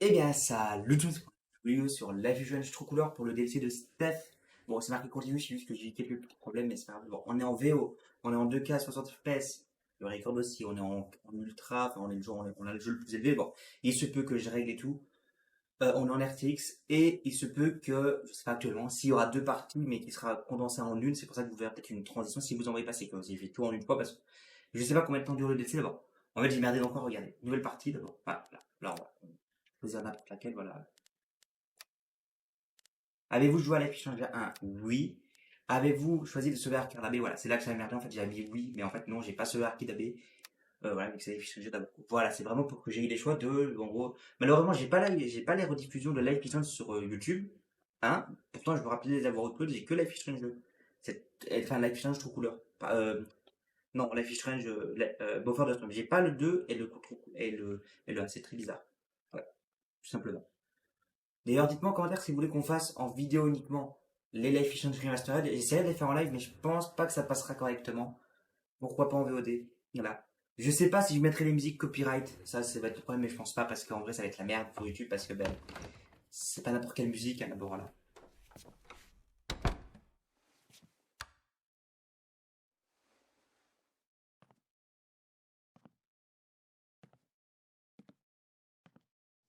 Eh bien, salut tout le monde, vidéo sur la Fusion True Couleur pour le DLC de Steph. Bon, c'est marqué continu, c'est juste que j'ai eu quelques petits problèmes, mais c'est pas grave. Bon, on est en VO, on est en 2K 60 FPS, le record aussi, on est en ultra, enfin, on est le jeu, on a le jeu le plus élevé. Bon, il se peut que je règle et tout. On est en RTX et il se peut que, je sais pas actuellement, s'il y aura deux parties, mais qui sera condensée en une, c'est pour ça que vous verrez peut-être une transition si vous en voyez passer, comme j'ai fait tout en une fois, parce que je sais pas combien de temps dure le DLC d'abord. En fait, j'ai merdé encore, regardez. Nouvelle partie d'abord. Voilà, là, on va choisir n'importe laquelle, voilà. Avez-vous joué à Life is Strange 1? Oui. Avez-vous choisi de sauver Arcade AB? Voilà, c'est là que ça a merdé. En fait, j'ai mis oui, mais en fait, non, j'ai pas sauvé Arcade AB. Voilà, vu que c'est Life is Strange d'abord. Voilà, c'est vraiment pour que j'ai eu les choix de. En gros, malheureusement, j'ai pas les rediffusions de Life is Strange sur YouTube. Hein? Pourtant, je me rappelais les avoir upload, j'ai que Life is Strange 2. Enfin, Life is Strange True Couleur. Non, Life is Strange Buffer de Storm. J'ai pas le 2 et le 1. C'est très bizarre. Ouais, tout simplement. D'ailleurs, dites-moi en commentaire si vous voulez qu'on fasse en vidéo uniquement les Life is Strange Remastered. J'essaierai de les faire en live, mais je pense pas que ça passera correctement. Pourquoi pas en VOD? Voilà. Je sais pas si je mettrai les musiques copyright. Ça va être le problème, mais je pense pas parce qu'en vrai, ça va être la merde pour YouTube parce que ben, c'est pas n'importe quelle musique, hein, d'abord là.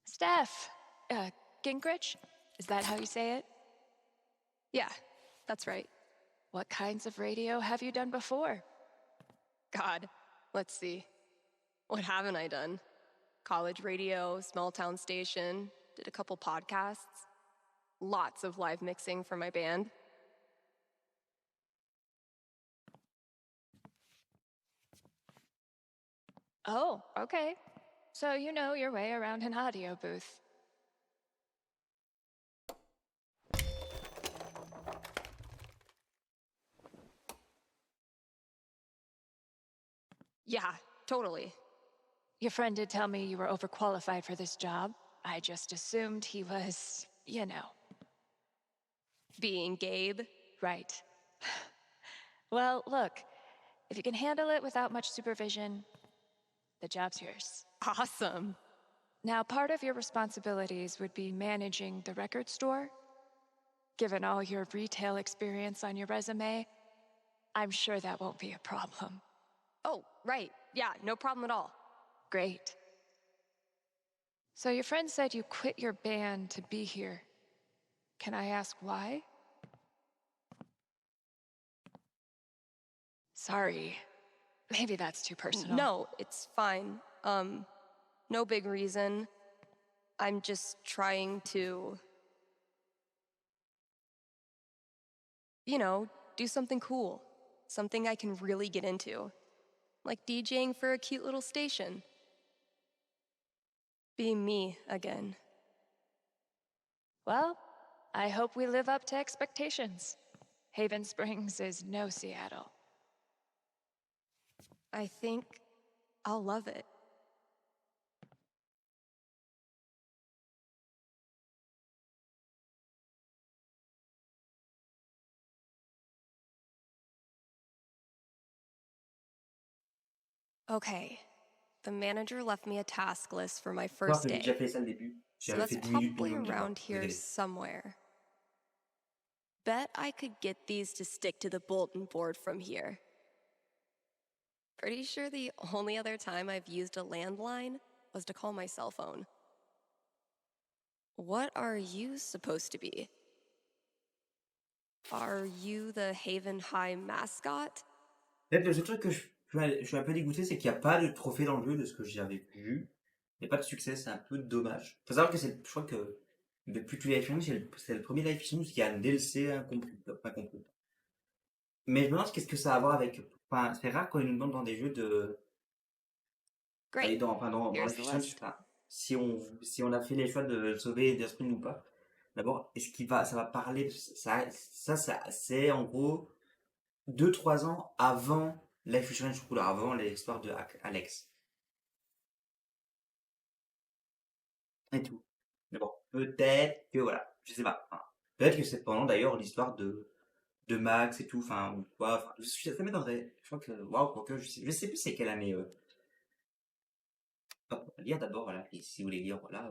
Steph, Gingrich? Is that how you say it? Yeah, that's right. What kinds of radio have you done before? God, let's see. What haven't I done? College radio, small town station, did a couple podcasts, lots of live mixing for my band. Oh, okay. So you know your way around an audio booth. Yeah, totally. Your friend did tell me you were overqualified for this job. I just assumed he was, being Gabe. Right. Well, look, if you can handle it without much supervision, the job's yours. Awesome. Now, part of your responsibilities would be managing the record store. Given all your retail experience on your resume, I'm sure that won't be a problem. Oh, right. Yeah, no problem at all. Great. So your friend said you quit your band to be here. Can I ask why? Sorry. Maybe that's too personal. No, it's fine. No big reason. I'm just trying to, do something cool. Something I can really get into. Like DJing for a cute little station. Be me again. Well, I hope we live up to expectations. Haven Springs is no Seattle. I think I'll love it. Okay, the manager left me a task list for my first J'ai déjà day. fait ça au début. So J'avais that's fait 10 minutes probably minimum. around here somewhere. Bet I could get these to stick to the bulletin board from here. Pretty sure the only other time I've used a landline was to call my cell phone. What are you supposed to be? Are you the Haven High mascot? Peut-être le seul truc que je suis un peu dégoûté, c'est qu'il n'y a pas de trophée dans le jeu de ce que j'avais vu. Il n'y a pas de succès, c'est un peu dommage. Faut savoir que je crois que depuis tout Life is Strange, c'est le premier Life is Strange qui a un DLC incomplet. Mais je me demande qu'est-ce que ça a à voir avec. Enfin, c'est rare quand ils nous demandent dans des jeux de. Aller Great. dans Here's Life the is Strange, list. enfin, si on a fait les choix de sauver des Spring ou pas. D'abord, ça va parler, c'est en gros 2-3 ans avant Life is Strange Cooler, avant l'histoire de Alex. Et tout. Mais bon, peut-être que voilà, je sais pas. Hein. Peut-être que c'est pendant d'ailleurs l'histoire de Max et tout, enfin, ou quoi, enfin, ça m'étonnerait. Je crois que, waouh, quoique, je sais plus c'est quelle année. Hop, on va lire d'abord, voilà, et si vous voulez lire, voilà.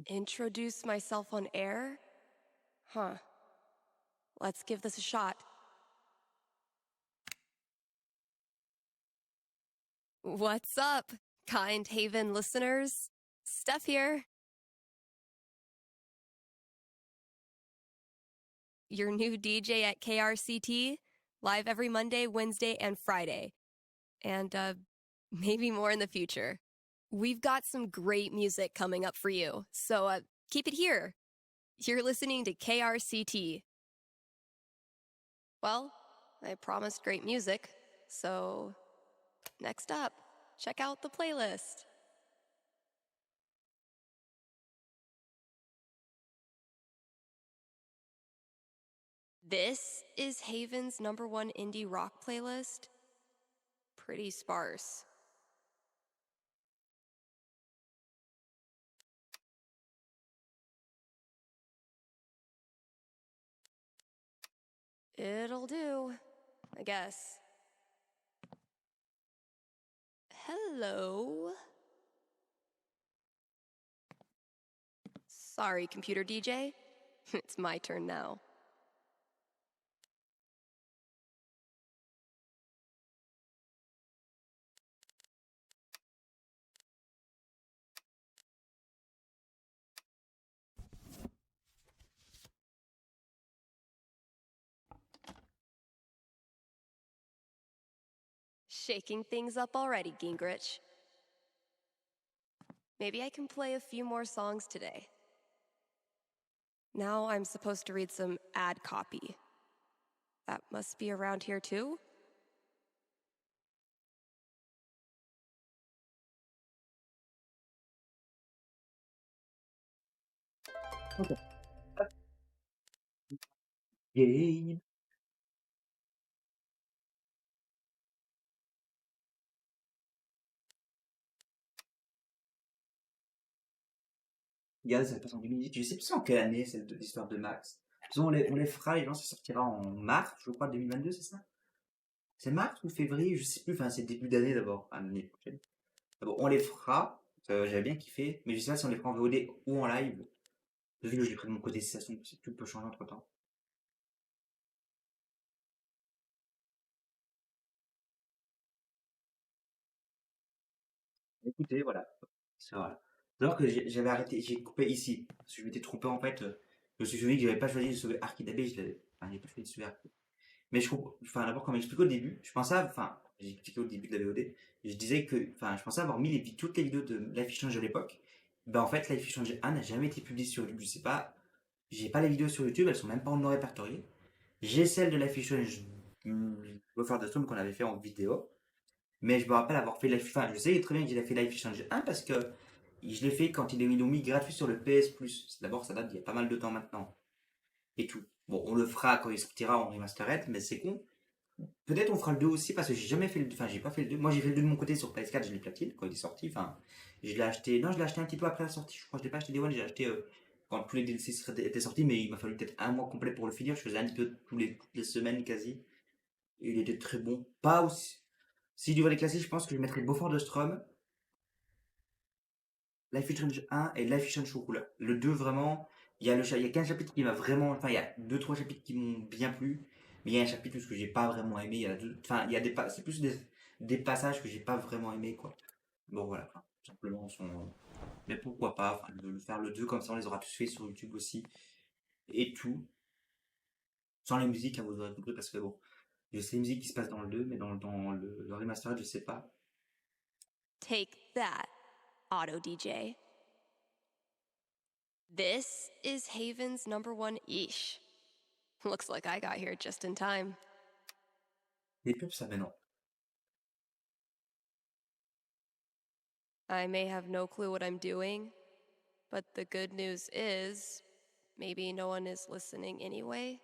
Introduce myself on air? Huh. Let's give this a shot. What's up, Kind Haven listeners? Steph here. Your new DJ at KRCT, live every Monday, Wednesday, and Friday. And maybe more in the future. We've got some great music coming up for you, so keep it here. You're listening to KRCT. Well, I promised great music, so next up, check out the playlist. This is Haven's #1 indie rock playlist. Pretty sparse. It'll do, I guess. Hello? Sorry, computer DJ. It's my turn now. Shaking things up already, Gingrich. Maybe I can play a few more songs today. Now I'm supposed to read some ad copy. That must be around here too? Ok. Game. Regarde, ça passe en 2018. Je sais plus en quelle année c'est l'histoire de Max. De toute façon, on les fera, les gens, ça sortira en mars, je crois, 2022, c'est ça? C'est mars ou février? Je sais plus, enfin, c'est début d'année d'abord, l'année prochaine. Bon, on les fera, j'avais bien kiffé, mais je sais pas si on les fera en VOD ou en live. Vu que je l'ai pris de mon côté, c'est ça, tout peut changer entre temps. Écoutez, voilà. C'est vrai. Alors que j'avais arrêté, j'ai coupé ici. Parce que je m'étais trompé en fait. Je me suis souvenu que j'avais pas choisi de sauver Arkidabé, je l'avais. Enfin, j'ai pas choisi de sauver Arkidabé. Mais je comprends. Enfin, d'abord, comme j'expliquais au début, je pensais, enfin, j'ai expliqué au début de la VOD, je disais que, enfin, je pensais avoir mis toutes les vidéos de Life is Strange de l'époque. Ben, en fait, Life is Strange 1 n'a jamais été publié sur YouTube. Je sais pas, j'ai pas les vidéos sur YouTube, elles sont même pas en non répertoriées. J'ai celle de Life is Strange, faire de Storm qu'on avait fait en vidéo. Mais je me rappelle avoir fait Life, enfin, je sais très bien que j'ai fait Life is Strange 1 parce que je l'ai fait quand ils l'ont mis gratuit sur le PS Plus. D'abord, ça date d'il y a pas mal de temps maintenant. Et tout. Bon, on le fera quand il sortira en remastered, mais c'est con. Peut-être on fera le 2 aussi parce que j'ai jamais fait le 2. Enfin, j'ai pas fait le 2. Moi, j'ai fait le 2 de mon côté sur PS4, je l'ai platine quand il est sorti. Enfin, je l'ai acheté. Non, je l'ai acheté un petit peu après la sortie. Je crois que je l'ai pas acheté Day One, j'ai acheté quand tous les DLC étaient sortis, mais il m'a fallu peut-être un mois complet pour le finir. Je faisais un petit peu toutes les semaines quasi. Et il était très bon. Pas aussi. Si je devais les classer, je pense que je mettrais Beaufort de Strom, Life is Strange 1 et Life is Strange Chocolat. Le 2, vraiment, il y a qu'un chapitre qui m'a vraiment. Enfin, il y a deux trois chapitres qui m'ont bien plu, mais il y a un chapitre que j'ai pas vraiment aimé. Il y a enfin, il y a c'est plus des passages que j'ai pas vraiment aimé, quoi. Bon, voilà, enfin, simplement, mais pourquoi pas, enfin, de faire le 2 comme ça, on les aura tous fait sur YouTube aussi, et tout. Sans les musiques, hein, vous aurez compris, parce que bon, je sais les musiques qui se passent dans le 2, mais dans le remastered, je sais pas. Take that, Auto DJ. This is Haven's #1 ish. Looks like I got here just in time. Les pubs, ça, mais non. I may have no clue what I'm doing, but the good news is maybe no one is listening anyway.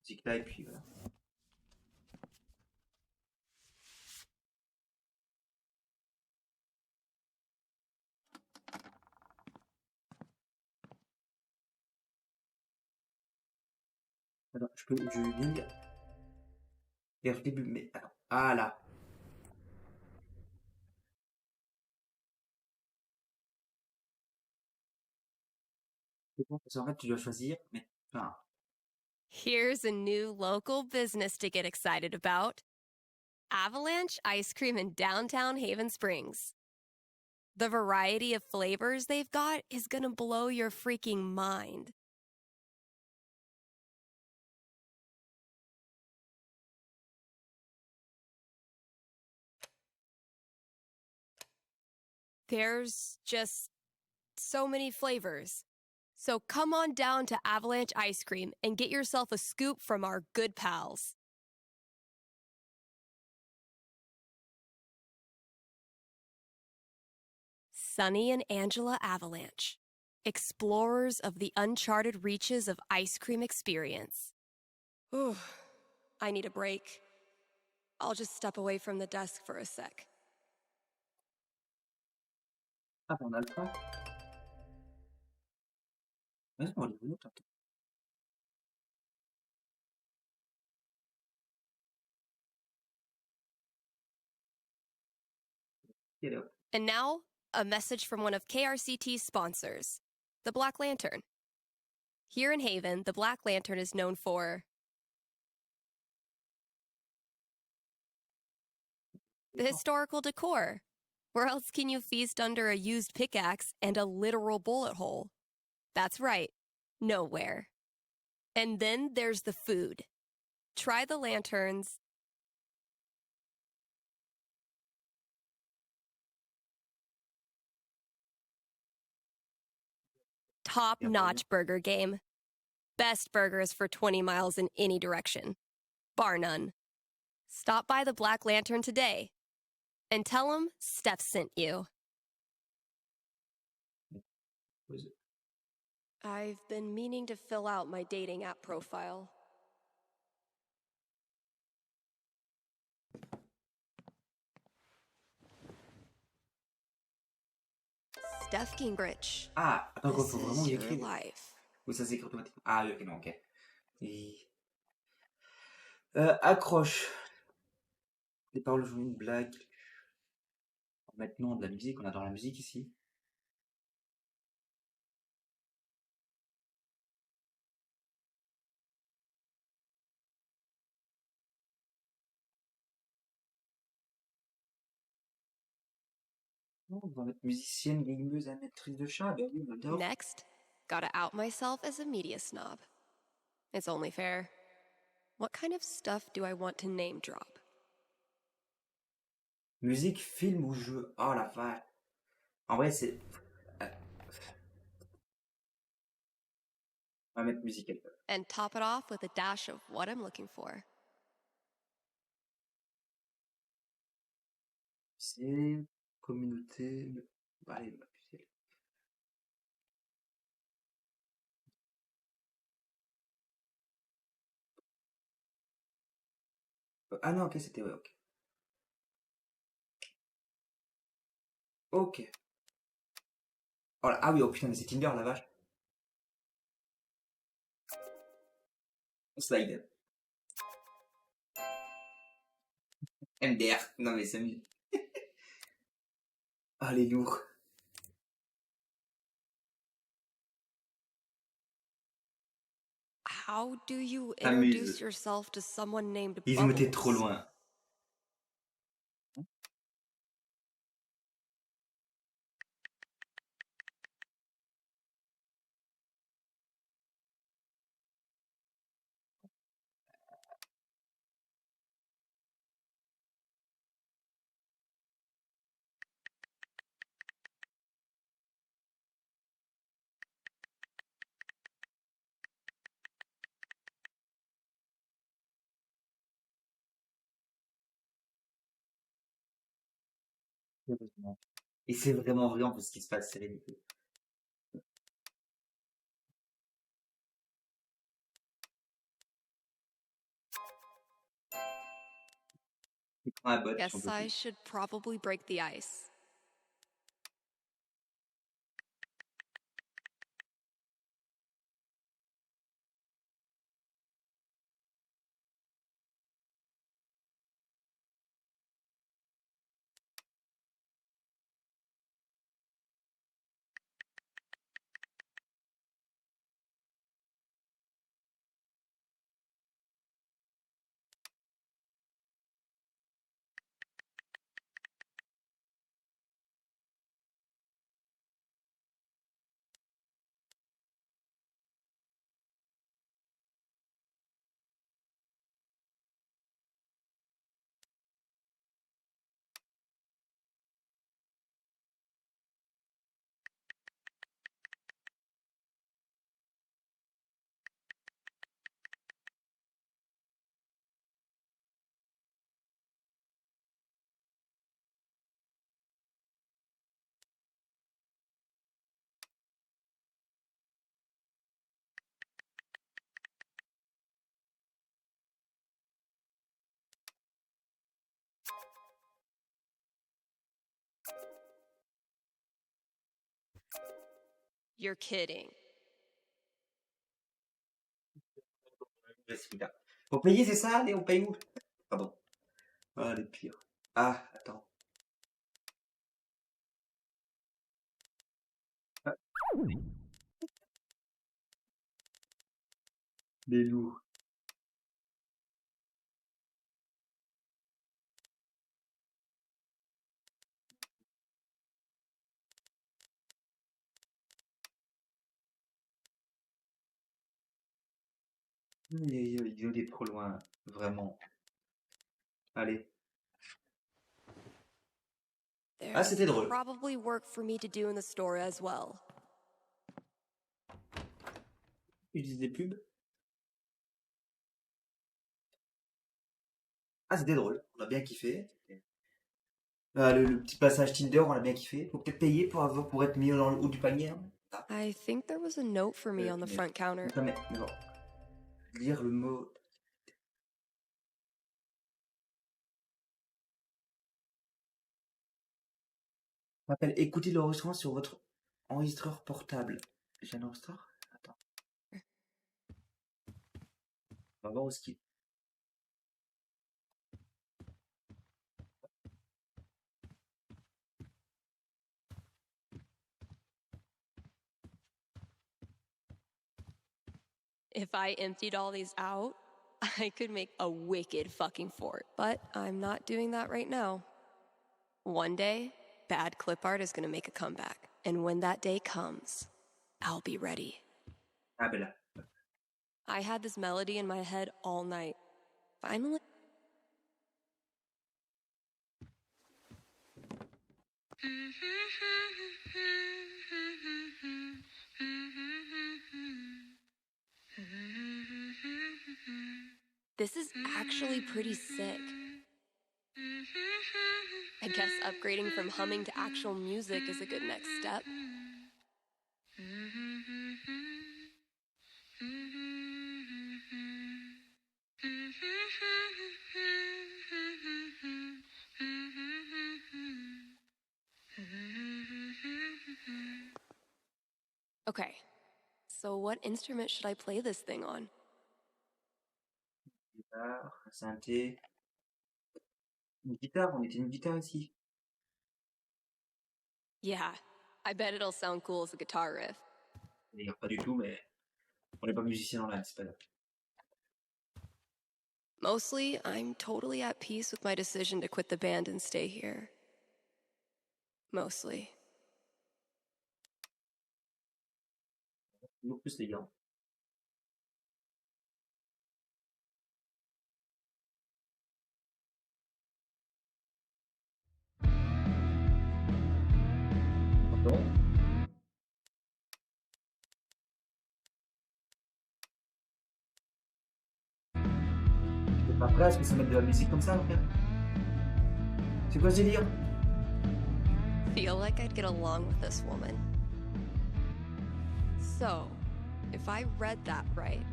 Musique là, et puis voilà. Attends, je vais bien dire. Et au début, mais attends. Ah là. C'est bon, parce qu'en fait, tu dois choisir, mais. Enfin, Here's a new local business to get excited about. Avalanche Ice Cream in downtown Haven Springs. The variety of flavors they've got is gonna blow your freaking mind. There's just so many flavors. So come on down to Avalanche Ice Cream and get yourself a scoop from our good pals. Sunny and Angela Avalanche, explorers of the uncharted reaches of ice cream experience. Ooh, I need a break. I'll just step away from the desk for a sec. ah, on a le temps. Vas-y, on va les voir, attends. Allez, hop. And now, a message from one of KRCT's sponsors, the Black Lantern. Here in Haven, the Black Lantern is known for the historical decor. Where else can you feast under a used pickaxe and a literal bullet hole? That's right, nowhere. And then there's the food. Try the lanterns. Top-notch burger game. Best burgers for 20 miles in any direction. Bar none. Stop by the Black Lantern today and tell them Steph sent you. What is it? I've been meaning to fill out my dating app profile. Steph Gingrich. Ah, attends, This faut vraiment is y your écrire. life. Ou ça s'écrit automatiquement. Ah, oui, ok, non, ok. Et... accroche. Les paroles jouent une blague. Maintenant, de la musique, on adore la musique ici. Oh, on va mettre musicienne, gameuse, animatrice de chat. Ben oui, on adore. Next, gotta out myself as a media snob. It's only fair. What kind of stuff do I want to name drop? Musique, film ou jeu. Oh la vache. En vrai, c'est. On va mettre musique. And top it off with a dash of what I'm looking for. C'est. Communauté. Bah, allez, on va plus y aller. Ah non, ok, c'était. Ouais, ok. Ok. Oh là, ah oui, oh putain, mais c'est Tinder la vache. Slide. MDR. Non mais c'est mieux. Ah les lourds. How do you Amuse. introduce yourself to someone named Ils ont été Bubbles? trop loin. Et c'est vraiment vrai en fait ce qui se passe, c'est ridicule. Il prend un bot, j'en Guess peux I plus. should probably break the ice. You're kidding. Faut payer, c'est ça? Allez, on paye où? Pardon. Ah, les pires. Ah, attends. Ah. Les loups. Il est trop loin, vraiment. Allez. Ah, There's c'était drôle. probably work for me to do in the store as well. Ils disent des pubs. Ah, c'était drôle. On a bien kiffé. Le petit passage Tinder, on a bien kiffé. Faut peut-être payer pour être mis dans le haut du panier. Hein. Ah. I think there was a note for me on the front counter. Mais bon. Lire le mot. On appelle écouter l'enregistrement sur votre enregistreur portable. J'ai un enregistreur? Attends. On va voir où est-ce qu'il est. If I emptied all these out, I could make a wicked fucking fort. But I'm not doing that right now. One day, bad clip art is gonna make a comeback. And when that day comes, I'll be ready. Ah, ben là. I had this melody in my head all night. Finally. This is actually pretty sick. I guess upgrading from humming to actual music is a good next step. Okay, so what instrument should I play this thing on? Guitare, un synthé. Une guitare, on mettait une guitare ici. Yeah, I bet it'll sound cool as a guitar riff. D'ailleurs, pas du tout, mais on n'est pas musicien dans l'âme, c'est pas grave. Mostly, I'm totally at peace with my decision to quit the band and stay here. Mostly. Toujours plus les gars. Pardon. T'es pas prêt à ce que ça mette de la musique comme ça, mon frère? C'est quoi ce délire? Feel like I'd get along with this woman. So, if I read that right,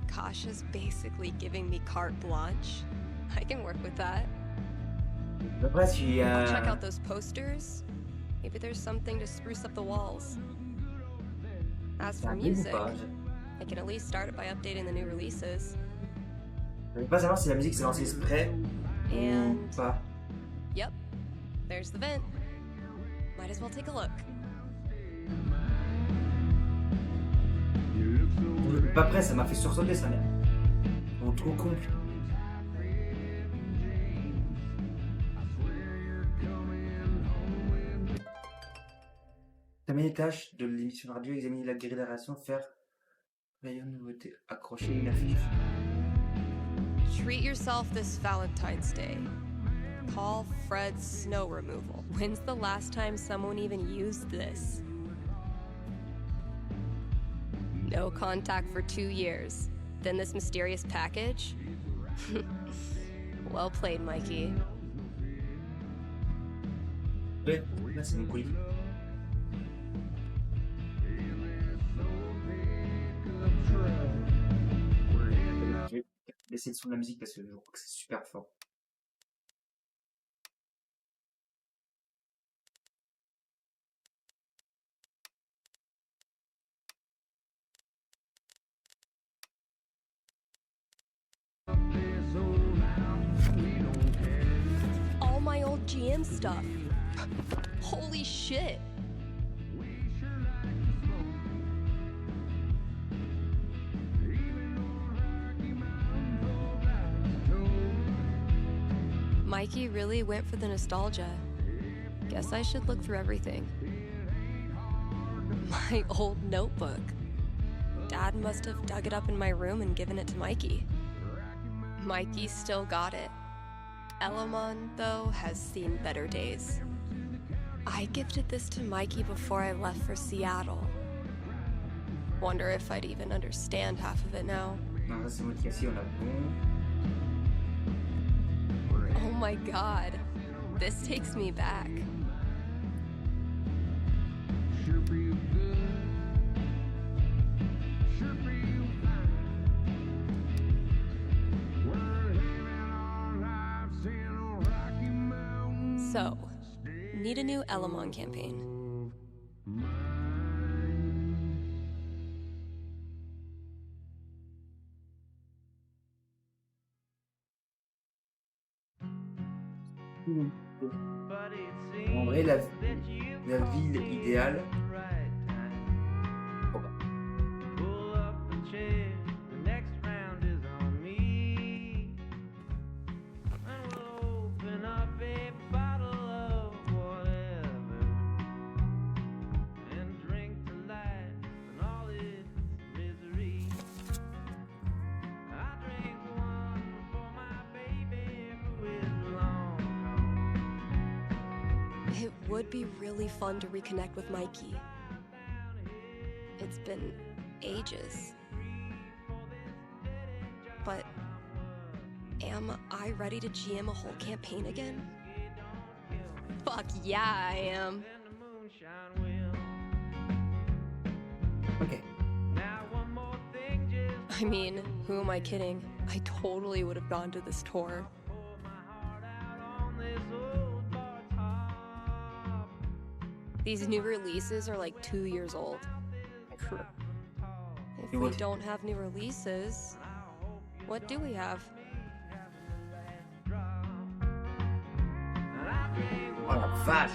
Kasha's basically giving me carte blanche. I can work with that. D'après, si I'll check out those posters. Maybe there's something to spruce up the walls. As for music, I can at least start it by updating the new releases. Je ne veux pas savoir si la musique s'est lancée exprès And ou pas. yep, there's the vent. Might as well take a look. Je suis pas prêt, ça m'a fait sursauter sa mère. On est trop con. Terminer les tâches de l'émission radio, examiner la grille d'aération, faire rayon de nouveauté, accrocher une affiche. Treat yourself this Valentine's Day. Call Fred's snow removal. When's the last time someone even used this? No contact for 2 years. Then this mysterious package? Well played, Mikey. Ouais, là c'est mon colis. Je vais baisser le son de la musique parce que je crois que c'est super fort. GM stuff. Holy shit. Mikey really went for the nostalgia. Guess I should look through everything. My old notebook. Dad must have dug it up in my room and given it to Mikey. Mikey still got it. Elamon, though, has seen better days. I gifted this to Mikey before I left for Seattle. Wonder if I'd even understand half of it now. Non, ça c'est moi qui assis, on a bon. Oh my god, this takes me back. So, need a new Elamon campaign. En vrai, la ville idéale. Oh bah. It would be really fun to reconnect with Mikey. It's been ages. But am I ready to GM a whole campaign again? Fuck yeah, I am. Ok. I mean, who am I kidding? I totally would have gone to this tour. These new releases are like 2 years old. If we don't have new releases, what do we have? Oh la vache!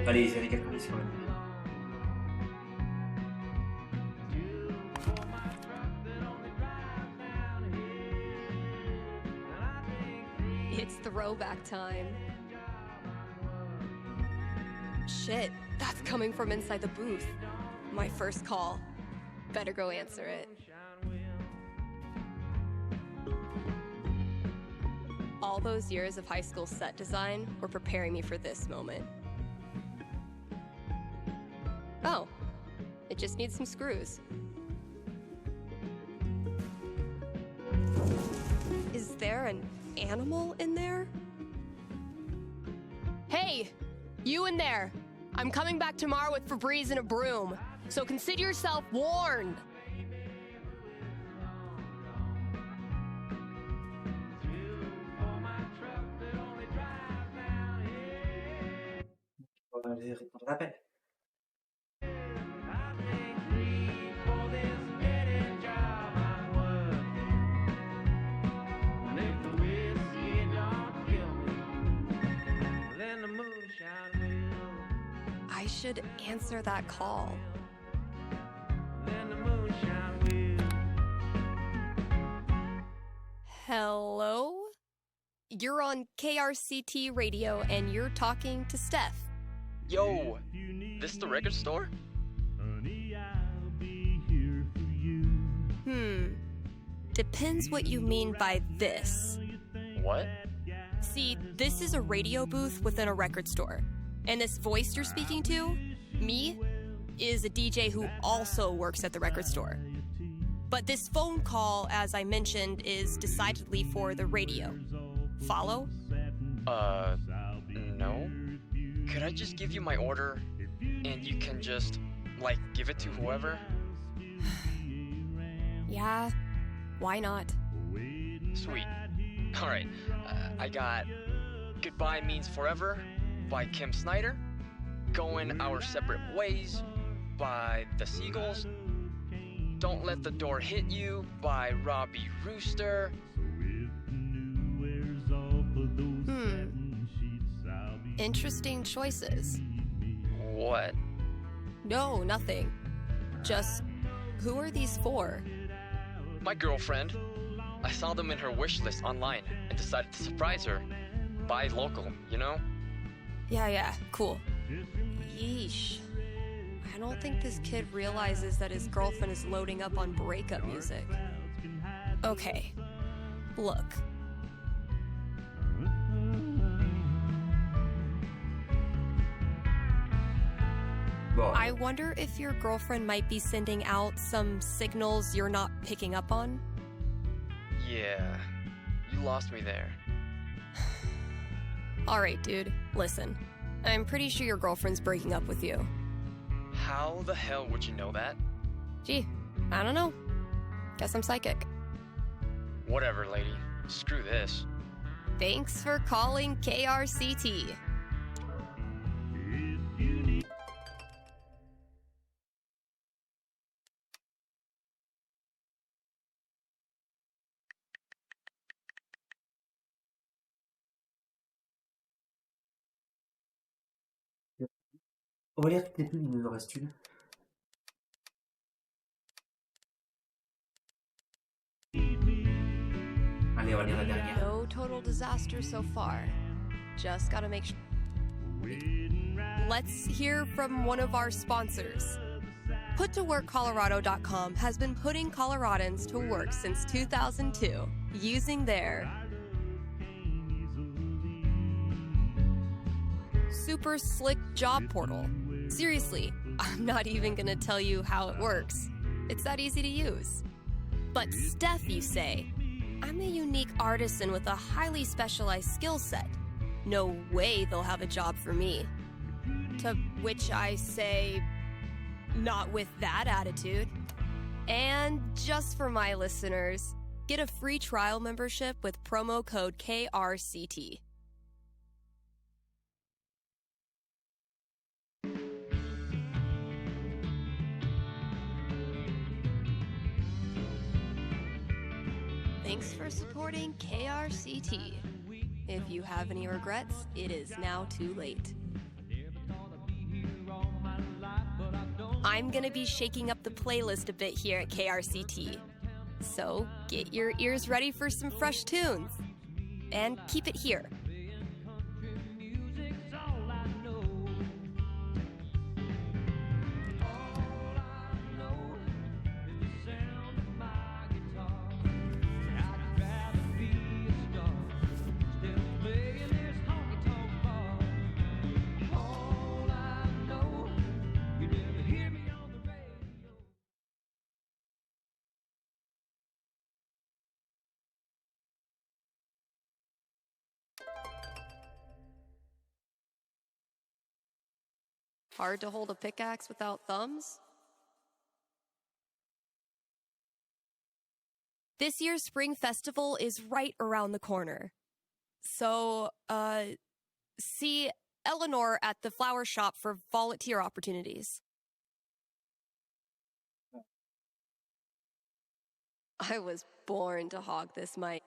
Allez, les années 90 quand même. It's throwback time. Shit, that's coming from inside the booth. My first call. Better go answer it. All those years of high school set design were preparing me for this moment. Oh, it just needs some screws. Is there an animal in there? Hey, you in there! I'm coming back tomorrow with Febreze and a broom, so consider yourself warned! On va aller répondre à l'appel. I should answer that call. Hello? You're on KRCT radio and you're talking to Steph. Yo, this the record store? Depends what you mean by this. What? See, this is a radio booth within a record store. And this voice you're speaking to, me, is a DJ who also works at the record store. But this phone call, as I mentioned, is decidedly for the radio. Follow? No. Could I just give you my order, and you can just, like, give it to whoever? Yeah, why not? Sweet. Alright, I got Goodbye Means Forever by Kim Snyder, Going Our Separate Ways by The Seagulls, Don't Let the Door Hit You by Robbie Rooster. Interesting choices. What? No, nothing. Just, who are these for? My girlfriend. I saw them in her wish list online and decided to surprise her. Buy local, you know? Yeah, cool. Yeesh. I don't think this kid realizes that his girlfriend is loading up on breakup music. Okay, look. Bon. I wonder if your girlfriend might be sending out some signals you're not picking up on? Yeah, you lost me there. Alright, dude, listen. I'm pretty sure your girlfriend's breaking up with you. How the hell would you know that? Gee, I don't know. Guess I'm psychic. Whatever, lady. Screw this. Thanks for calling KRCT. On va lire toutes les pubs, il nous en reste une. Allez, on va lire la dernière. No total disaster so far. Just gotta make sure. Let's hear from one of our sponsors. PutToWorkColorado.com has been putting Coloradans to work since 2002 using their super slick job portal. Seriously, I'm not even gonna tell you how it works. It's that easy to use. But Steph, you say? I'm a unique artisan with a highly specialized skill set. No way they'll have a job for me. To which I say, not with that attitude. And just for my listeners, get a free trial membership with promo code KRCT. Thanks for supporting KRCT. If you have any regrets, it is now too late. I'm gonna be shaking up the playlist a bit here at KRCT. So get your ears ready for some fresh tunes. And keep it here. Hard to hold a pickaxe without thumbs? This year's Spring Festival is right around the corner. So, see Eleanor at the flower shop for volunteer opportunities. I was born to hog this mic.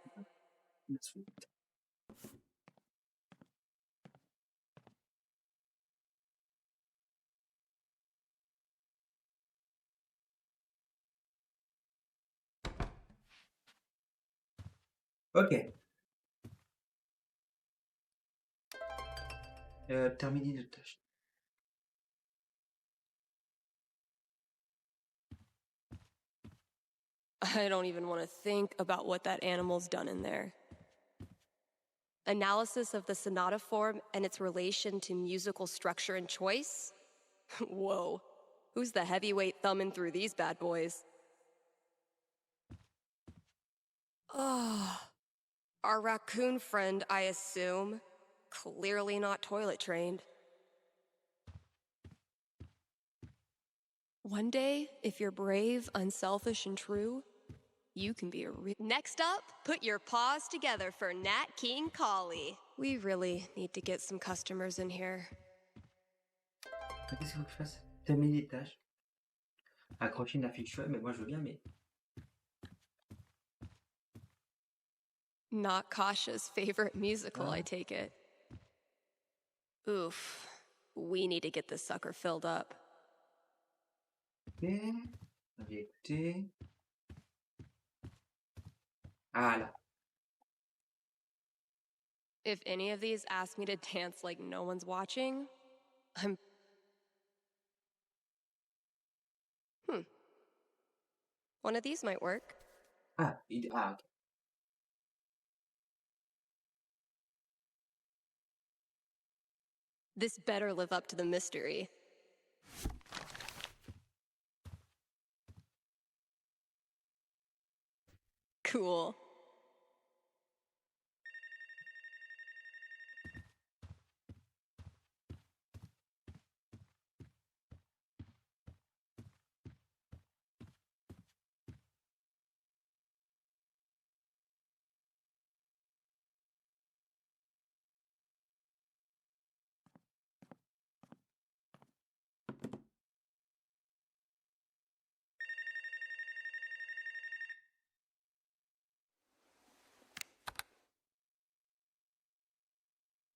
Ok. Terminer de tâche. I don't even want to think about what that animal's done in there. Analysis of the sonata form and its relation to musical structure and choice? Whoa. Who's the heavyweight thumbing through these bad boys? Oh, our raccoon friend, I assume. Clearly not toilet trained. One day, if you're brave, unselfish, and true, you can be a real... Next up, put your paws together for Nat King Collie. We really need to get some customers in here. Qu'est-ce qu'il faut que je fasse? Terminer les tâches. Accrocher une affiche web, mais moi je veux bien, mais... Not Kasha's favorite musical, I take it. Oof. We need to get this sucker filled up. Ok. On va écouter. Ah là. If any of these ask me to dance like no one's watching, I'm... One of these might work. Ah, ok. This better live up to the mystery. Cool.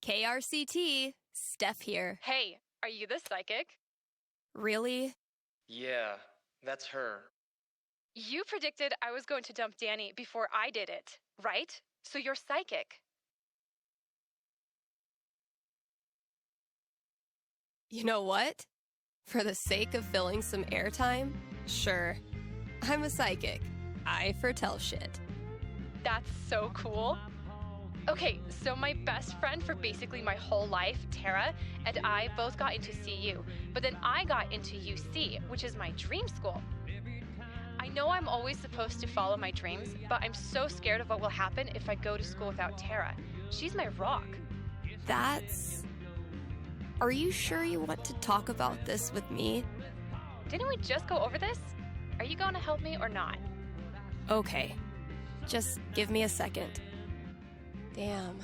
KRCT, Steph here. Hey, are you the psychic? Really? Yeah, that's her. You predicted I was going to dump Danny before I did it, right? So you're psychic. You know what? For the sake of filling some airtime, sure. I'm a psychic. I foretell shit. That's so cool. Okay, so my best friend for basically my whole life, Tara, and I both got into CU, but then I got into UC, which is my dream school. I know I'm always supposed to follow my dreams, but I'm so scared of what will happen if I go to school without Tara. She's my rock. That's... Are you sure you want to talk about this with me? Didn't we just go over this? Are you going to help me or not? Okay. Just give me a second. Damn.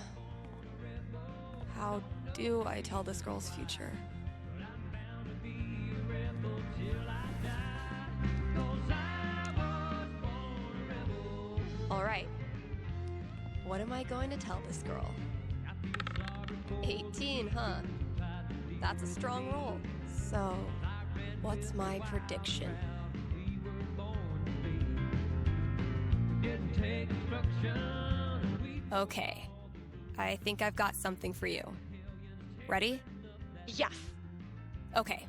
How do I tell this girl's future? All right. What am I going to tell this girl? 18, huh? That's a strong roll. So, what's my prediction? Okay. I think I've got something for you. Ready? Yes. Okay.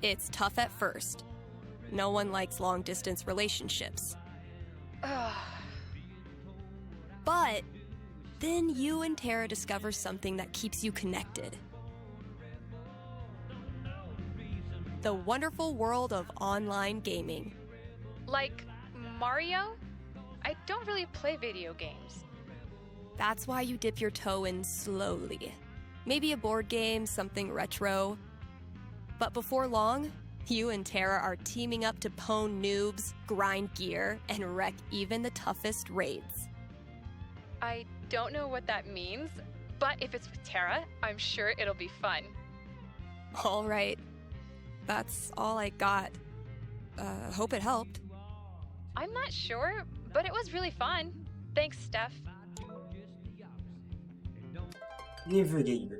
It's tough at first. No one likes long-distance relationships. But then you and Tara discover something that keeps you connected. The wonderful world of online gaming. Like Mario? I don't really play video games. That's why you dip your toe in slowly. Maybe a board game, something retro. But before long, you and Tara are teaming up to pwn noobs, grind gear, and wreck even the toughest raids. I don't know what that means, but if it's with Tara, I'm sure it'll be fun. All right. That's all I got. Hope it helped. I'm not sure, but it was really fun. Thanks, Steph. Les vœux, Gabe.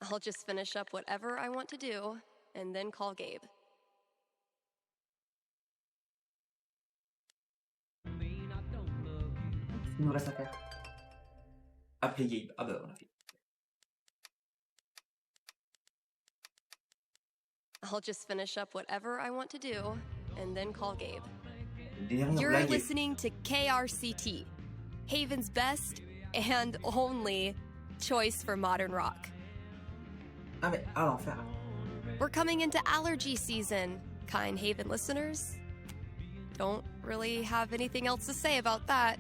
I'll just finish up whatever I want to do, and then call Gabe. Il nous reste à faire. Appeler Gabe. Ah bah on a fait. I'll just finish up whatever I want to do, and then call Gabe. Dernière You're blague. listening to KRCT, Haven's best and only choice for modern rock. Ah mais à l'enfer. We're coming into allergy season, kind Haven listeners. Don't really have anything else to say about that.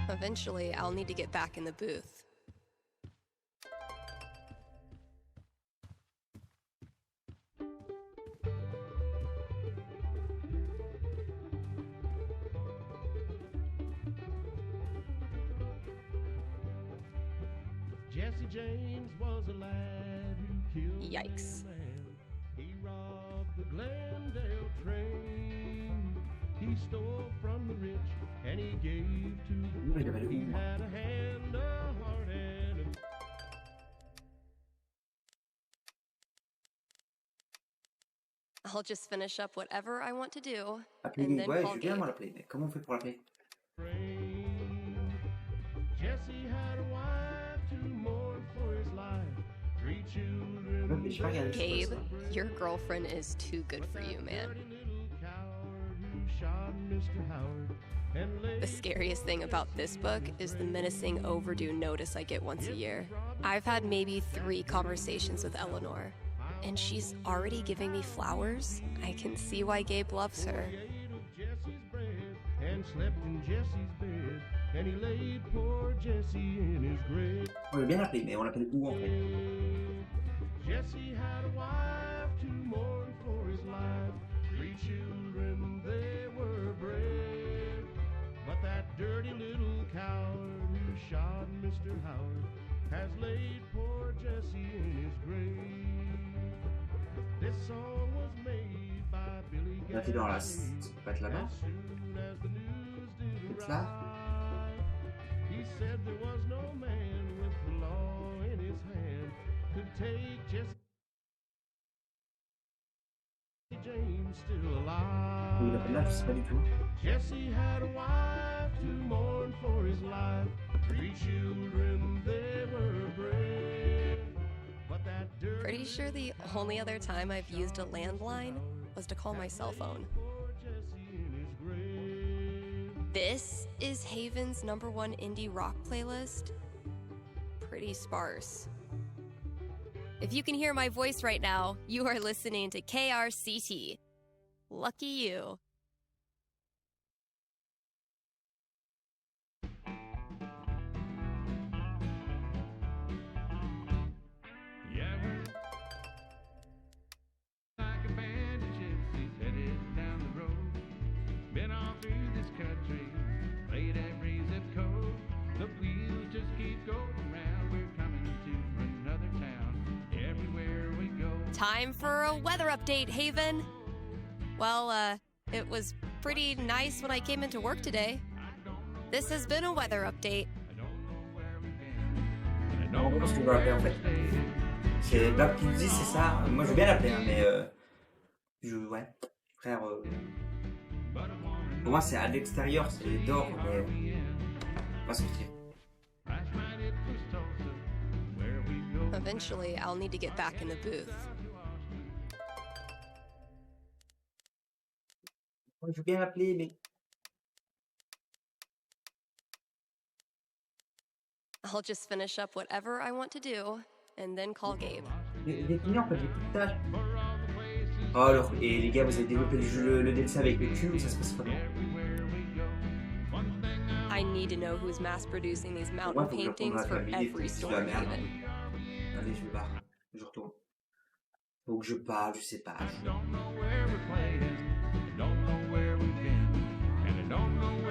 Eventually, I'll need to get back in the booth. Jesse James was a lad who killed Yikes. a man. He robbed the Glendale train. He stole from the rich and he gave to the poor. He had a hand, a heart, and a... I'll just finish up whatever I want to do, Appeler, and then ouais, call je viens Gabe. moi l'appeler, mais comment on fait pour l'appeler? Jesse had a wife to mourn for his life. 3 children. Mais j'ai pas regardé. Gabe, your girlfriend is too good for you, man. The scariest thing about this book is the menacing overdue notice I get once a year. I've had maybe 3 conversations with Eleanor, and she's already giving me flowers. I can see why Gabe loves her. And slept in Jesse's bed, and he laid poor Jesse in his grave. On veut bien l'appeler, mais on l'appelle où en fait? Jesse had a wife to mourn for his life. 3 children, they were brave. But that dirty little coward who shot Mr. Howard has laid poor Jesse in his grave. This song was made by Billy Là t'es dans la... Gates. Ça peut pas être là-bas? Peut-être là? He said there was no man with the law in his hand could take Jesse James still alive. Où il appelle là, je sais pas du tout. Jesse had a wife to mourn for his life. 3 children, they were brave. But that dirty Pretty sure the only other time I've used a landline was to call my cell phone. poor Jesse in his grave. This is Haven's #1 indie rock playlist. Pretty sparse. If you can hear my voice right now, you are listening to KRCT. Lucky you. Yeah, we're like a band of gypsies headed down the road. Been all through this country, played every zip code. The wheels just keep going round. We're coming to another town. Everywhere we go. Time for a weather update, Haven. Well, it was pretty nice when I came into work today. This has been a weather update. Non, parce qu'on doit l'appeler en fait. C'est Black Pizzy, c'est ça. Moi je veux bien l'appeler, hein, mais ouais, frère. Pour moi c'est à l'extérieur, c'est dehors, mais on va sortir. Eventually, I'll need to get back in the booth. Moi, je veux bien l'appeler, mais I'll just finish up whatever I want to do, and then call Gabe. il est fini en fait, j'ai plus de tâches. Oh alors, et les gars, vous avez développé le DLC avec le cul ou ça se passe comment? I need to know who's mass producing these mountain Ouais, faut que je paintings retourne for à la famille, every c'est store la in merde. Haven. Allez, je me barre, je retourne. Faut que je parle, je sais pas.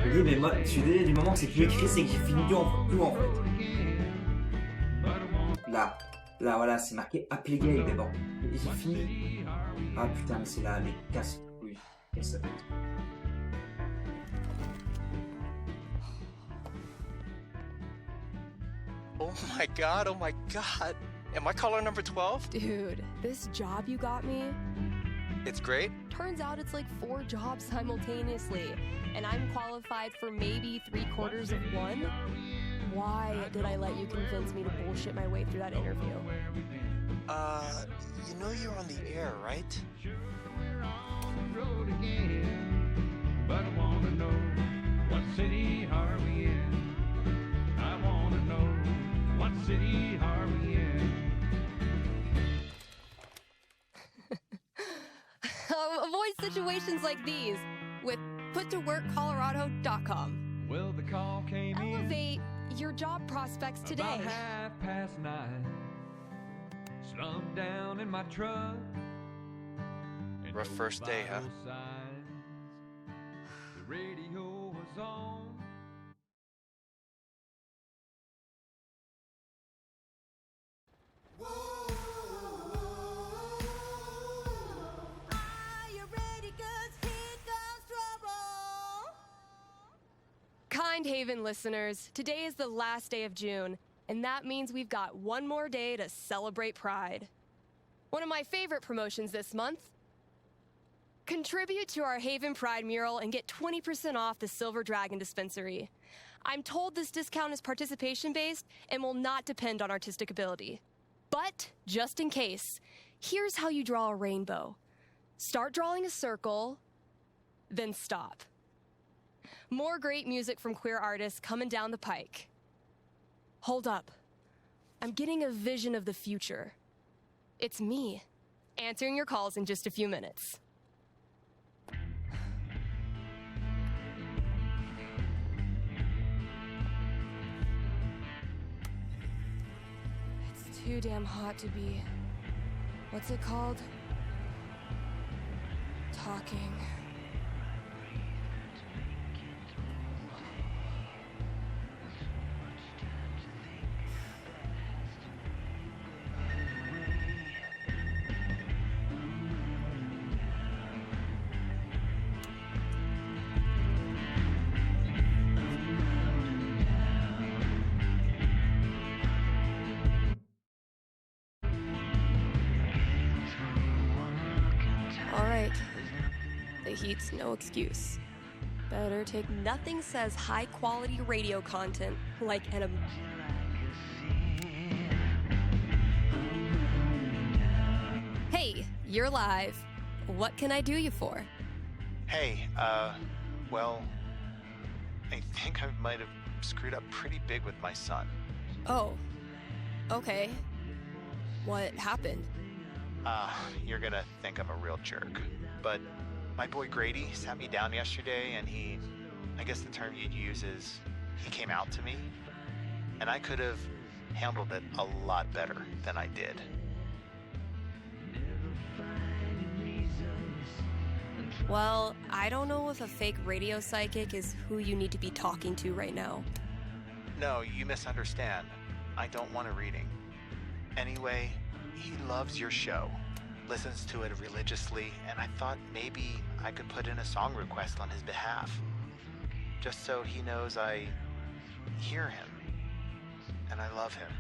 Je dis, mais moi, je suis désolé du moment que c'est plus écrit, c'est que j'ai fini tout en fait. Là, voilà, c'est marqué appeler Gabe, mais bon, j'ai fini. Ah putain, mais c'est là, mais casse. Oui, qu'est-ce que ça fait? Oh my god, oh my god. Am I caller number 12? Dude, this job you got me, It's great. turns out it's like 4 jobs simultaneously, and I'm qualified for maybe 3/4 of one? Why did I let you convince me to bullshit my way through that interview? You know you're on the air, right? But I wanna know what city are we in? I wanna know what city are we in? Avoid situations like these with puttoworkcolorado.com. Well, the call came Elevate your job prospects in today. about 9:30. Slumped down in my truck. and Rough first day, huh? vital signs. The radio was on. mind, Haven listeners. Today is the last day of June, and that means we've got one more day to celebrate Pride. One of my favorite promotions this month. Contribute to our Haven Pride mural and get 20% off the Silver Dragon Dispensary. I'm told this discount is participation-based and will not depend on artistic ability. But, just in case, here's how you draw a rainbow. Start drawing a circle, then stop. More great music from queer artists coming down the pike. Hold up. I'm getting a vision of the future. It's me, answering your calls in just a few minutes. It's too damn hot to be... what's it called? Talking. All right. The heat's no excuse. Better take nothing says high-quality radio content like an... Hey, you're live. What can I do you for? Hey, well, I think I might have screwed up pretty big with my son. Oh, okay. What happened? You're gonna think I'm a real jerk, but my boy Grady sat me down yesterday and I guess the term you'd use is, he came out to me, and I could have handled it a lot better than I did. Well, I don't know if a fake radio psychic is who you need to be talking to right now. No, you misunderstand. I don't want a reading. Anyway, he loves your show, listens to it religiously, and I thought maybe I could put in a song request on his behalf. Just so he knows I hear him, and I love him.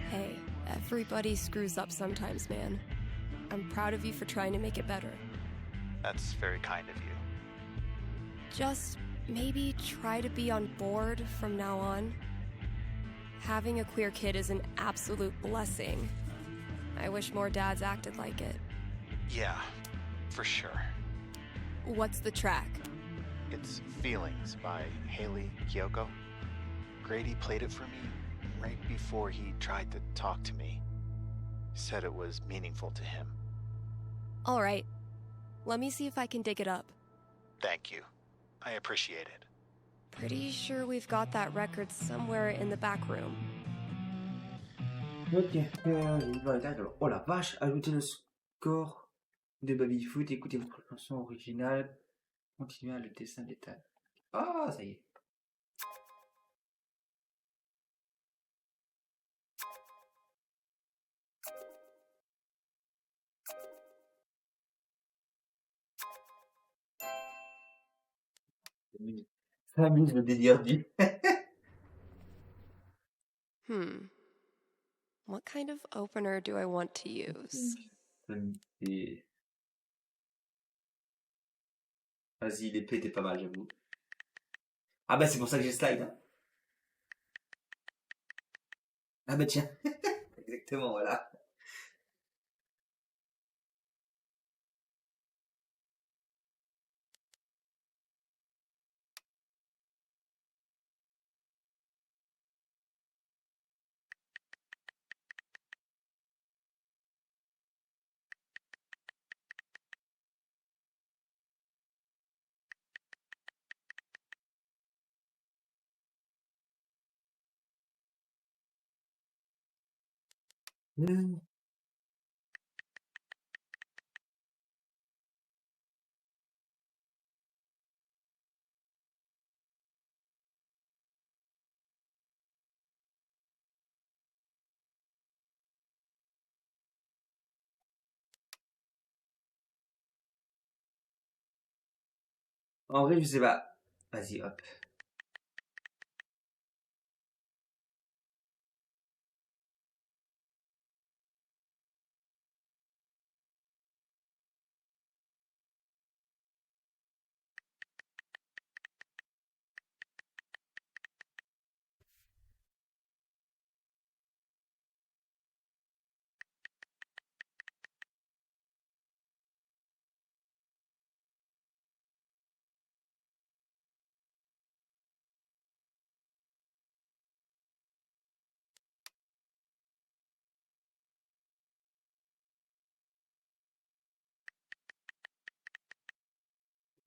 Hey, everybody screws up sometimes, man. I'm proud of you for trying to make it better. That's very kind of you. Just maybe try to be on board from now on. Having a queer kid is an absolute blessing. I wish more dads acted like it. Yeah, for sure. What's the track? It's Feelings by Haley Kiyoko. Grady played it for me right before he tried to talk to me. Said it was meaningful to him. All right. Let me see if I can dig it up. Thank you. I appreciate it. Pretty sure we've got that record somewhere in the back room. Ok, alors, oh la vache, ajoutez le score de Babyfoot, écoutez votre chanson originale, continuez à le dessin d'état. Ah, ça y est. Ça amuse le délire du. What kind of opener do I want to use? Vas-y, l'épée était pas mal, j'avoue. Ah bah c'est pour ça que j'ai slide. Hein. Ah bah tiens. Exactement, voilà. En vrai, je sais pas. Vas-y, hop.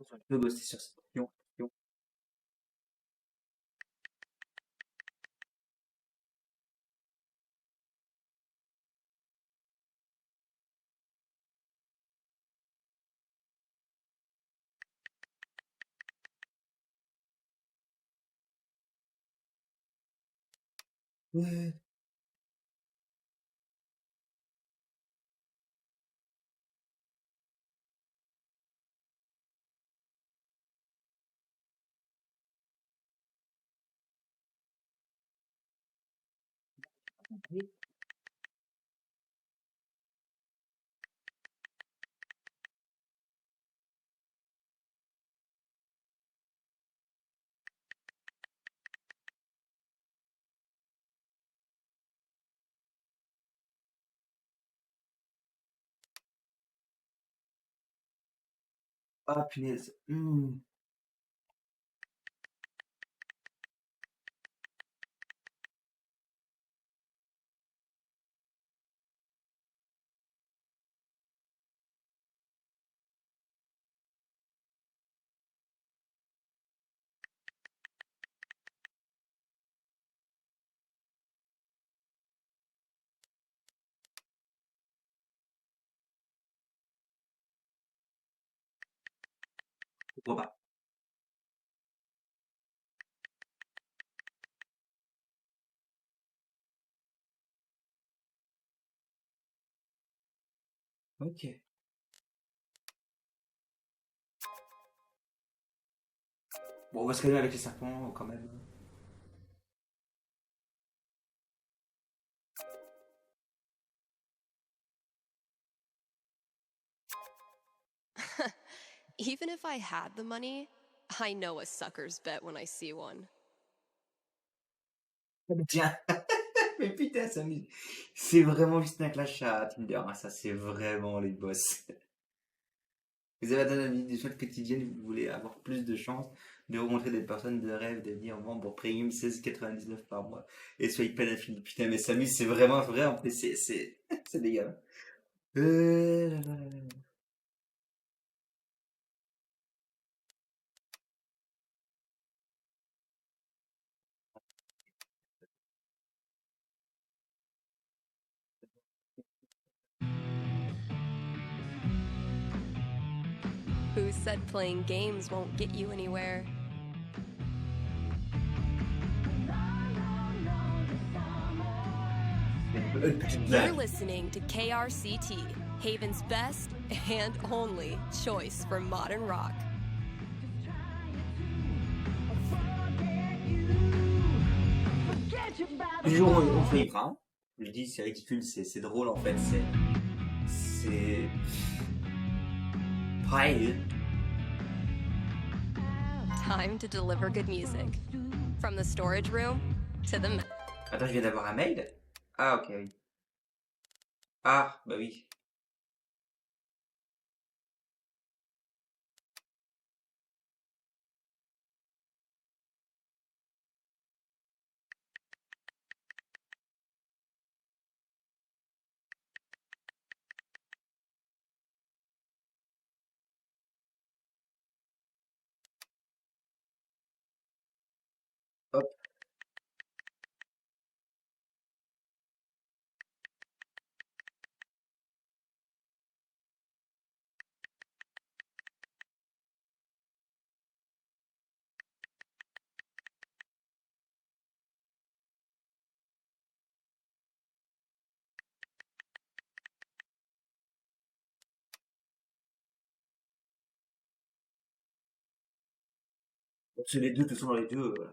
Je peux bosser sur cette question. Ouais. Ah, punaise. Pourquoi pas? Ok. Bon, on va se calmer avec les serpents quand même. Even if I had the money, I know a sucker's bet when I see one. Tiens. Mais putain, c'est vraiment juste un clash à Tinder, hein. Ça, c'est vraiment les boss. Vous avez atteint la vie des choses quotidiennes, vous voulez avoir plus de chances de rencontrer des personnes de rêve, de venir vendre pour premium 16,99 par mois et soyez pas d'infini. Putain, mais Samus, c'est vraiment vrai, en fait, c'est des gars. Là, là, là, là. Who said playing games won't get you anywhere? You're listening to KRCT, Haven's best and only choice for modern rock. Toujours, on fait les hein. Je dis, c'est ridicule, c'est drôle, en fait, c'est... Pareil. Time to deliver good music. From the storage room to the... Attends, je viens d'avoir un mail. Ah, ok, oui. Ah, bah oui. Hop. C'est les deux, de toute façon, dans les deux. Voilà.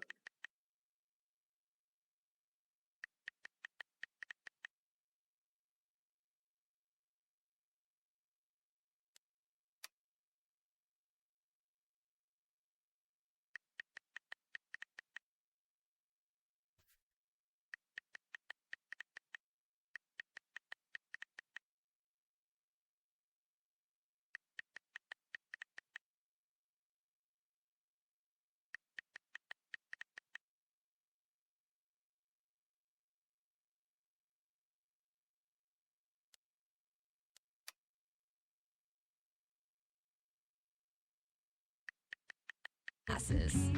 Asses.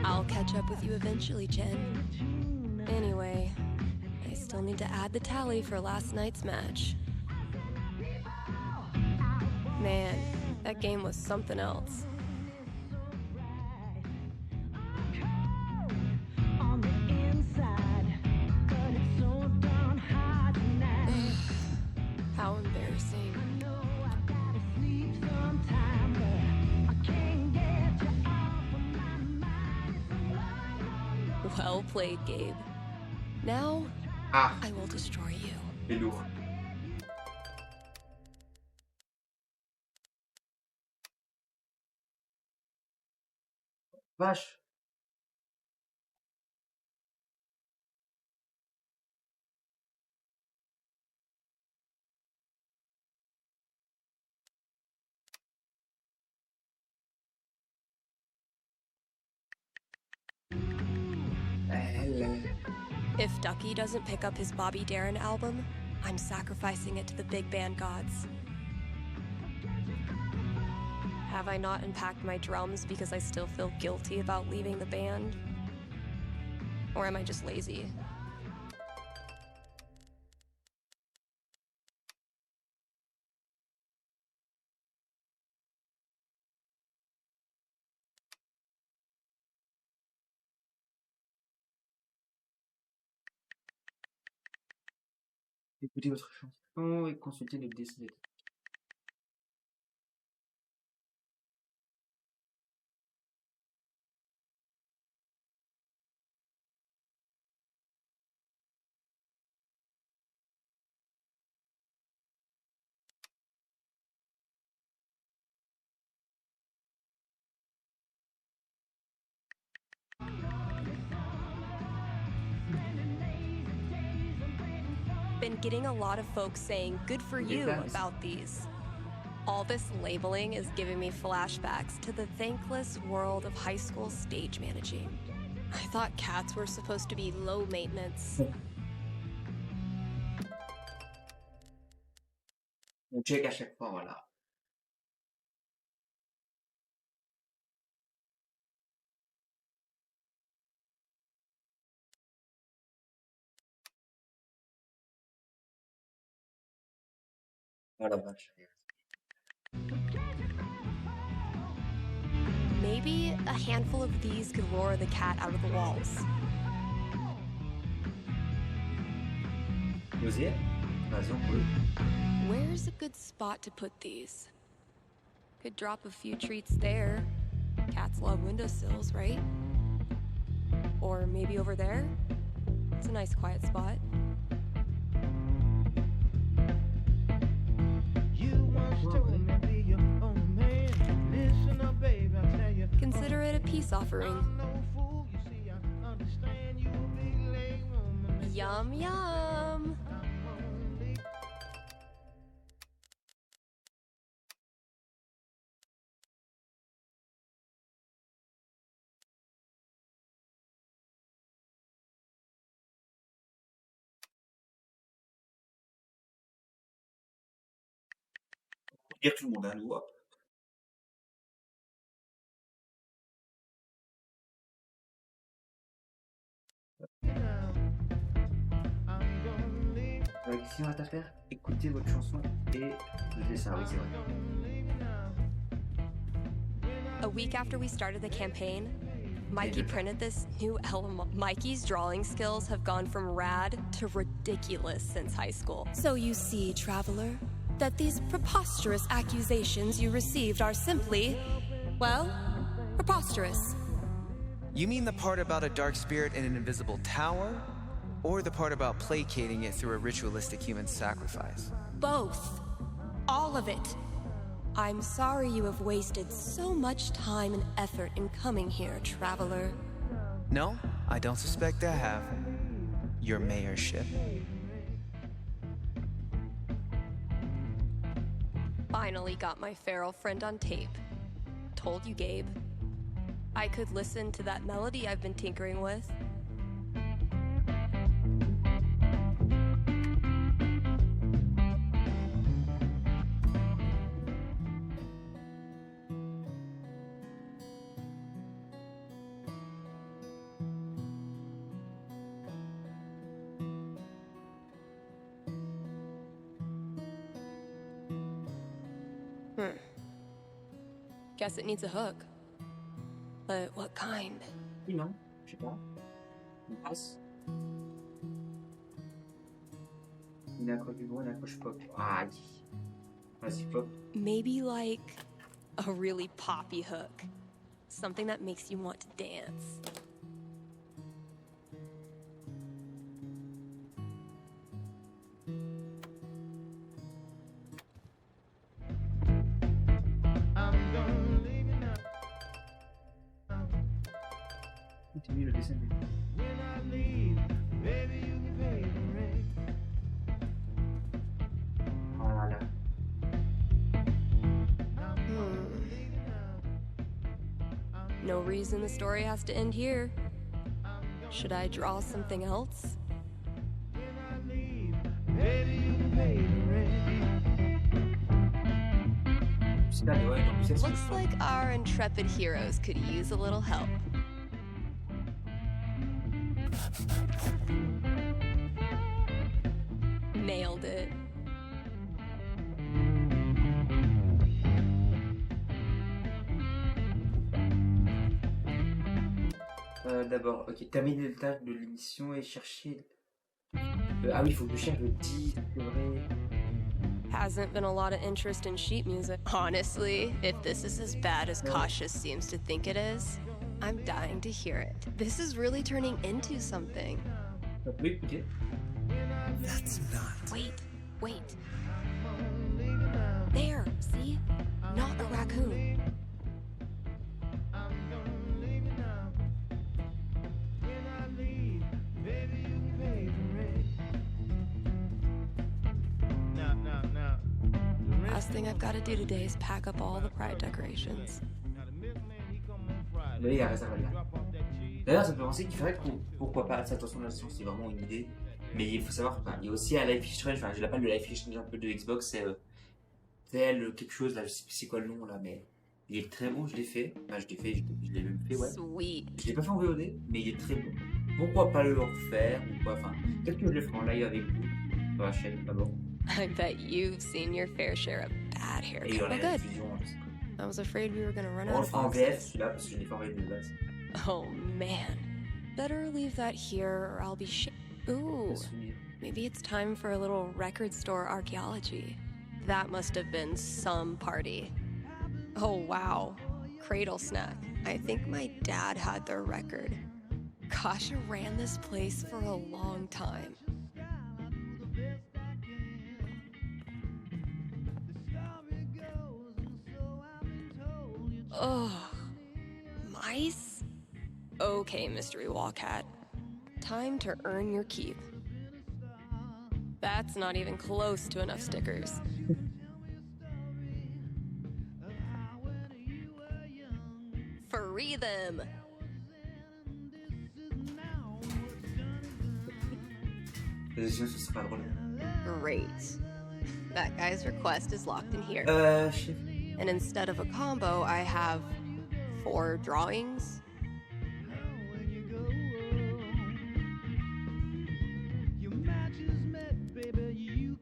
I'll catch up with you eventually, Jen. Anyway, I still need to add the tally for last night's match. Man, that game was something else. How embarrassing. Well played, Gabe. Now, I will destroy you. C'est lourd. Vache. If Ducky doesn't pick up his Bobby Darin album, I'm sacrificing it to the big band gods. Have I not unpacked my drums because I still feel guilty about leaving the band? Or am I just lazy? Écoutez votre chanson et consultez les décès. Been getting a lot of folks saying good for you about these. All this labeling is giving me flashbacks to the thankless world of high school stage managing. I thought cats were supposed to be low maintenance. On check à chaque fois, voilà. Oh la vache. Maybe a handful of these could lure the cat out of the walls. Osier? Vas-y, on peut. Where's a good spot to put these? Could drop a few treats there. Cats love windowsills, right? Or maybe over there? It's a nice quiet spot. Consider it a peace offering. Yum, yum. Dire tout le monde, hein, nous. Hop. Qu'est-ce qu'on va faire? Écoutez votre chanson et je ça, oui, c'est vrai. A week after we started the campaign, Mikey printed this new album. Mikey's drawing skills have gone from rad to ridiculous since high school. So you see, traveler, that these preposterous accusations you received are simply, well, Preposterous. You mean the part about a dark spirit in an invisible tower? Or the part about placating it through a ritualistic human sacrifice? Both. All of it. I'm sorry you have wasted so much time and effort in coming here, traveler. No, I don't suspect I have. Your mayorship. Finally got my feral friend on tape. Told you, Gabe. I could listen to that melody I've been tinkering with. Guess it needs a hook. But what kind? Oui, non, je sais pas. Une passe. Une accroche du bon, une accroche pop. Aïe. Vas-y, pop. Maybe like a really poppy hook. Something that makes you want to dance. Continue le dessin. Voilà. No reason the story has to end here. Should I draw something else? Looks like our intrepid heroes could use a little help. Nailed it. D'abord, ok, terminer le tâche de l'émission et chercher. Ah oui, il faut que je cherche le disque, c'est vrai. Hasn't been a lot of interest in sheet music. Honestly, if this is as bad as Cautious seems to think it is, I'm dying to hear it. This is really turning into something. Ça peut écouter. That's not. Wait. There, see? Not a raccoon. Last thing I've got to do today is pack up all the pride decorations. Là, il y a réserve là. D'ailleurs, ça me fait penser qu'il faudrait que, pourquoi pas, ça, attention, là, c'est vraiment une idée. Mais il faut savoir, enfin, il y a aussi un Life is Strange, enfin, je l'appelle le Life is Strange un peu de Xbox, c'est tel quelque chose, là, je sais plus c'est quoi le nom, là, mais il est très bon, je l'ai fait. Enfin, je l'ai même fait, ouais. Sweet. Je l'ai pas fait en VOD, mais il est très bon. Pourquoi pas le refaire, ou quoi, enfin, peut-être que je le ferai en live avec vous, sur la chaîne, d'abord. I bet you've seen your fair share of bad Et il y haircut. aura Oh, la good. diffusion, je sais pas. I was afraid we were gonna run On out le of fera en VF, boxes. celui-là, parce que je l'ai pas en VF de base. Oh man. Better leave that here or I'll be Ooh. Maybe it's time for a little record store archaeology. That must have been some party. Oh wow. Cradle snack. I think my dad had their record. Kasha ran this place for a long time. Ugh. Mice? Okay, Mystery Wall Cat. Time to earn your keep. That's not even close to enough stickers. Free them! Ce sera drôle. Great. That guy's request is locked in here. Chef. And instead of a combo, I have 4 drawings.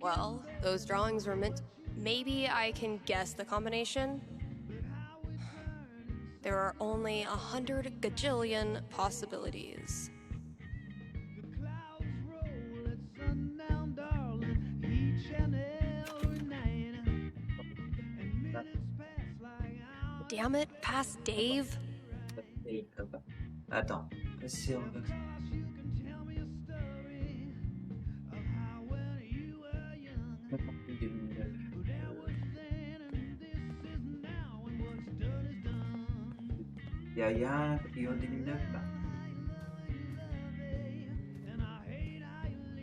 Well, those drawings were meant. Maybe I can guess the combination? There are only 100 gajillion possibilities. Damn it, past Dave. Et comme ça. Attends. C'est... Il y a un qui est en 2009 là.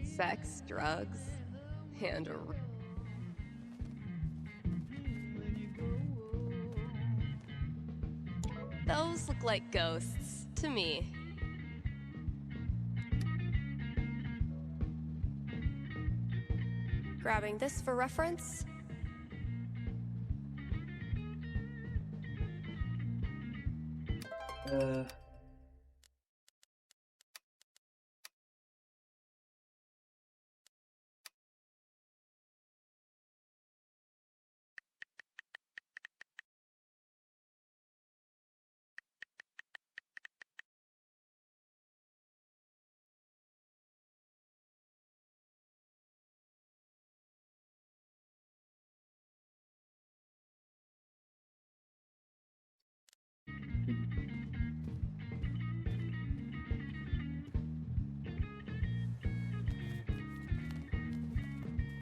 Sex, drugs, and a... Those look like ghosts to me. Grabbing this for reference.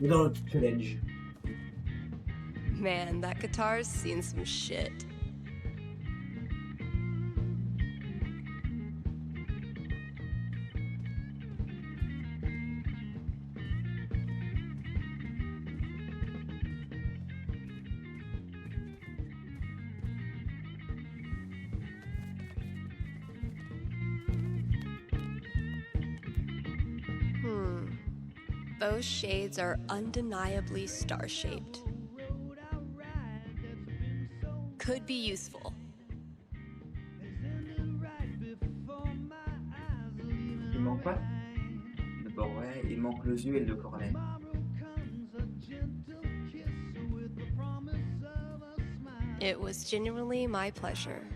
Dans le challenge. Man, that guitar's seen some shit. Those shades are undeniably star-shaped. Could be useful. Il manque quoi? D'abord, ouais, il manque les yeux et le cornet. It was genuinely my pleasure.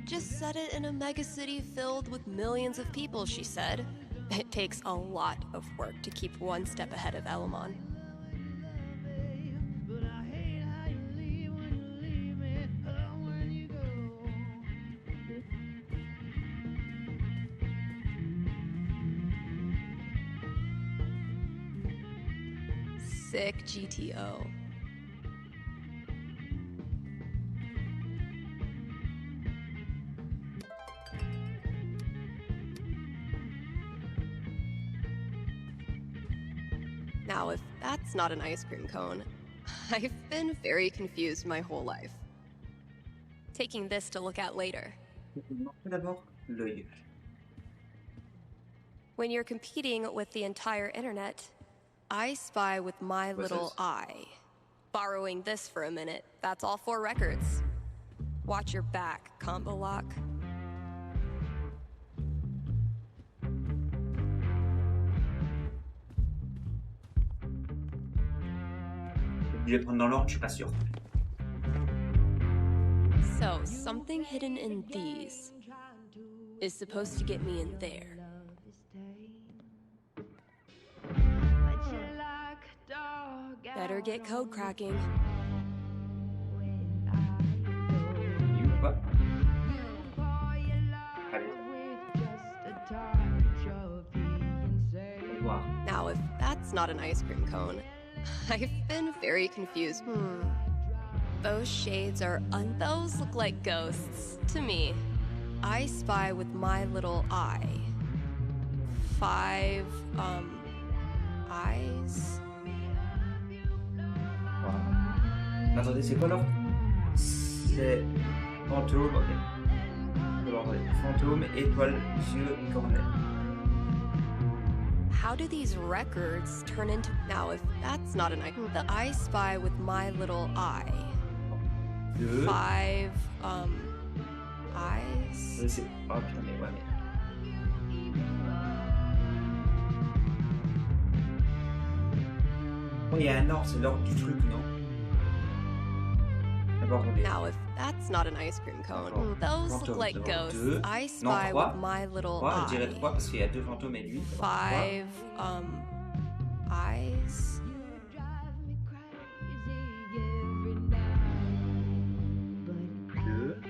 Just set it in a megacity filled with millions of people, she said. It takes a lot of work to keep one step ahead of Elamon. Sick GTO. Now, if that's not an ice cream cone, I've been very confused my whole life. Taking this to look at later. D'abord, l'œil. When you're competing with the entire internet, I spy with my little eye. Borrowing this for a minute, that's all 4 records. Watch your back, combo lock. Je vais prendre dans l'ordre, je suis pas sûr. So, something hidden in these is supposed to get me in there. Better get code cracking. You what? Allez. Au revoir. Now, if that's not an ice cream cone, I've been very confused. Those shades are those look like ghosts to me. I spy with my little eye. 5 eyes. Attendez, c'est quoi l'ordre? C'est fantôme, ok. Fantôme, étoile, yeux, cornet. How do these records turn into... Now, if that's not an icon, the I spy with my little eye. 5 eyes. C'est... Ok, mais ouais, mais... Oh, il y a un ordre, c'est l'ordre du truc, non? Now, if that's not an ice cream cone, those look like ghosts. I spy with my little 3, je dirais 3 eye. parce qu'il y a 2 fantômes et lui. 5, eyes. 2.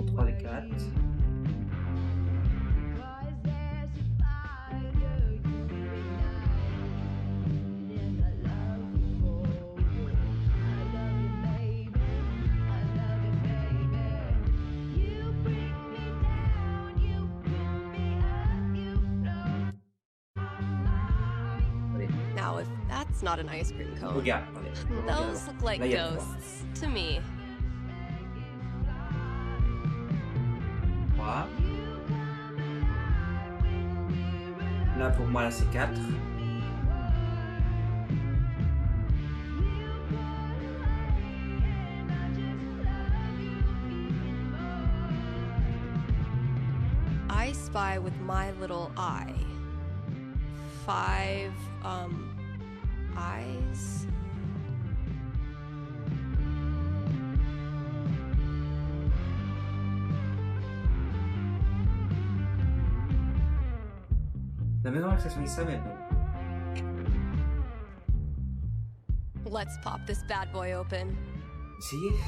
3 et 4. Now, if that's not an ice cream cone, Regarde, attendez. those look like Là, il y a 3. ghosts to me. 3. Là, pour moi, là, c'est 4. I spy with my little eye. 5, eyes. La maison que ça sonne ça maintenant. Let's pop this bad boy open. Essayez.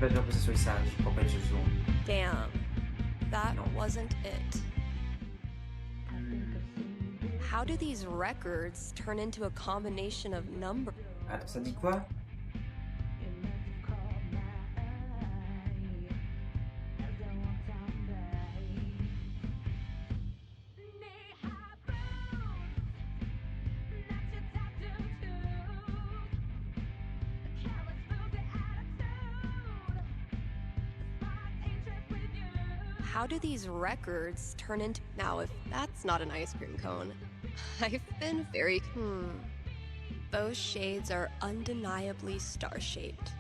J'ai l'impression que ça soit ça, je crois pas que je joue. Damn, that No. wasn't it. How do these records turn into a combination of numbers? Attends, ça dit quoi? How do these records turn into... Now, if that's not an ice cream cone, I've been very... Those shades are undeniably star-shaped.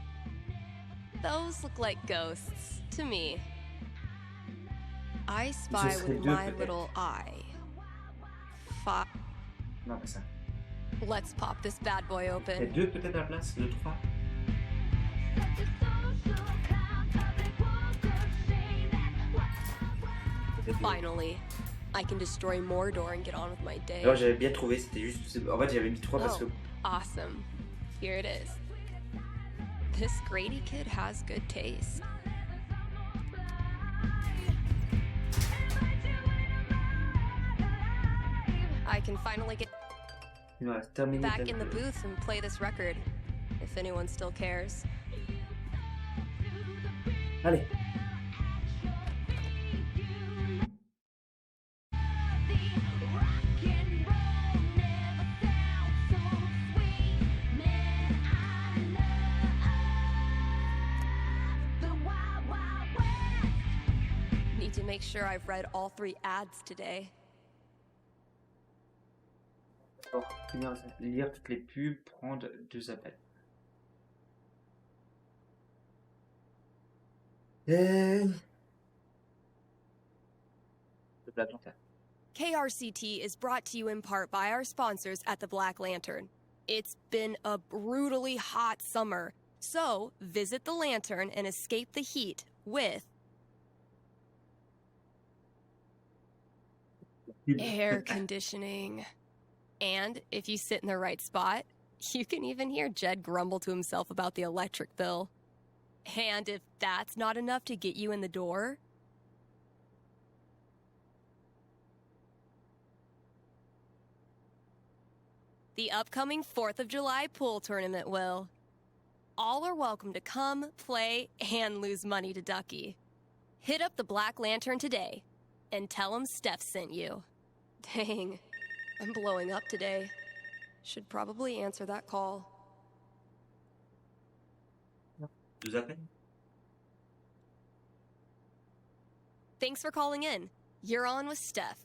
Those look like ghosts to me. I spy Ce serait with deux, my peut-être. little eye. 5. Non, pas ça. Let's pop this bad boy Il y a open. 2 peut-être à la place, 2, 3. Peut-être deux. Finally, I can destroy Mordor and get on with my day. Alors j'avais bien trouvé, c'était juste... En fait j'avais mis 3 parce que... Oh, awesome. Here it is. This Grady kid has good taste. I can finally get Il me reste terminé. back in the booth and play this record, if anyone still cares. Allez. Need to make sure I've read all 3 ads today. Pour finir, lire toutes les pubs, prendre 2 appels. Le Black Lantern. KRCT is brought to you in part by our sponsors at the Black Lantern. It's been a brutally hot summer, so visit the Lantern and escape the heat with air conditioning. And if you sit in the right spot, you can even hear Jed grumble to himself about the electric bill. And if that's not enough to get you in the door, the upcoming 4th of July pool tournament will. All are welcome to come, play, and lose money to Ducky. Hit up the Black Lantern today and tell them Steph sent you. Dang, I'm blowing up today. Should probably answer that call. 2 appels. Thanks for calling in. You're on with Steph.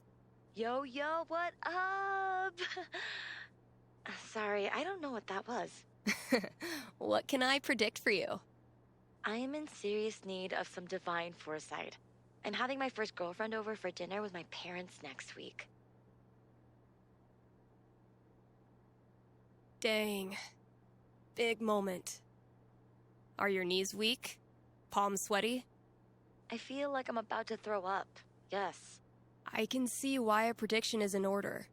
Yo, what up? Sorry, I don't know what that was. What can I predict for you? I am in serious need of some divine foresight. I'm having my first girlfriend over for dinner with my parents next week. Dang. Big moment. Are your knees weak? Palms sweaty? I feel like I'm about to throw up. Yes. I can see why a prediction is in order.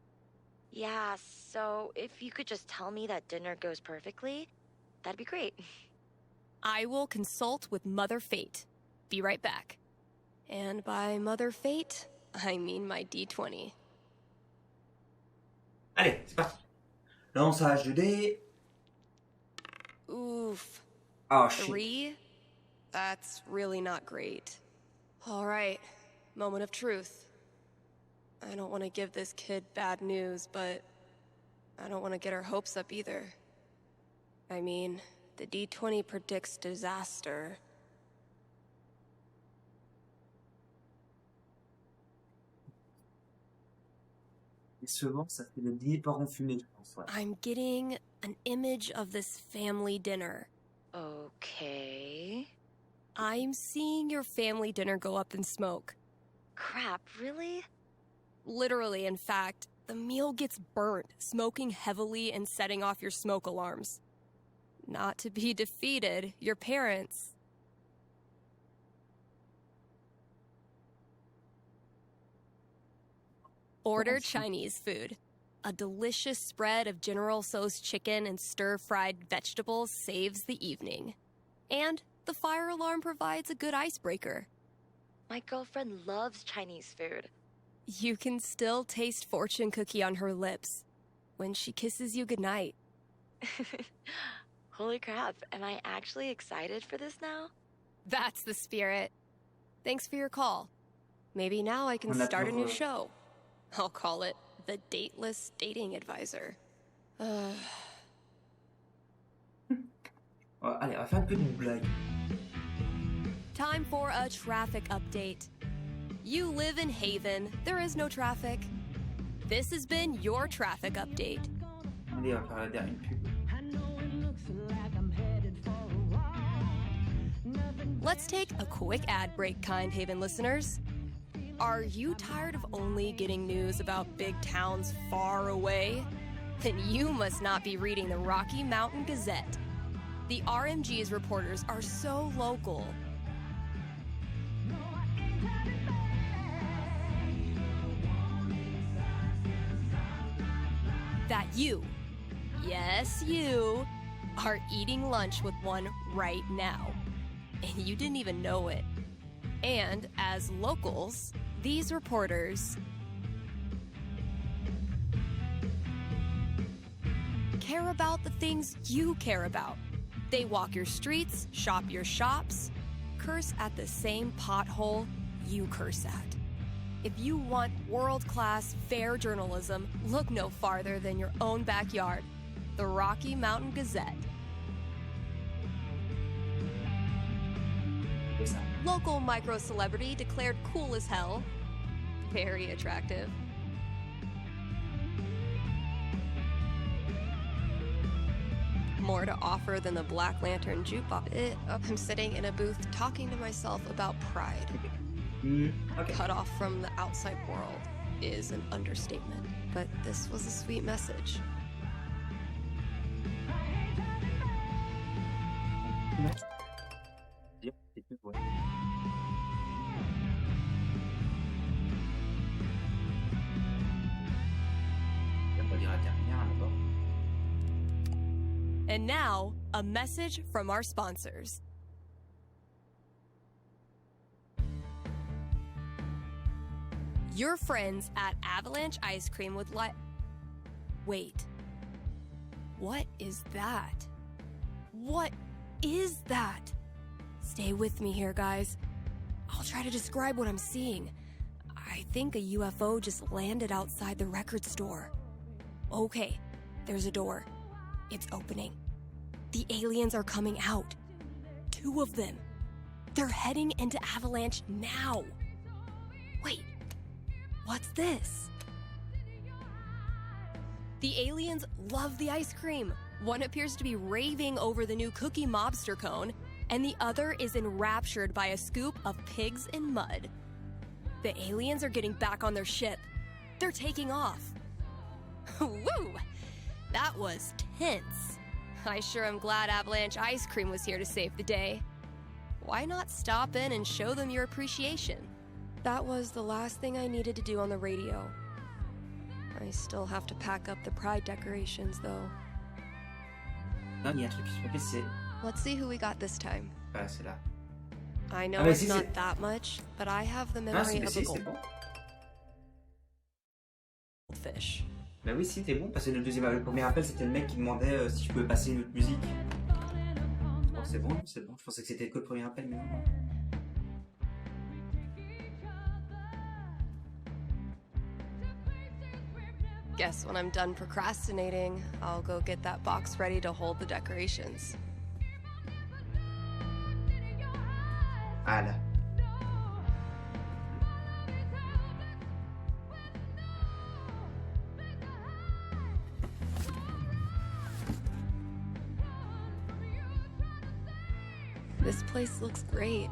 Yeah, so if you could just tell me that dinner goes perfectly, that'd be great. I will consult with Mother Fate. Be right back. And by Mother Fate, I mean my D20. Allez, c'est parti. Lançage de dés. Oof. Oh shit. 3? That's really not great. All right, moment of truth. I don't want to give this kid bad news, but I don't want to get her hopes up either. I mean, the D20 predicts disaster. Décevant, ça fait le dîner pas enfumé, je pense. Ouais. I'm getting an image of this family dinner. Okay. I'm seeing your family dinner go up in smoke. Crap, really? Literally, in fact, the meal gets burnt, smoking heavily and setting off your smoke alarms. Not to be defeated, your parents... Order Chinese food. A delicious spread of General Tso's chicken and stir-fried vegetables saves the evening. And the fire alarm provides a good icebreaker. My girlfriend loves Chinese food. You can still taste fortune cookie on her lips when she kisses you goodnight. Holy crap, am I actually excited for this now? That's the spirit. Thanks for your call. Maybe now I can start a new show. I'll call it The Dateless Dating Advisor. Allez, on va faire un peu de blague. Time for a traffic update. You live in Haven. There is no traffic. This has been your traffic update. Allez, on va faire la dernière pub. Let's take a quick ad break, kind Haven listeners. Are you tired of only getting news about big towns far away? Then you must not be reading the Rocky Mountain Gazette. The RMG's reporters are so local. That you, yes you, are eating lunch with one right now. And you didn't even know it. And as locals, these reporters care about the things you care about. They walk your streets, shop your shops, curse at the same pothole you curse at. If you want world-class, fair journalism, look no farther than your own backyard. The Rocky Mountain Gazette. Local micro-celebrity declared cool as hell. Very attractive. More to offer than the Black Lantern jukebox. I'm sitting in a booth talking to myself about pride. Okay. Cut off from the outside world is an understatement, but this was a sweet message. Yep, c'est tout, ouais. On va dire la dernière d'abord. And now, a message from our sponsors. Your friends at Avalanche Ice Cream would like... Wait. What is that? What is that? Stay with me here, guys. I'll try to describe what I'm seeing. I think a UFO just landed outside the record store. Okay, there's a door. It's opening. The aliens are coming out. 2 of them. They're heading into Avalanche now. Wait, what's this? The aliens love the ice cream. One appears to be raving over the new Cookie Mobster cone, and the other is enraptured by a scoop of pigs in mud. The aliens are getting back on their ship. They're taking off. Woo! That was tense. I sure am glad Avalanche Ice Cream was here to save the day. Why not stop in and show them your appreciation? That was the last thing I needed to do on the radio. I still have to pack up the pride decorations, though. Non, il y a un truc qui se fait, c'est... Let's see who we got this time. Ah, c'est là. I know Ah, mais it's si, not c'est- that much, but I have the Ah, memory si, of a c'est bon. goldfish. Bah oui, si, t'es bon, parce que le premier appel, c'était le mec qui demandait si je pouvais passer une autre musique. Oh, c'est bon, c'est bon. Je pensais que c'était que le premier appel, mais non. Guess when I'm done procrastinating, I'll go get that box ready to hold the decorations. Ah là. This place looks great.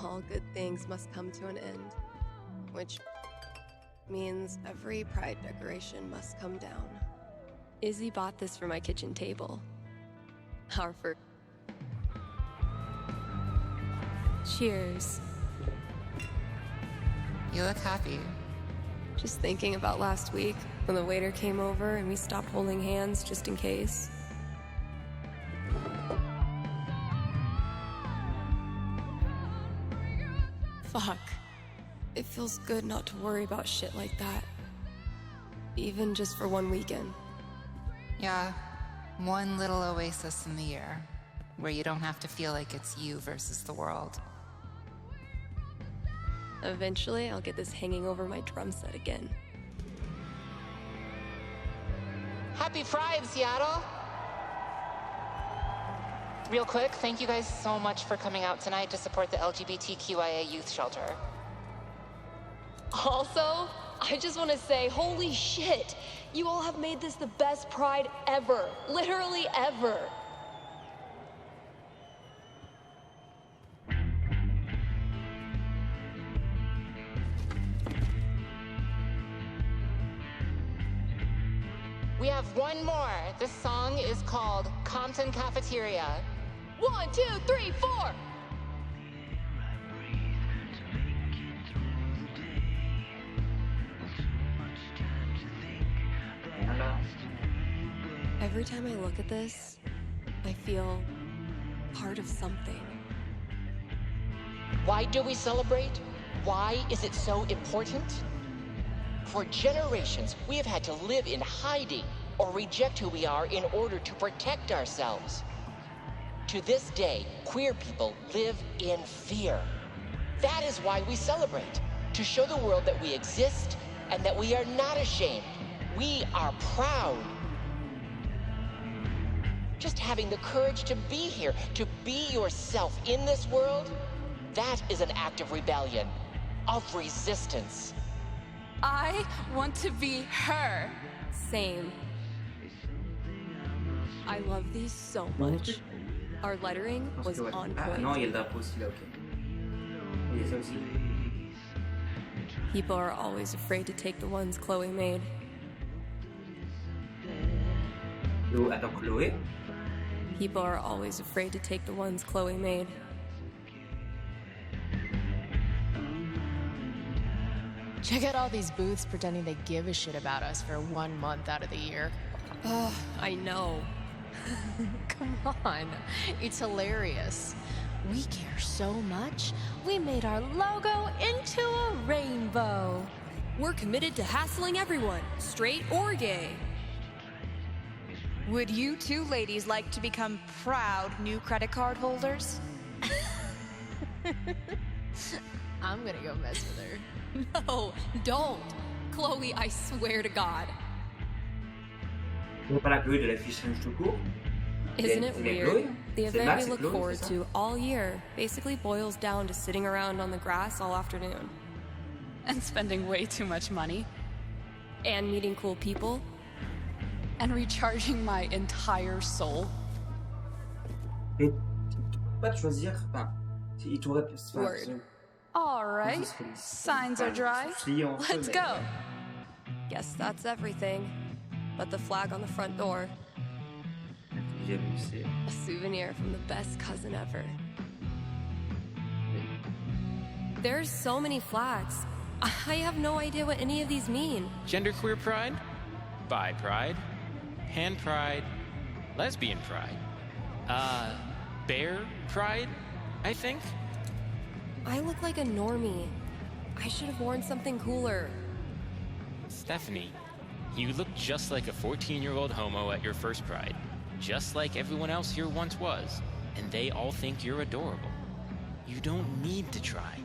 All good things must come to an end, which means every pride decoration must come down. Izzy bought this for my kitchen table. Our first. Cheers. You look happy. Just thinking about last week when the waiter came over and we stopped holding hands just in case. Fuck. It feels good not to worry about shit like that. Even just for one weekend. Yeah, one little oasis in the year, where you don't have to feel like it's you versus the world. Eventually, I'll get this hanging over my drum set again. Happy Pride, Seattle! Real quick, thank you guys so much for coming out tonight to support the LGBTQIA youth shelter. Also, I just want to say, holy shit! You all have made this the best Pride ever. Literally ever. We have one more. This song is called Compton Cafeteria. 1, 2, 3, 4! Every time I look at this, I feel part of something. Why do we celebrate? Why is it so important? For generations, we have had to live in hiding or reject who we are in order to protect ourselves. To this day, queer people live in fear. That is why we celebrate, to show the world that we exist and that we are not ashamed. We are proud. Just having the courage to be here, to be yourself in this world, that is an act of rebellion, of resistance. I want to be her. Same. I love these so much. Our lettering was on Ah point. non, il y a le drapeau aussi là, ok. Il y a ça aussi. People are always afraid to take the ones Chloe made. Oh, attends, Chloé. People are always afraid to take the ones Chloe made. Check out all these booths pretending they give a shit about us for 1 month out of the year. Ugh, I know. Come on, it's hilarious. We care so much, we made our logo into a rainbow. We're committed to hassling everyone, straight or gay. Would you two ladies like to become proud new credit card holders? I'm gonna go mess with her. No, don't. Chloe, I swear to God. Tu vois pas la Chloé de la fiche tout court? Isn't it C'est weird? Chloé? The C'est event Max we et look Chloé, forward c'est ça? to all year basically boils down to sitting around on the grass all afternoon. And spending way too much money. And meeting cool people. And recharging my entire soul. Mais tu peux pas te choisir. Enfin, il t'aurait. Enfin, Word. All right. Signs are dry. Let's go. Guess that's everything. But the flag on the front door. A souvenir from the best cousin ever. There's so many flags. I have no idea what any of these mean. Genderqueer pride, bi pride, pan pride, lesbian pride, bear pride, I think. I look like a normie. I should have worn something cooler. Stephanie, you look just like a 14-year-old homo at your first pride. Just like everyone else here once was. And they all think you're adorable. You don't need to try.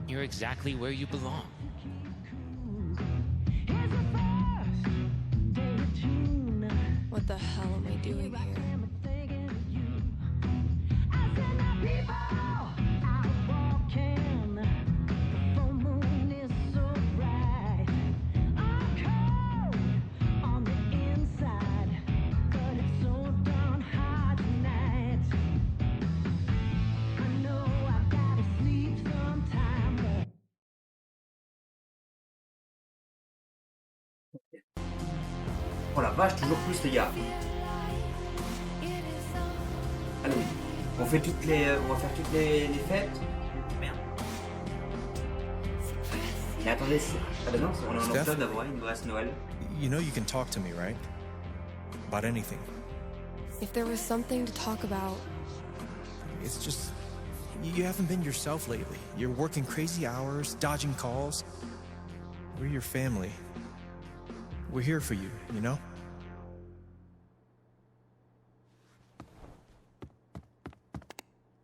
You're exactly where you belong. What the hell am I doing here? Oh la vache, toujours plus les gars. Allez, on fait toutes les, on va faire toutes les fêtes. Merde. Mais attendez, ah ben non, on est en Steph? octobre d'abord, il nous reste Noël. You know you can talk to me, right? About anything. If there was something to talk about. It's just, you haven't been yourself lately. You're working crazy hours, dodging calls. We're your family. We're here for you, you know?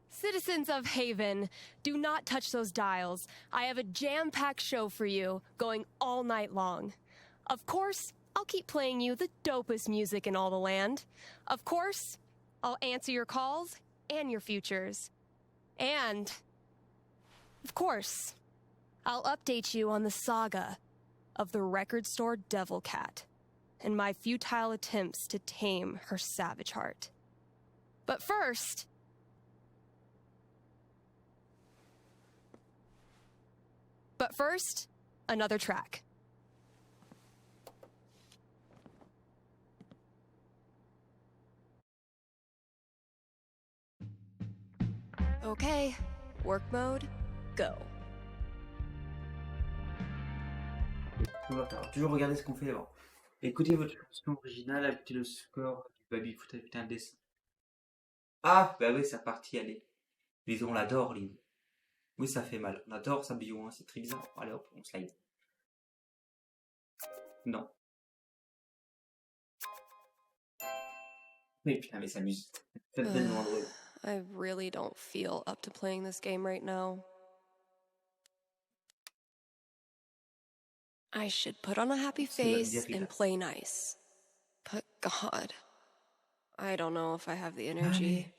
Citizens of Haven, do not touch those dials. I have a jam-packed show for you, going all night long. Of course, I'll keep playing you the dopest music in all the land. Of course, I'll answer your calls and your futures. And, of course, I'll update you on the saga of the record store Devil Cat and my futile attempts to tame her savage heart. But first, another track. Okay, work mode, go. Alors, toujours regarder ce qu'on fait avant. Écoutez votre chanson originale, ajoutez le score du baby-foot, ajoutez un dessin. Ah, bah oui, c'est reparti, allez. Lise, on l'adore, Lise. Oui, ça fait mal. On adore sa bio, hein, c'est très bizarre. Allez hop, on slide. Non. Mais putain, mais ça amuse. Faites tellement drôle. I really don't feel up to playing this game right now. I should put on a happy face and play nice. But God, I don't know if I have the energy.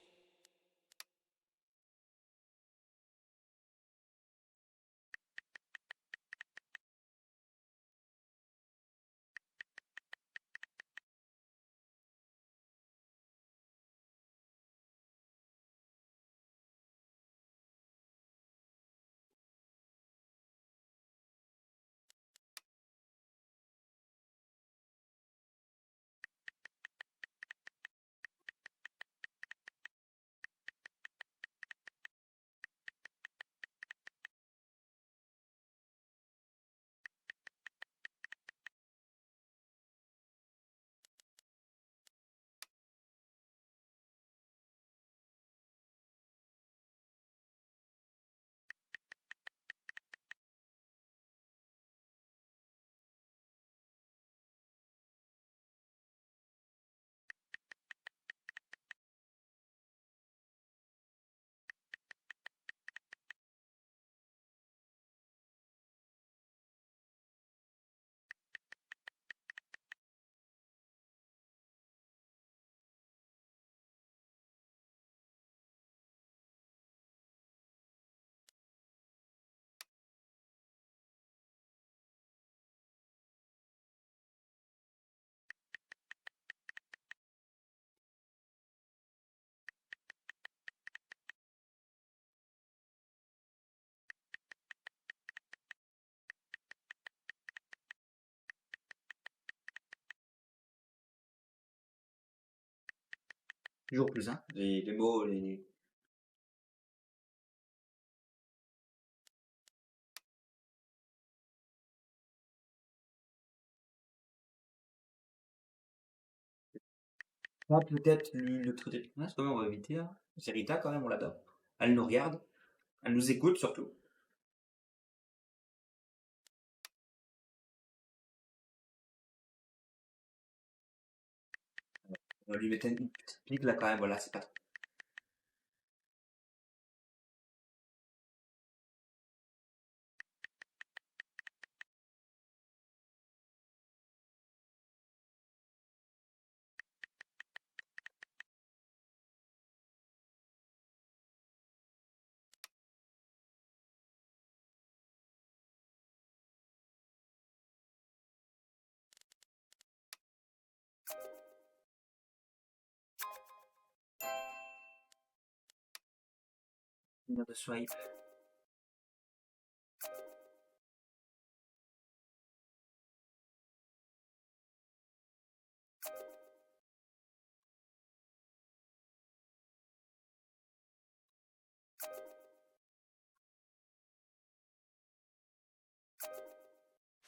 Toujours plus, hein. Les mots, les... Ah, peut-être le traité de classe, quand même, on va éviter, hein. C'est Rita, quand même, on l'adore. Elle nous regarde. Elle nous écoute, surtout. On va lui mettre une petite pique, là, quand même, voilà, c'est pas trop. Une heure de swipe.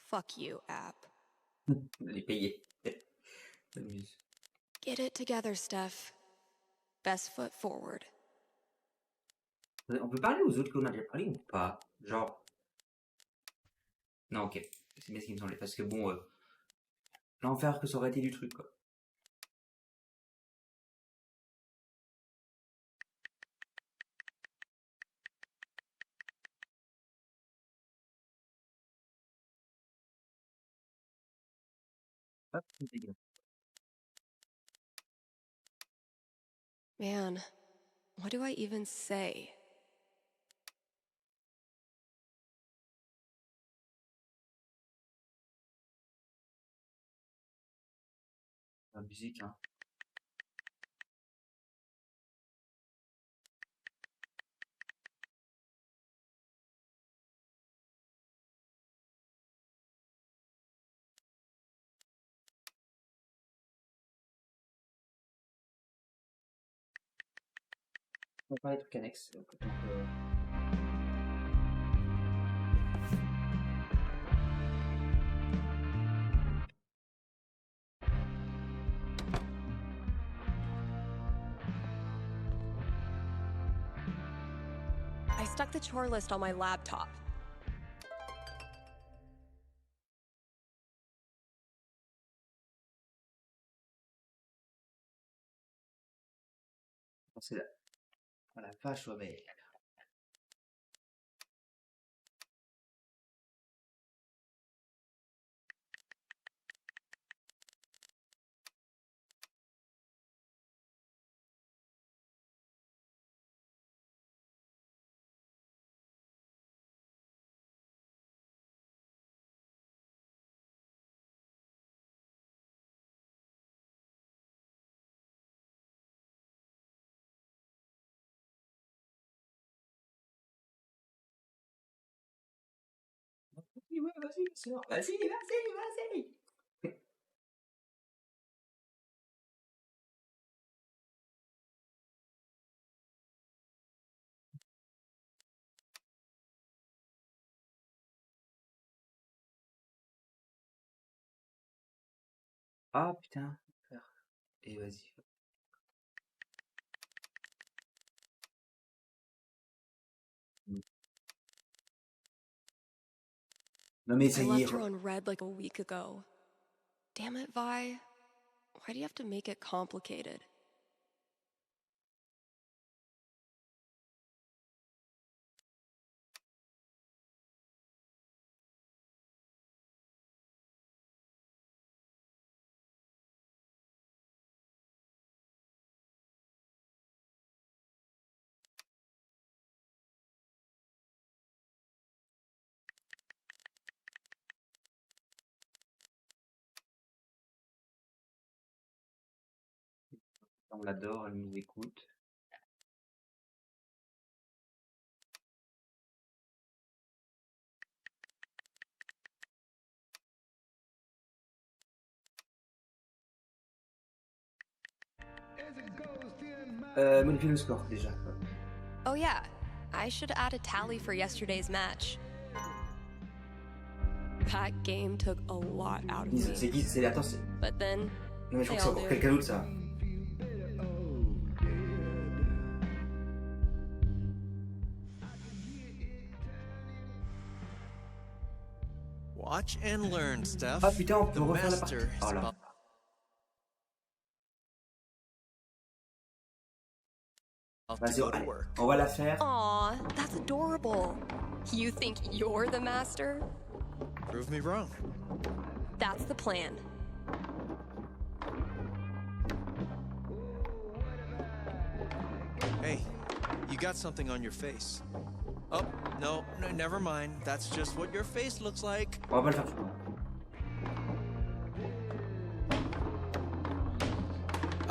Fuck you, app. Elle est payée. S'amuse. Get it together, Steph. Best foot forward. On peut parler aux autres qu'on a déjà parlé ou pas? Genre. Non, ok. C'est bien ce qui me semblait. Parce que bon, l'enfer que ça aurait été du truc, quoi. Hop, c'est dégueu. Man, what do I even say? La musique, hein. On va parler des trucs annexes. Donc, I stuck the chore list on my laptop. c'est là. Oh la vache, ouais, mais. Ouais, vas-y, sors. Vas-y, vas-y, vas-y. Ah putain. Et vas-y. Non mais ça I y est. left her on red like a week ago. Damn it, Vi. Why do you have to make it complicated? On l'adore, elle nous écoute. As it goes, dear Modifier le score déjà. Oh yeah, I should add a tally for yesterday's match. That game took a lot out of me. C'est qui? C'est attends, c'est. But then, Non mais je crois they que c'est all encore do. quelqu'un d'autre ça. Watch and learn, Steph. Ah putain, on peut The refaire la partie. master Oh is là. about- Vas-y, allez, on va la faire. Aw, that's adorable. You think you're the master? Prove me wrong. That's the plan. Hey, you got something on your face. Oh, no, never mind. That's just what your face looks like. On va pas le faire.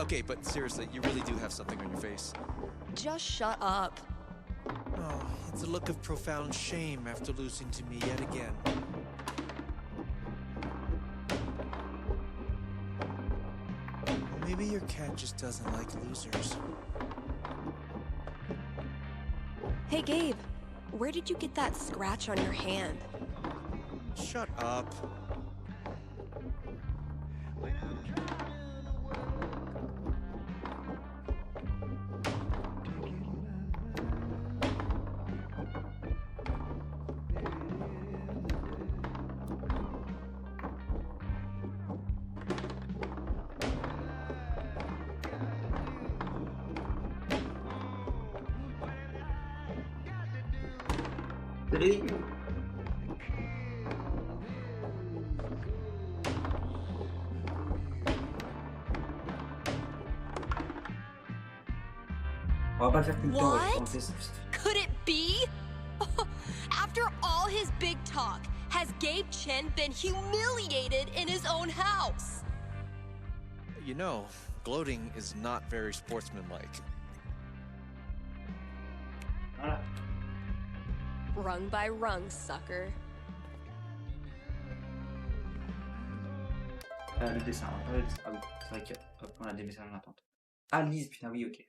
Okay, but seriously, you really do have something on your face. Just shut up. Oh, it's a look of profound shame after losing to me yet again. Maybe your cat just doesn't like losers. Hey Gabe, where did you get that scratch on your hand? Shut up. Salut. On va pas le faire tout le temps. What? On fait ça. Could it be? After all his big talk, has Gabe Chen been humiliated in his own house? You know, gloating is not very sportsmanlike. Voilà. Rung by rung, sucker. Le dessin, on va pas le dessin. Ah oui, c'est vrai que hop, on a des messages en attente. Ah, Lise, putain, oui, ok.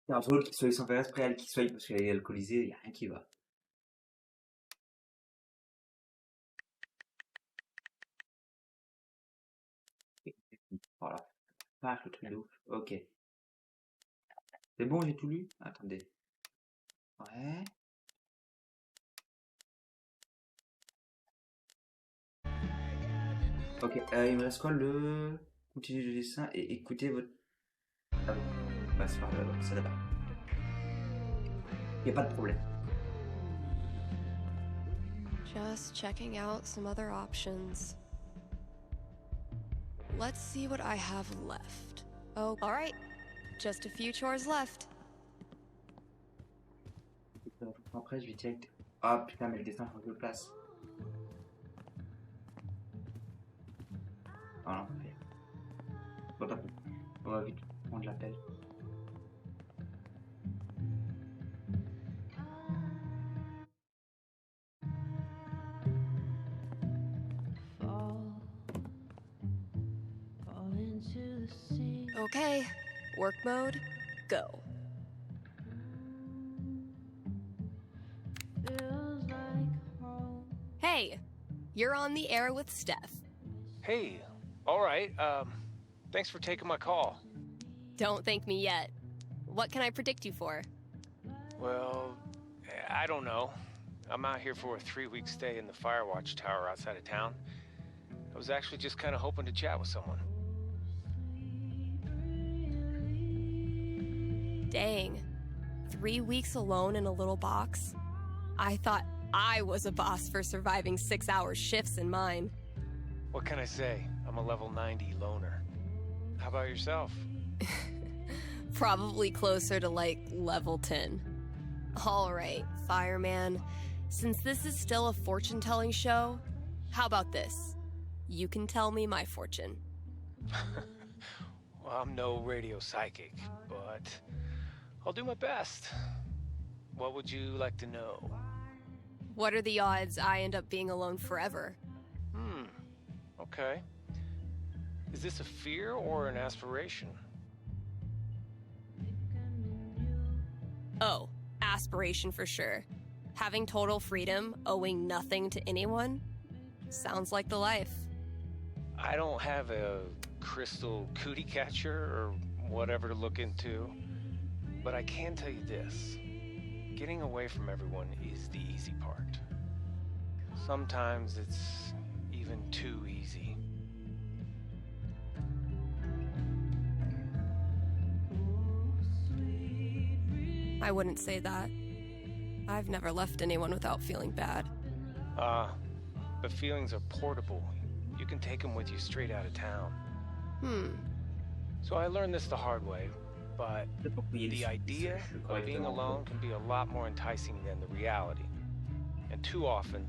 C'est entre l'autre qui soit sans faire exprès, elle qui soit parce qu'elle est alcoolisée, il n'y a rien qui va. Voilà. Ah, le truc de ouf. Ok. C'est bon, j'ai tout lu? Attendez. Ouais. Ok, il me reste quoi? Le... Continuer le dessin et écouter votre... Ah bon. Bah c'est pas grave, c'est là-bas. Y a pas de problème. Just checking out some other options. Let's see what I have left. Oh, all right. Just a few chores left. Après, je vais direct... Ah putain, mais le dessin, faut que je le place. Voilà, on fait. Bon, tant pis. On va vite prendre l'appel. Okay, work mode, go. You're on the air with Steph. Hey, all right. Thanks for taking my call. Don't thank me yet. What can I predict you for? Well, I don't know. I'm out here for a 3-week stay in the Firewatch Tower outside of town. I was actually just kind of hoping to chat with someone. Dang. 3 weeks alone in a little box? I thought I was a boss for surviving 6-hour shifts in mine. What can I say? I'm a level 90 loner. How about yourself? Probably closer to like level 10. All right, fireman. Since this is still a fortune-telling show, how about this? You can tell me my fortune. Well, I'm no radio psychic, but I'll do my best. What would you like to know? What are the odds I end up being alone forever? Okay. Is this a fear or an aspiration? Oh, aspiration for sure. Having total freedom, owing nothing to anyone? Sounds like the life. I don't have a crystal cootie catcher or whatever to look into, but I can tell you this. Getting away from everyone is the easy part. Sometimes it's even too easy. I wouldn't say that. I've never left anyone without feeling bad. But feelings are portable. You can take them with you straight out of town. So I learned this the hard way, but the idea of being alone can be a lot more enticing than the reality. And too often,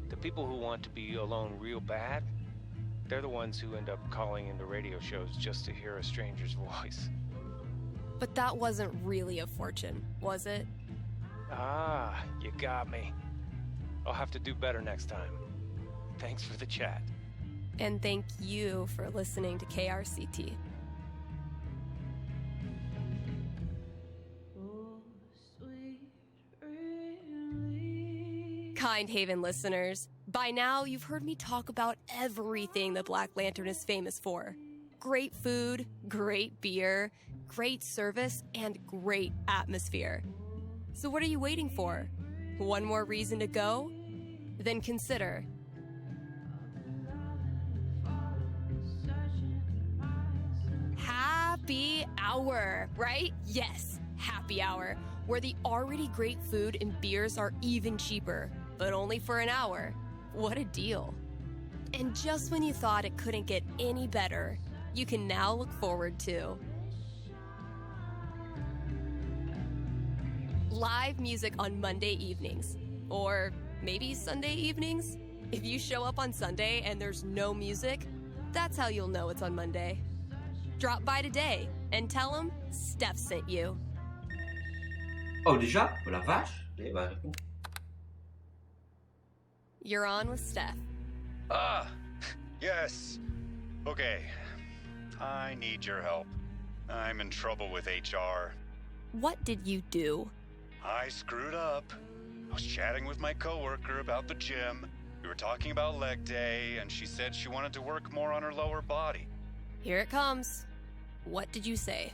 the people who want to be alone real bad, they're the ones who end up calling into radio shows just to hear a stranger's voice. But that wasn't really a fortune, was it? You got me. I'll have to do better next time. Thanks for the chat. And thank you for listening to KRCT. Kind Haven listeners, by now you've heard me talk about everything the Black Lantern is famous for. Great food, great beer, great service, and great atmosphere. So what are you waiting for? One more reason to go? Then consider happy hour, right? Yes, happy hour, where the already great food and beers are even cheaper, but only for an hour. What a deal. And just when you thought it couldn't get any better, you can now look forward to live music on Monday evenings, or maybe Sunday evenings. If you show up on Sunday and there's no music, that's how you'll know it's on Monday. Drop by today and tell them Steph sent you. Oh, déjà? Oh la vache? Eh, bah, réponds. You're on with Steph. Yes. Okay. I need your help. I'm in trouble with HR. What did you do? I screwed up. I was chatting with my coworker about the gym. We were talking about leg day, and she said she wanted to work more on her lower body. Here it comes. What did you say?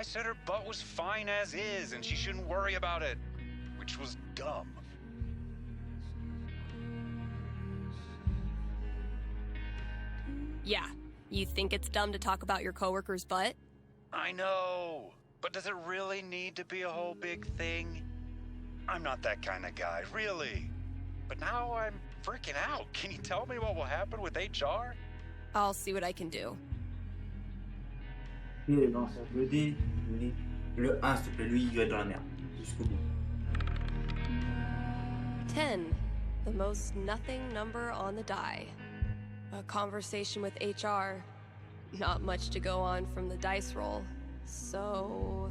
I said her butt was fine as is, and she shouldn't worry about it, which was dumb. Yeah, you think it's dumb to talk about your coworker's butt? I know, but does it really need to be a whole big thing? I'm not that kind of guy, really. But now I'm freaking out. Can you tell me what will happen with HR? I'll see what I can do. Non, ça, le D, le 1, s'il te plaît, lui, il va être dans la merde. Jusqu'au bout. 10, the most nothing number on the die. A conversation with HR. Not much to go on from the dice roll. So,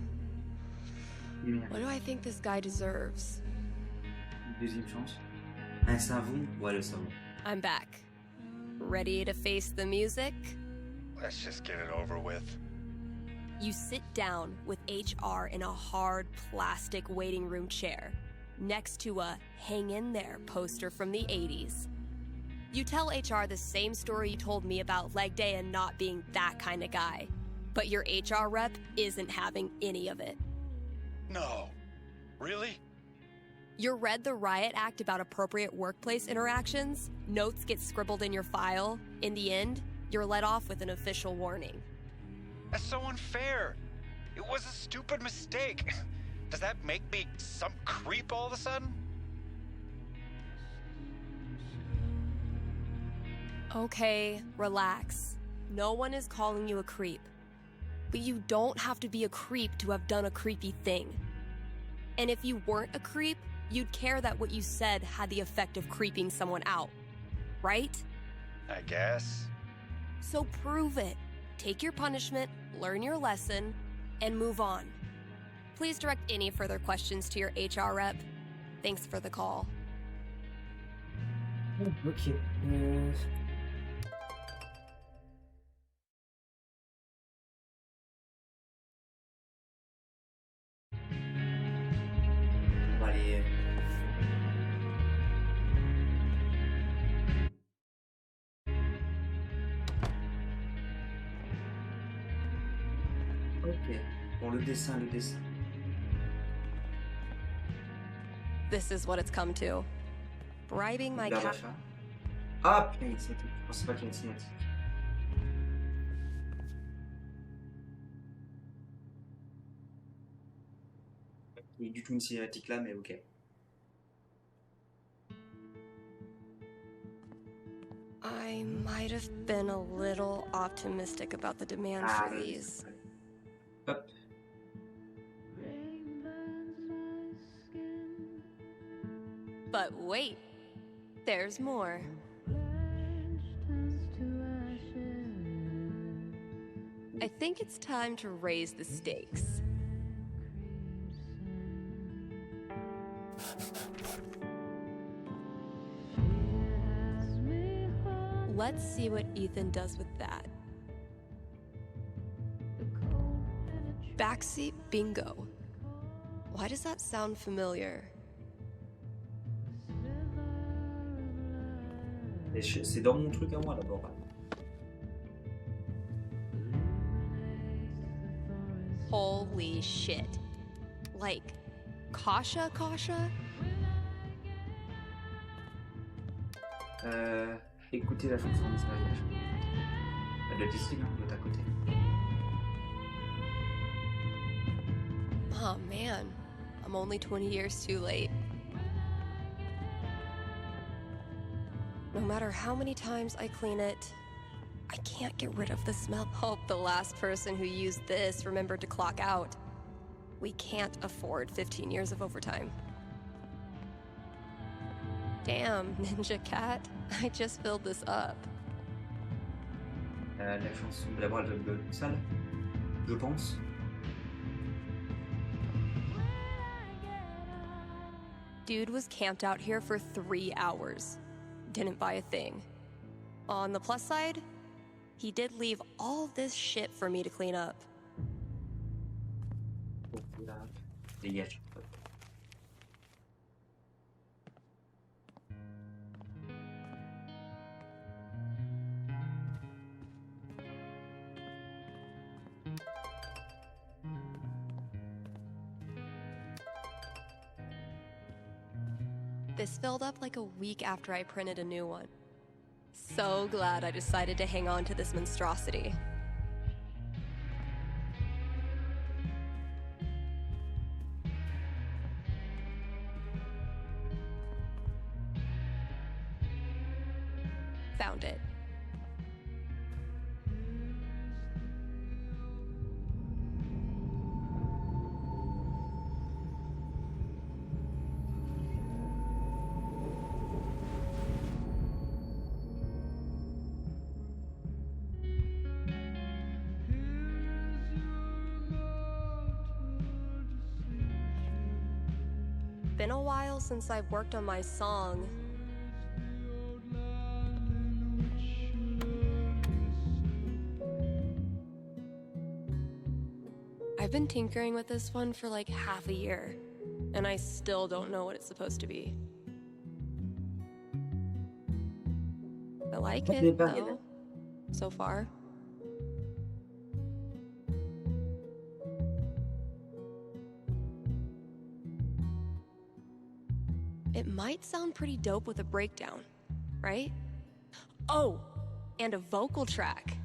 what do I think this guy deserves? Deuxième chance. Un savon? Ouais, le savon. I'm back. Ready to face the music? Let's just get it over with. You sit down with HR in a hard plastic waiting room chair next to a hang in there poster from the 80s. You tell HR the same story you told me about leg day and not being that kind of guy. But your HR rep isn't having any of it. No. Really? You read the riot act about appropriate workplace interactions, notes get scribbled in your file. In the end, you're let off with an official warning. That's so unfair. It was a stupid mistake. Does that make me some creep all of a sudden? Okay, relax. No one is calling you a creep. But you don't have to be a creep to have done a creepy thing. And if you weren't a creep, you'd care that what you said had the effect of creeping someone out, right? I guess. So prove it. Take your punishment, learn your lesson, and move on. Please direct any further questions to your HR rep. Thanks for the call. Ok. On va aller. Ok. Bon, le dessin. This is what it's come to. Bribing my Garde à cat. chat. Ah, putain, il y a une cinématique. Je pensais pas qu'il y ait une cinématique. Il y a du tout une cinématique là, mais ok. I might have been a little optimistic about the demand for these. Hop. But wait, there's more. I think it's time to raise the stakes. Let's see what Ethan does with that. Backseat bingo. Why does that sound familiar? C'est dans mon truc à moi d'abord. Holy shit. Like, Kasha? Écoutez la chanson de mariage. Le district, de à côté. Oh man, I'm only 20 years too late. No matter how many times I clean it, I can't get rid of the smell. Hope the last person who used this remembered to clock out. We can't afford 15 years of overtime. Damn, Ninja Cat, I just filled this up. La chanson de la voix de salle, je pense. Dude was camped out here for 3 hours. Didn't buy a thing. On the plus side, he did leave all this shit for me to clean up. Dégage. This filled up like a week after I printed a new one. So glad I decided to hang on to this monstrosity. Found it. Been a while since I've worked on my song. I've been tinkering with this one for like half a year, and I still don't know what it's supposed to be. like Les it, barrières. though, so far. It might sound pretty dope with a breakdown, right? Oh, and a vocal track.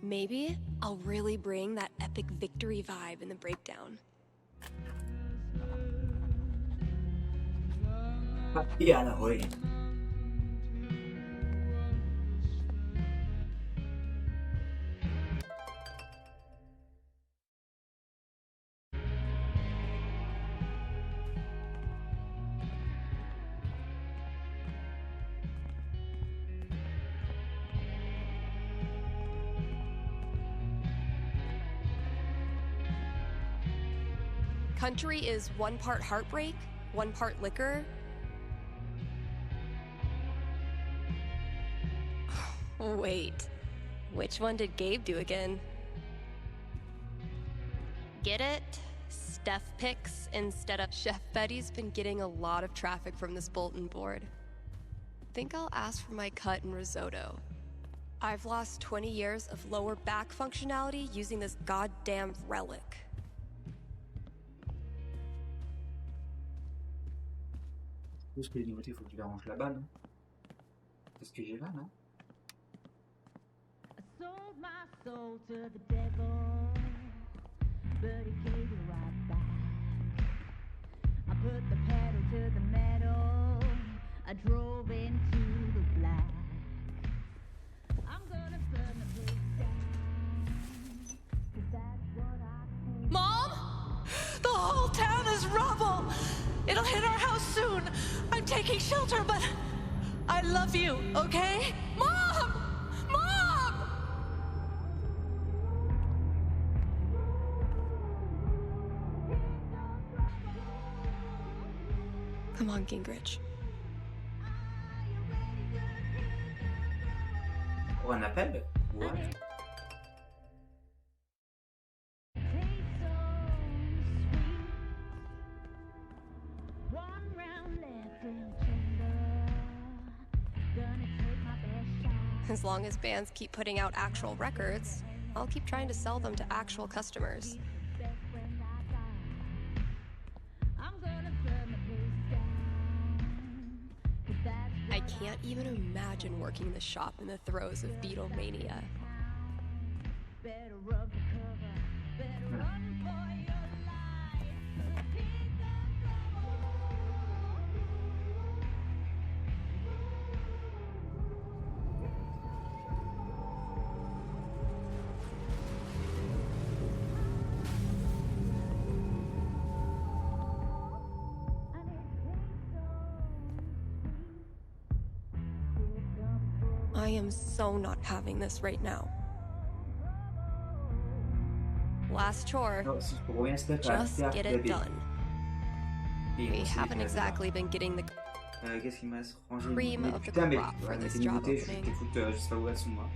Maybe I'll really bring that epic victory vibe in the breakdown. Papi à la rue. Country is 1 part heartbreak, 1 part liquor. Wait, which one did Gabe do again? Get it? Steph picks instead of Chef Betty's been getting a lot of traffic from this bulletin board. Think I'll ask for my cut in risotto. I've lost 20 years of lower back functionality using this goddamn relic. Je pense que les nouveautés, il faut que tu les ranges là-bas, non? C'est ce que j'ai là, non? I sold my soul to the devil, but he gave it right back. I put the pedal to the metal, I drove into the black. I'm gonna burn the place down, 'cause that's what I think. Mom? The whole town is rubble! It'll hit our house soon. I'm taking shelter, but I love you, okay? Mom! Mom! Come on, Gingrich. Pour un appel? Ouais. As long as bands keep putting out actual records, I'll keep trying to sell them to actual customers. I can't even imagine working the shop in the throes of Beatlemania. I am so not having this right now. Last chore, just get it done. We haven't exactly been getting the Qu'est-ce qu'il me reste? Ranger cream les- of the Putain, mais crop for ouais, this tes job nouveautés, je opening. t'écoute, je sais pas où elles sont, moi.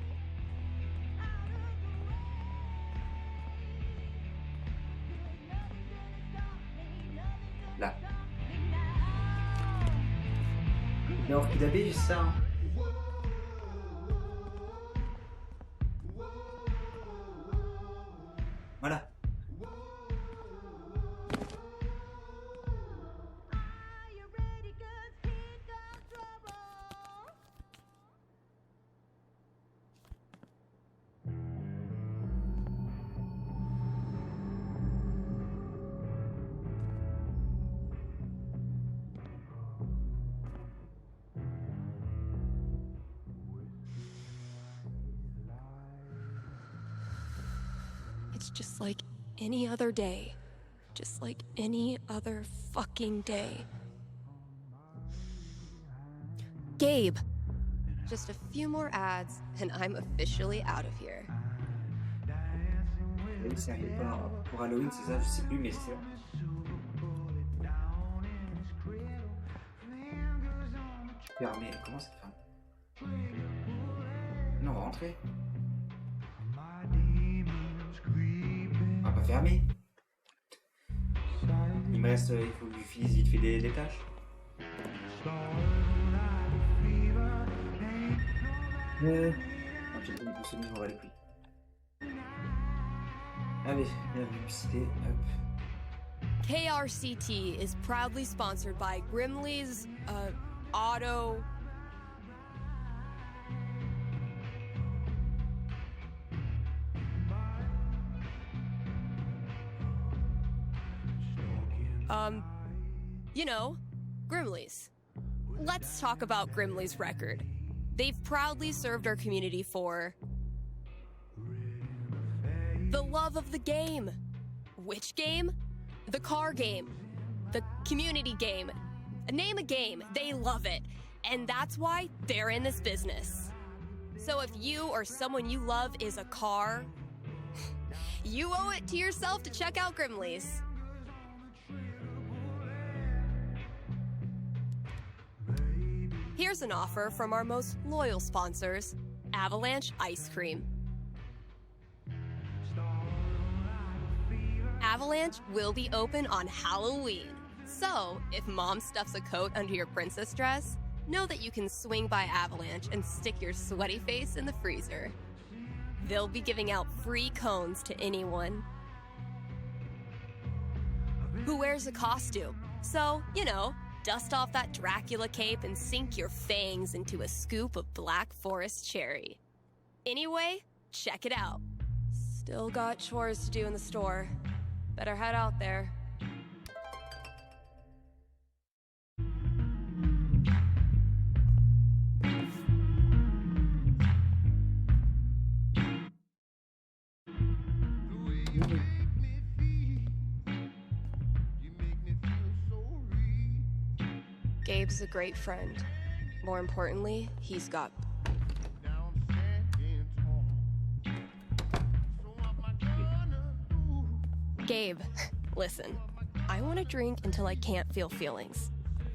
Là. Mais en d'AB, j'ai ça. Hein. Voilà. It's just like any other day. Just like any other fucking day. Gabe! Just a few more ads, and I'm officially out of here. Oui, c'est arrivé pour Halloween, c'est ça, je sais plus, mais c'est ça. Fermé, comment ça ferme? Non, on va rentrer. On va pas fermer. Il me reste, il faut que je finisse vite fait des tâches. J'ai pas beaucoup sonné, on va les couilles. Allez, la publicité, hop. KRCT is proudly sponsored by Grimley's, Auto... You know, Grimley's. Let's talk about Grimley's record. They've proudly served our community for... the love of the game. Which game? The car game. The community game. Name a game, they love it. And that's why they're in this business. So if you or someone you love is a car, you owe it to yourself to check out Grimley's. Here's an offer from our most loyal sponsors, Avalanche Ice Cream. Avalanche will be open on Halloween. So, if mom stuffs a coat under your princess dress, know that you can swing by Avalanche and stick your sweaty face in the freezer. They'll be giving out free cones to anyone who wears a costume. So, you know, dust off that Dracula cape and sink your fangs into a scoop of Black Forest cherry. Anyway, check it out. Still got chores to do in the store. Better head out there. Gabe's a great friend. More importantly, he's got... Gabe, listen. I want to drink until I can't feel feelings.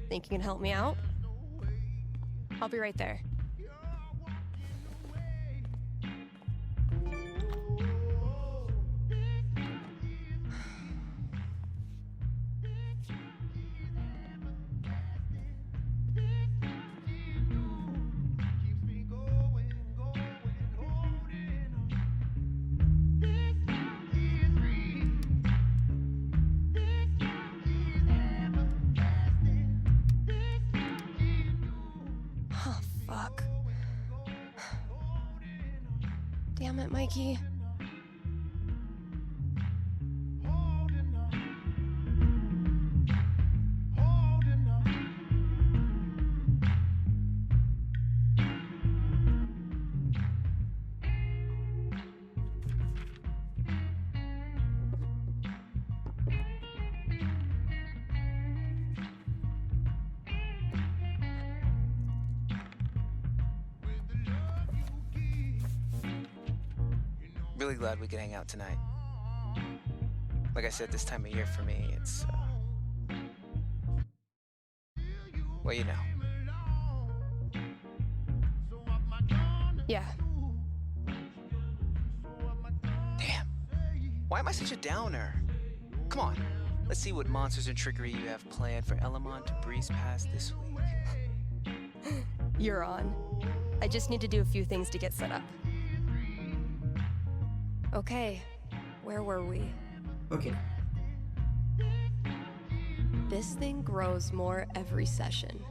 Think you can help me out? I'll be right there. Damn it, Mikey. Really glad we could hang out tonight. Like I said, this time of year for me, it's, well, you know. Yeah. Damn. Why am I such a downer? Come on, let's see what monsters and trickery you have planned for Elamon to breeze past this week. You're on. I just need to do a few things to get set up. Okay, where were we? Okay. This thing grows more every session.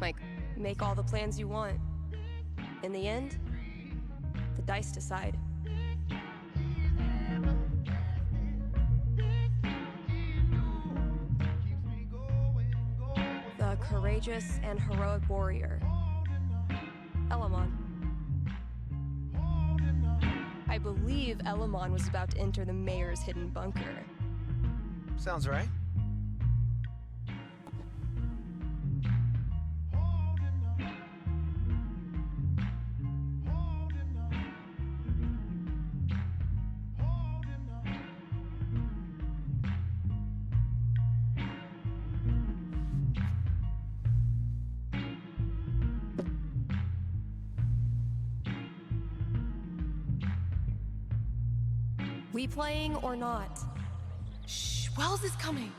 Like, make all the plans you want. In the end, the dice decide. The courageous and heroic warrior, Elamon. I believe Elamon was about to enter the mayor's hidden bunker. Sounds right. We playing or not? Shh, Wells is coming.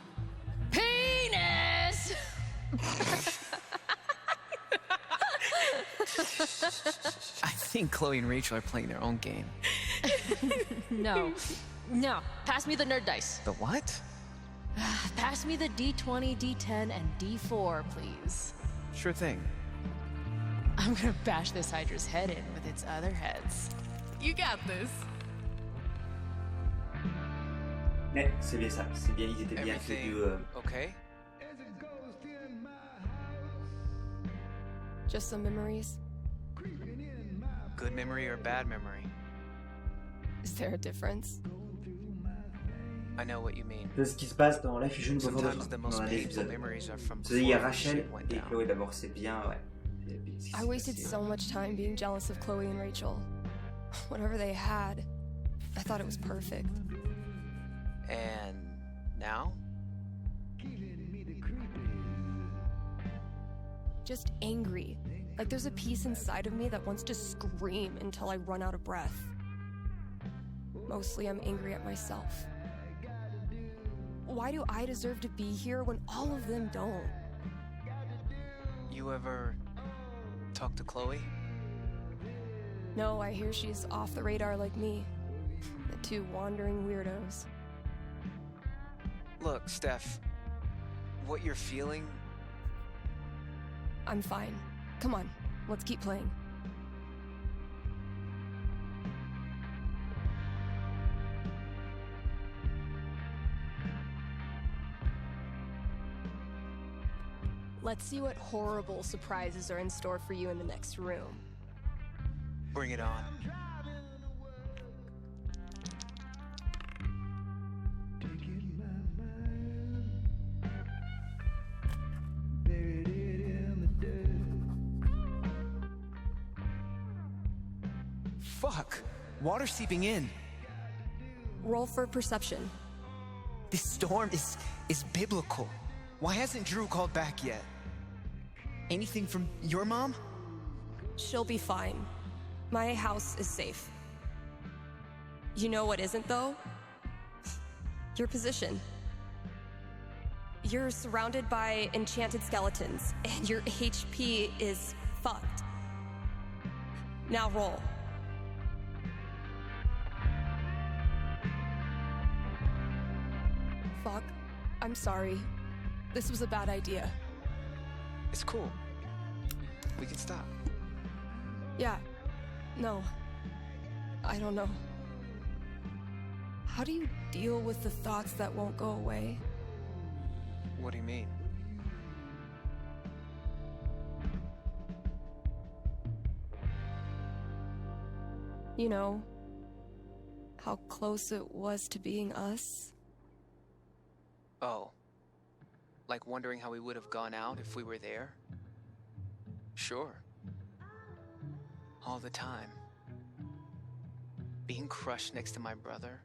Penis! I think Chloe and Rachel are playing their own game. No. No. Pass me the nerd dice. The what? Pass me the D20, D10, and D4, please. Sure thing. I'm gonna bash this Hydra's head in with its other heads. You got this. Mais c'est bien ça, c'est bien, ils étaient bien foutus. Okay? Just some memories. Good memory or bad memory? Is there a difference? I know what you mean. C'est ce qui se passe dans Life is June dans un des épisodes. Il y a Rachel et Chloé d'abord, c'est bien, ouais. I wasted so much time being jealous of Chloe and Rachel. Whatever they had, I thought it was perfect. And now? Just angry. Like there's a piece inside of me that wants to scream until I run out of breath. Mostly I'm angry at myself. Why do I deserve to be here when all of them don't? You ever talk to Chloe? No, I hear she's off the radar like me. The two wandering weirdos. Look, Steph, what you're feeling... I'm fine. Come on, let's keep playing. Let's see what horrible surprises are in store for you in the next room. Bring it on. Fuck! Water seeping in. Roll for perception. This storm is biblical. Why hasn't Drew called back yet? Anything from your mom? She'll be fine. My house is safe. You know what isn't, though? Your position. You're surrounded by enchanted skeletons, and your HP is fucked. Now roll. Fuck. I'm sorry. This was a bad idea. It's cool. We can stop. Yeah. No. I don't know. How do you deal with the thoughts that won't go away? What do you mean? You know, how close it was to being us? Oh. Like wondering how we would have gone out if we were there? Sure. All the time. Being crushed next to my brother.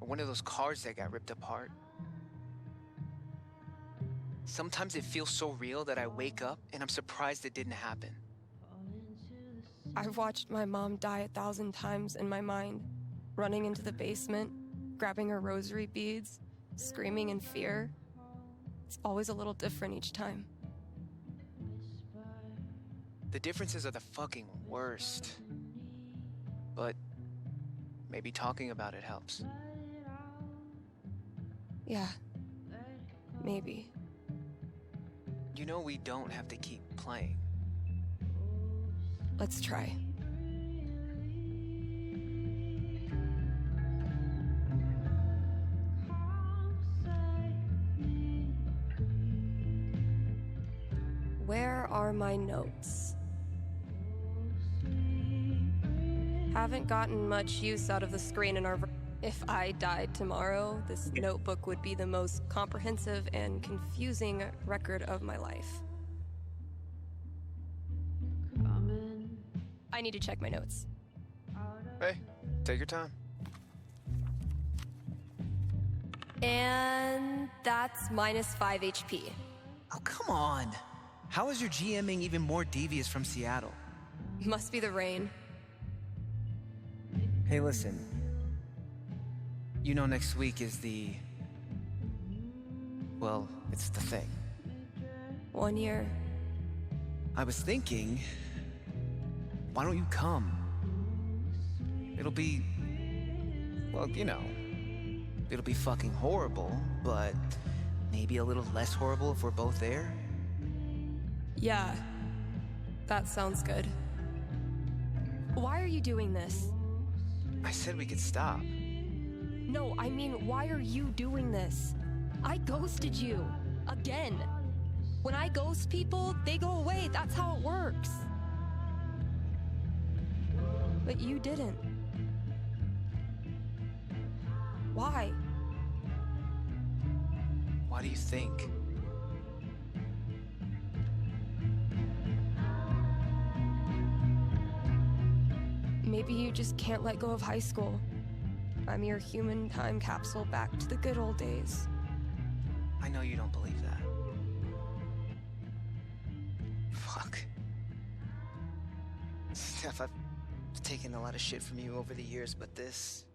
Or one of those cars that got ripped apart. Sometimes it feels so real that I wake up and I'm surprised it didn't happen. I've watched my mom die 1,000 times in my mind, running into the basement, grabbing her rosary beads, screaming in fear. It's always a little different each time. The differences are the fucking worst. But maybe talking about it helps. Yeah, maybe. You know we don't have to keep playing. Let's try. Where are my notes? Haven't gotten much use out of the screen in our... If I died tomorrow, this notebook would be the most comprehensive and confusing record of my life. I need to check my notes. Hey, take your time. And that's -5 HP. Oh, come on. How is your GMing even more devious from Seattle? Must be the rain. Hey, listen. You know next week is the Well, it's the thing. 1 year. I was thinking, why don't you come? It'll be, well, you know, it'll be fucking horrible, but maybe a little less horrible if we're both there. Yeah, that sounds good. Why are you doing this? I said we could stop. No, I mean, why are you doing this? I ghosted you. Again. When I ghost people, they go away. That's how it works. But you didn't. Why? Why do you think? Maybe you just can't let go of high school. I'm your human time capsule back to the good old days. I know you don't believe that. Fuck. Steph, I've taken a lot of shit from you over the years, but this...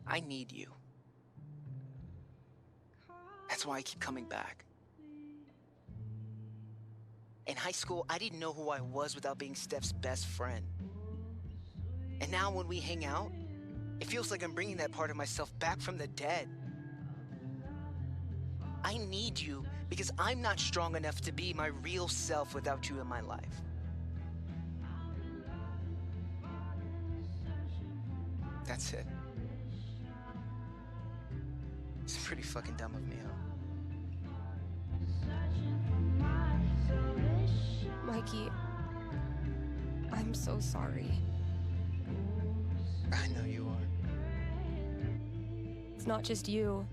I need you. That's why I keep coming back. In high school, I didn't know who I was without being Steph's best friend. And now when we hang out, it feels like I'm bringing that part of myself back from the dead. I need you because I'm not strong enough to be my real self without you in my life. That's it. It's pretty fucking dumb of me, huh? Mikey, I'm so sorry. I know you are. It's not just you.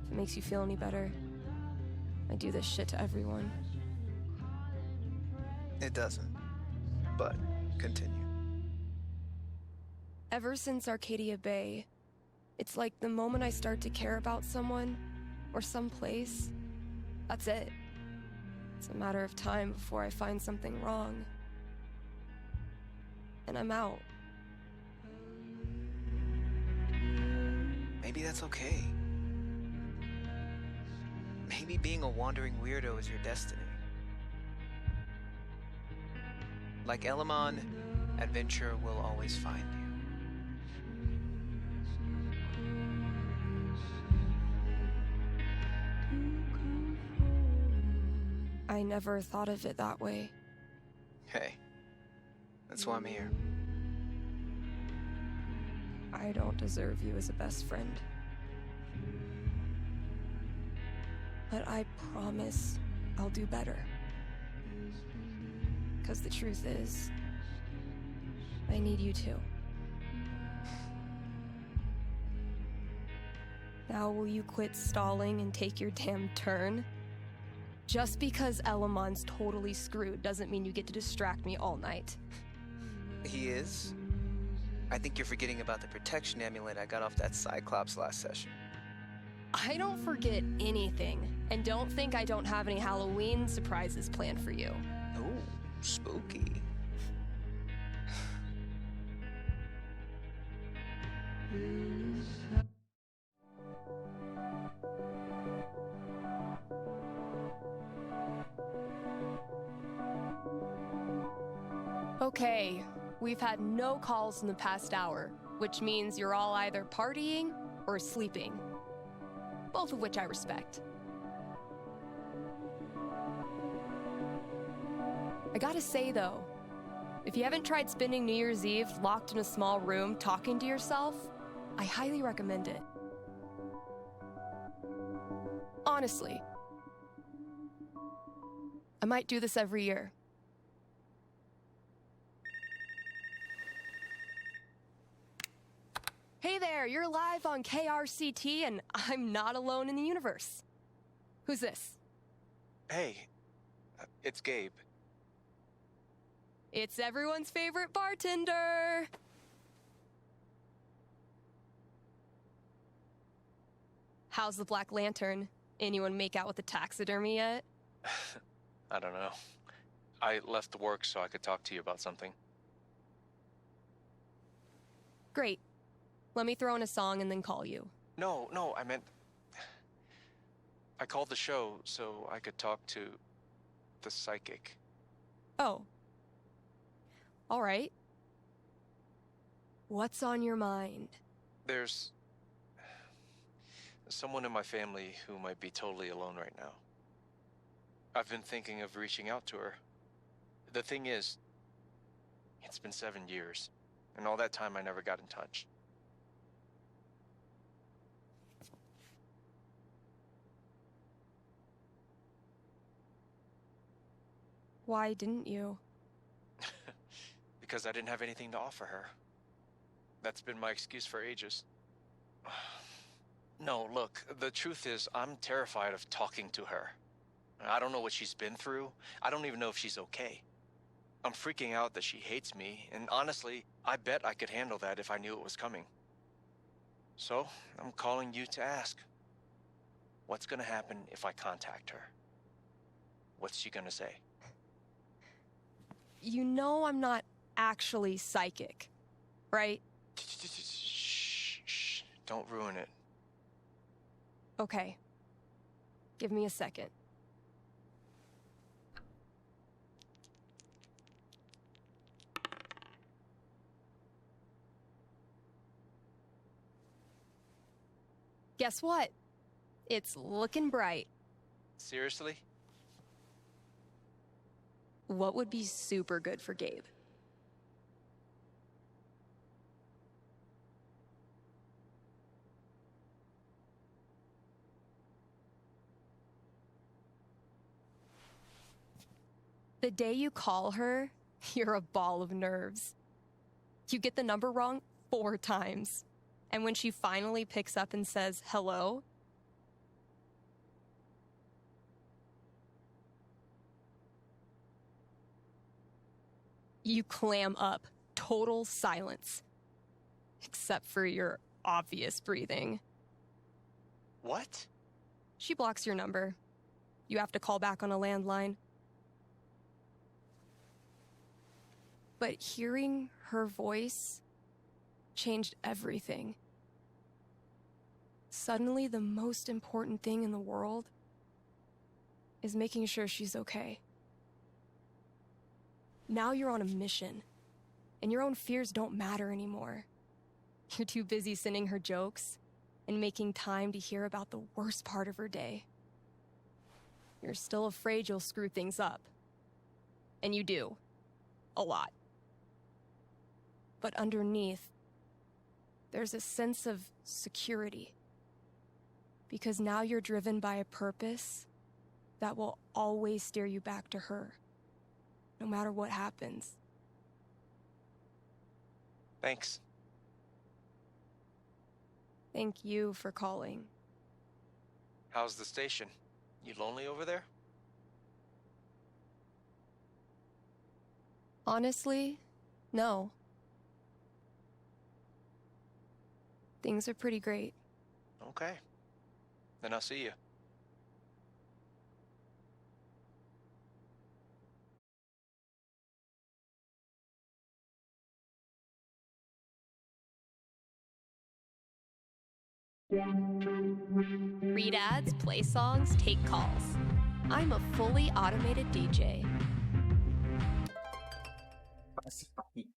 If it makes you feel any better. I do this shit to everyone. It doesn't. But continue. Ever since Arcadia Bay, it's like the moment I start to care about someone or someplace, that's it. It's a matter of time before I find something wrong. And I'm out. Maybe that's okay. Maybe being a wandering weirdo is your destiny. Like Elamon, adventure will always find you. I never thought of it that way. Hey, that's why I'm here. I don't deserve you as a best friend. But I promise I'll do better. Because the truth is, I need you too. Now will you quit stalling and take your damn turn? Just because Elamon's totally screwed doesn't mean you get to distract me all night. He is? I think you're forgetting about the protection amulet I got off that Cyclops last session. I don't forget anything, and don't think I don't have any Halloween surprises planned for you. Ooh, spooky. Okay, we've had no calls in the past hour, which means you're all either partying or sleeping. Both of which I respect. I gotta say though, if you haven't tried spending New Year's Eve locked in a small room talking to yourself, I highly recommend it. Honestly. I might do this every year. Hey there, you're live on KRCT and I'm not alone in the universe. Who's this? Hey, it's Gabe. It's everyone's favorite bartender. How's the Black Lantern? Anyone make out with the taxidermy yet? I don't know. I left work so I could talk to you about something. Great. Let me throw in a song and then call you. No, I meant... I called the show so I could talk to the psychic. Oh. All right. What's on your mind? There's someone in my family who might be totally alone right now. I've been thinking of reaching out to her. The thing is, it's been 7 years, and all that time I never got in touch. Why didn't you? Because I didn't have anything to offer her. That's been my excuse for ages. No, look, the truth is, I'm terrified of talking to her. I don't know what she's been through. I don't even know if she's okay. I'm freaking out that she hates me, and honestly, I bet I could handle that if I knew it was coming. So, I'm calling you to ask, what's gonna happen if I contact her? What's she gonna say? You know I'm not actually psychic, right? Shh, don't ruin it. Okay. Give me a second. Guess what? It's looking bright. Seriously? What would be super good for Gabe? The day you call her, you're a ball of nerves. You get the number wrong 4 times. And when she finally picks up and says hello, you clam up. Total silence. Except for your obvious breathing. What? She blocks your number. You have to call back on a landline. But hearing her voice changed everything. Suddenly, the most important thing in the world is making sure she's okay. Now you're on a mission, and your own fears don't matter anymore. You're too busy sending her jokes and making time to hear about the worst part of her day. You're still afraid you'll screw things up. And you do. A lot. But underneath, there's a sense of security. Because now you're driven by a purpose that will always steer you back to her, no matter what happens. Thanks. Thank you for calling. How's the station? You lonely over there? Honestly, no. Things are pretty great. Okay. Then I'll see you. Read ads, play songs, take calls. I'm a fully automated DJ. C'est parti.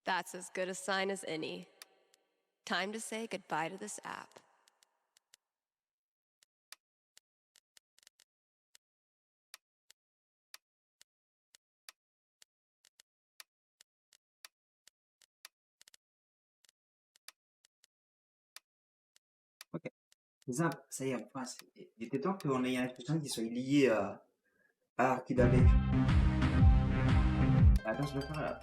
That's as good a sign as any. Time to say goodbye to this app. Ok. C'est simple, ça y est, enfin, il était temps qu'on ait un expression qui soit lié à Arcade AB. Attends, je vais faire là,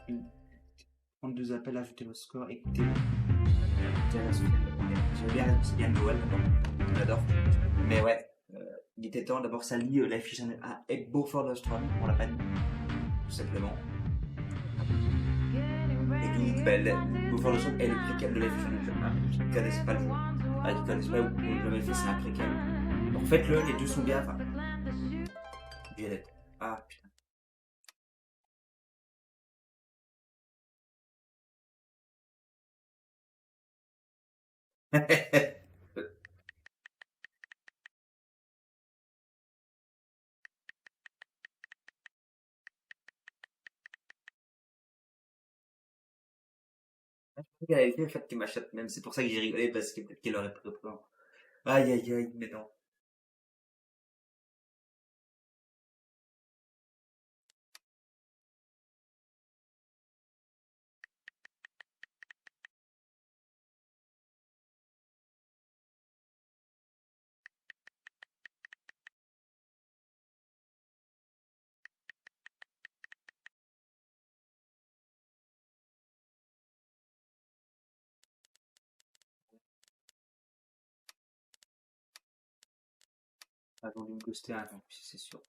prendre 2 appels, ajouter le score, écouter. J'aime bien la musique à Noël, on adore. Mais ouais, il était temps d'abord que ça lie la fiche à Beau for the Strong, on l'a pas dit. simplement. Et donc, Over the Top est le préquel de la fusion du jeu. Qui ne connaissent pas le jeu, qui ne connaissent pas ou qui n'ont jamais fait, c'est un préquel. Donc faites-le, les deux sont bien. Enfin, Violette. Ah putain. Elle avait fait le fait que m'achète même, c'est pour ça que j'ai rigolé parce que peut-être qu'elle aurait pris au. Aïe aïe aïe, mais non. Ah, ils ont dû me ghoster un temps, c'est sûr.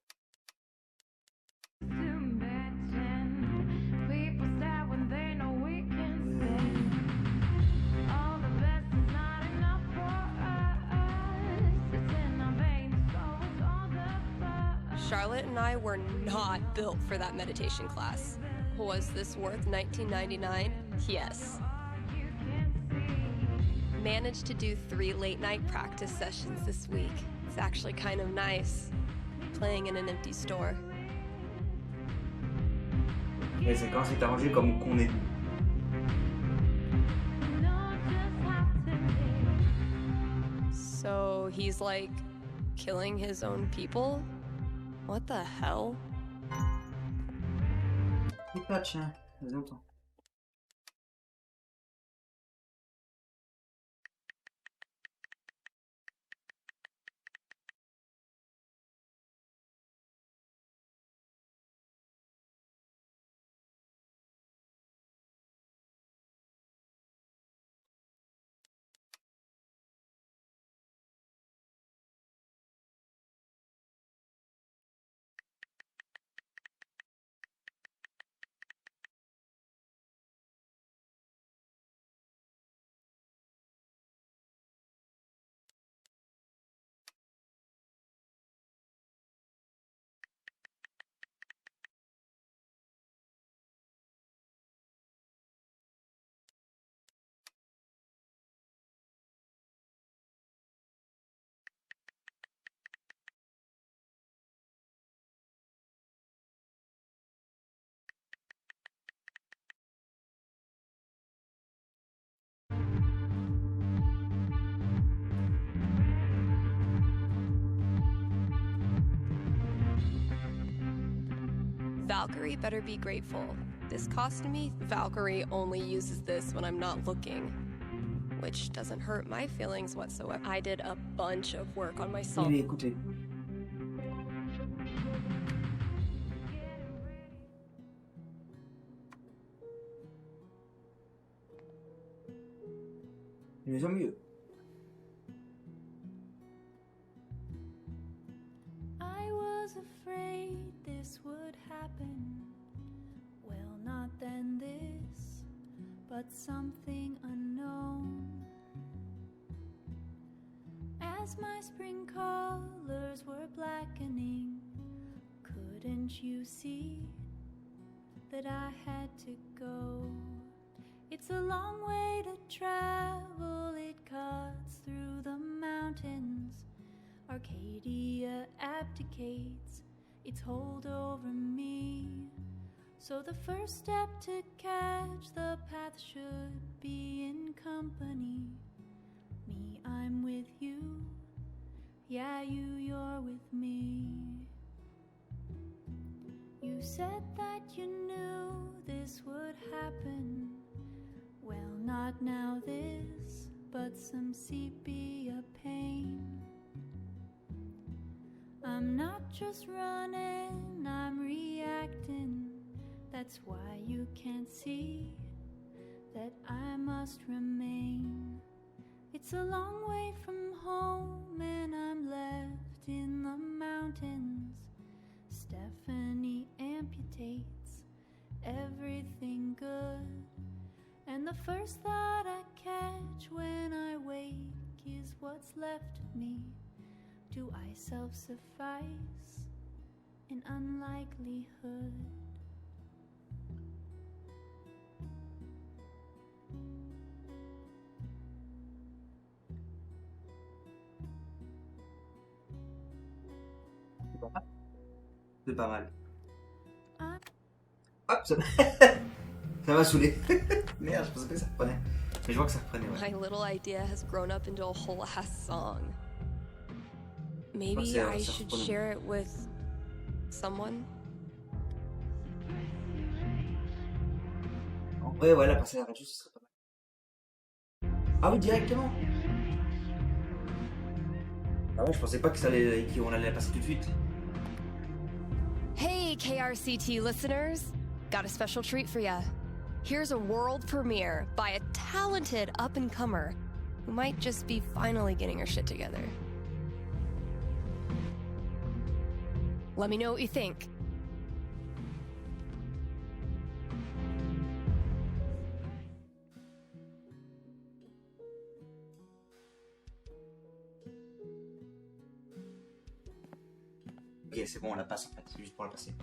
Charlotte and I were not built for that meditation class. Was this worth $19.99? Yes. Managed to do 3 late-night practice sessions this week. It's actually kind of nice, playing in an empty store. Et c'est quand c'est arrangé comme qu'on est. So he's like killing his own people? What the hell? Il pas tiens, ça faisait longtemps. Valkyrie better be grateful. This cost me, Valkyrie only uses this when I'm not looking. Which doesn't hurt my feelings whatsoever. I did a bunch of work on my song. Oui, écoutez. De mieux en mieux. I was afraid this would happen. Well, not then this, but something unknown. As my spring colors were blackening, couldn't you see that I had to go? It's a long way to travel, it cuts through the mountains. Arcadia abdicates its hold over me. So the first step to catch the path should be in company. Me, I'm with you. Yeah, you're with me. You said that you knew this would happen. Well, not now this, but some sepia pain. I'm not just running, I'm reacting. That's why you can't see that I must remain. It's a long way from home and I'm left in the mountains. Stephanie amputates everything good. And the first thought I catch when I wake is what's left of me. Do I self-suffice in unlikelihood? C'est pas mal. Hop, ça m'a saoulé. Merde, je pensais pas que ça reprenait. Mais je vois que ça reprenait, ouais. My little idea has grown up into a whole ass song. Maybe I should share it with someone? En vrai, ouais, la passer à la radio, ce serait pas mal. Ah oui, directement. Ah ouais, je pensais pas que ça allait, qu'on allait la passer tout de suite. Hey, KRCT listeners! Got a special treat for ya. Here's a world premiere by a talented up-and-comer who might just be finally getting her shit together. Let me know what you think. Ok, c'est bon, on la passe en fait, c'est juste pour la passer.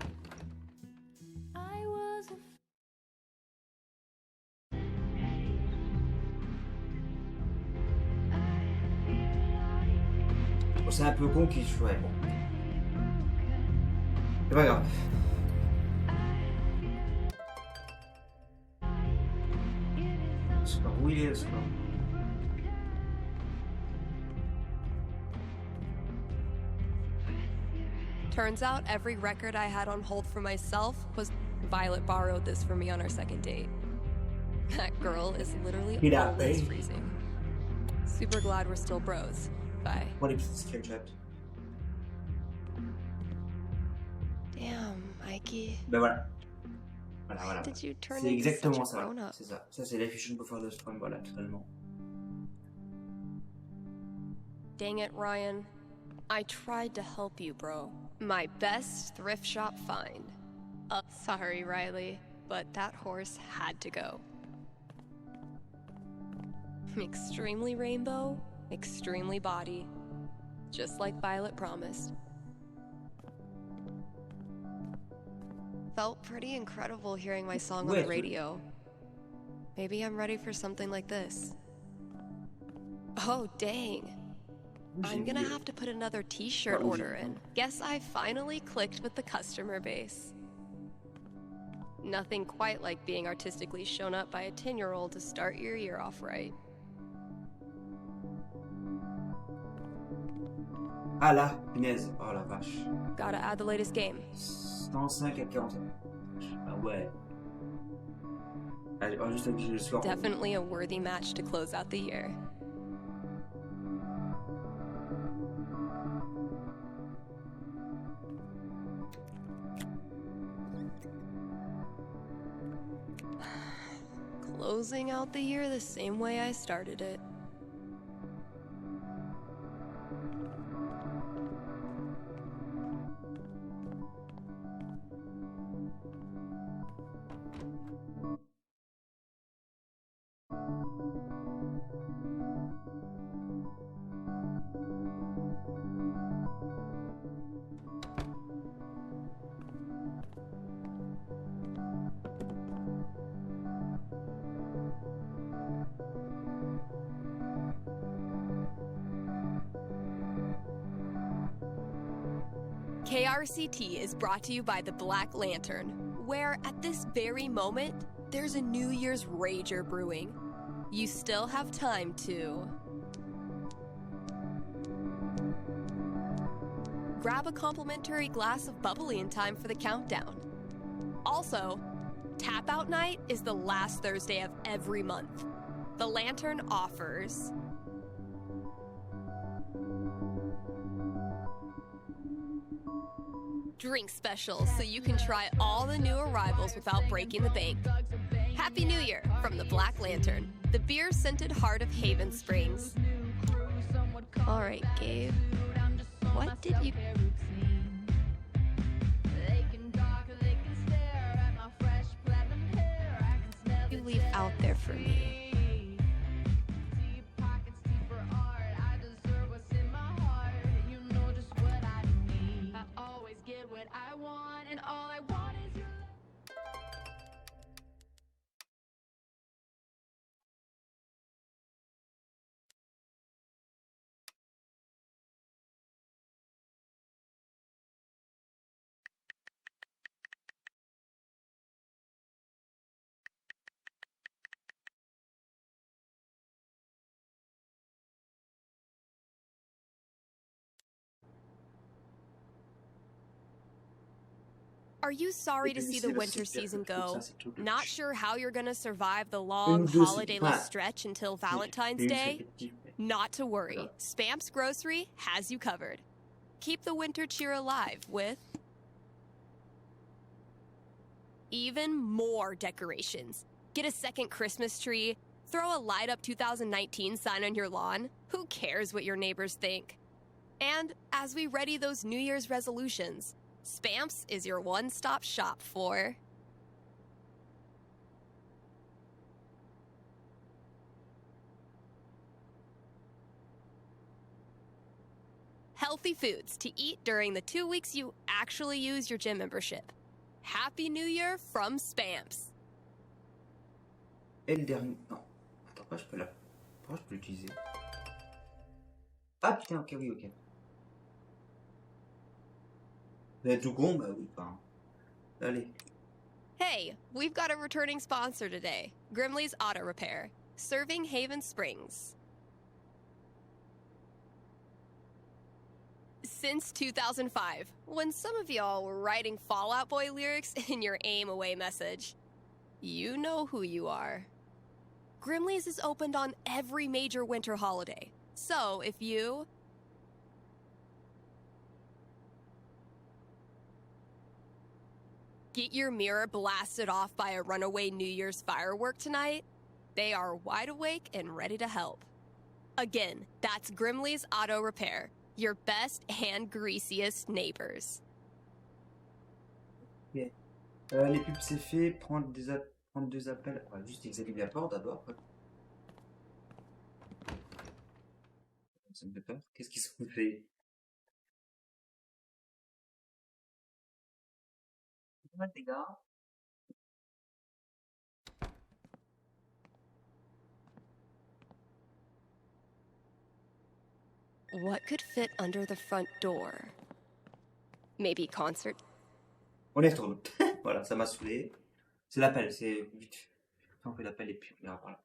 Bon, c'est un peu con qui... Ouais, bon. C'est pas grave. Je sais pas où il est, le score. Turns out every record I had on hold for myself was Violet borrowed this for me on our second date. That girl is literally always freezing. Super glad we're still bros. Bye. What if it's trapped? Damn, Mikey. Ben voilà. Voilà. Did you turn C'est into exactement such a ça. grown-up? C'est ça. Ça, c'est l'affiche qu'on peut faire de ce point. Voilà, totalement. Dang it, Ryan. I tried to help you, bro. My best thrift shop find. Sorry, Riley, but that horse had to go. Extremely rainbow, extremely body. Just like Violet promised. Felt pretty incredible hearing my song on the radio. Maybe I'm ready for something like this. Oh, dang. I'm gonna have to put another t-shirt order in. Guess I finally clicked with the customer base. Nothing quite like being artistically shown up by a 10-year-old to start your year off right. Ah là, punaise. Oh la vache. Gotta add the latest game. 105 à 40. Ah ouais. Ah, juste avec le soir. Definitely a worthy match to close out the year. Closing out the year the same way I started it. KRCT is brought to you by the Black Lantern, where at this very moment, there's a New Year's rager brewing. You still have time to grab a complimentary glass of bubbly in time for the countdown. Also, Tap Out Night is the last Thursday of every month. The Lantern offers drink specials so you can try all the new arrivals without breaking the bank. Happy New Year from the Black Lantern, the beer-scented heart of Haven Springs. All right, Gabe, what did you... leave out there for me? Are you sorry to see the winter season go? Not sure how you're gonna survive the long holidayless stretch until Valentine's Day? Not to worry, Spam's Grocery has you covered. Keep the winter cheer alive with even more decorations. Get a second Christmas tree, throw a light up 2019 sign on your lawn. Who cares what your neighbors think? And as we ready those New Year's resolutions, Spamps is your one-stop shop for healthy foods to eat during the 2 weeks you actually use your gym membership. Happy New Year from Spamps. Et le dernier... Non. Attends, pas, je peux la... Pourquoi je peux l'utiliser? Ah putain, ok, oui, ok. Vous êtes tout con? Bah oui, pas. Allez. Hey, we've got a returning sponsor today. Grimley's Auto Repair, serving Haven Springs. Since 2005, when some of y'all were writing Fall Out Boy lyrics in your aim away message. You know who you are. Grimley's is opened on every major winter holiday. So if you get your mirror blasted off by a runaway New Year's firework tonight, they are wide awake and ready to help. Again, that's Grimley's Auto Repair, your best and greasiest neighbors. Ok. Les pubs c'est fait, prendre deux appels. On va juste examiner la porte d'abord. Ça me fait peur. Qu'est-ce qu'ils sont fait? Les gars. What could fit under the front door? Maybe concert? On y retourne. Voilà, ça m'a saoulé. C'est l'appel, c'est vite. On fait l'appel et puis on ira par là.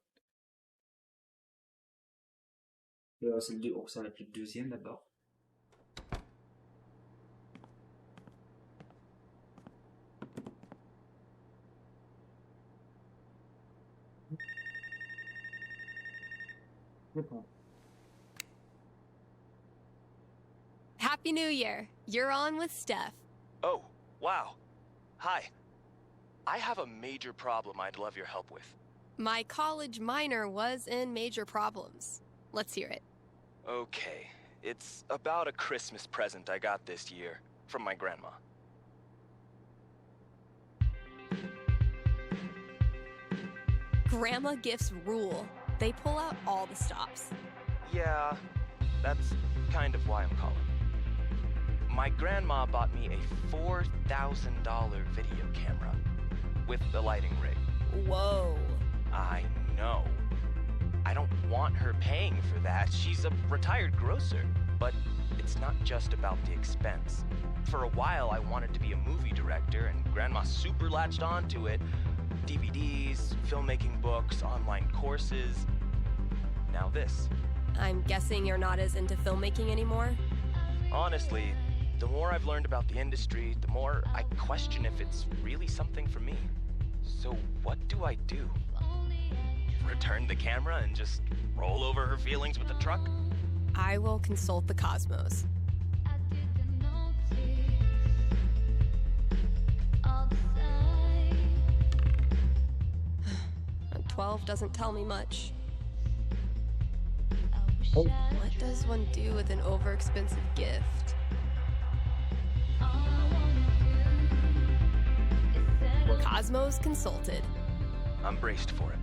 C'est le deux. Oh, ça va être le deuxième d'abord. Happy New Year. You're on with Steph. Oh, wow. Hi. I have a major problem I'd love your help with. My college minor was in major problems. Let's hear it. Okay. It's about a Christmas present I got this year from my grandma. Grandma gifts rule. They pull out all the stops. Yeah, that's kind of why I'm calling. My grandma bought me a $4,000 video camera with the lighting rig. Whoa. I know. I don't want her paying for that. She's a retired grocer. But it's not just about the expense. For a while, I wanted to be a movie director, and Grandma super latched onto it. DVDs, filmmaking books, online courses. Now this. I'm guessing you're not as into filmmaking anymore? Honestly, the more I've learned about the industry, the more I question if it's really something for me. So what do I do? Return the camera and just roll over her feelings with the truck? I will consult the cosmos. 12 doesn't tell me much. What does one do with an overexpensive gift? Cosmos consulted. I'm braced for it.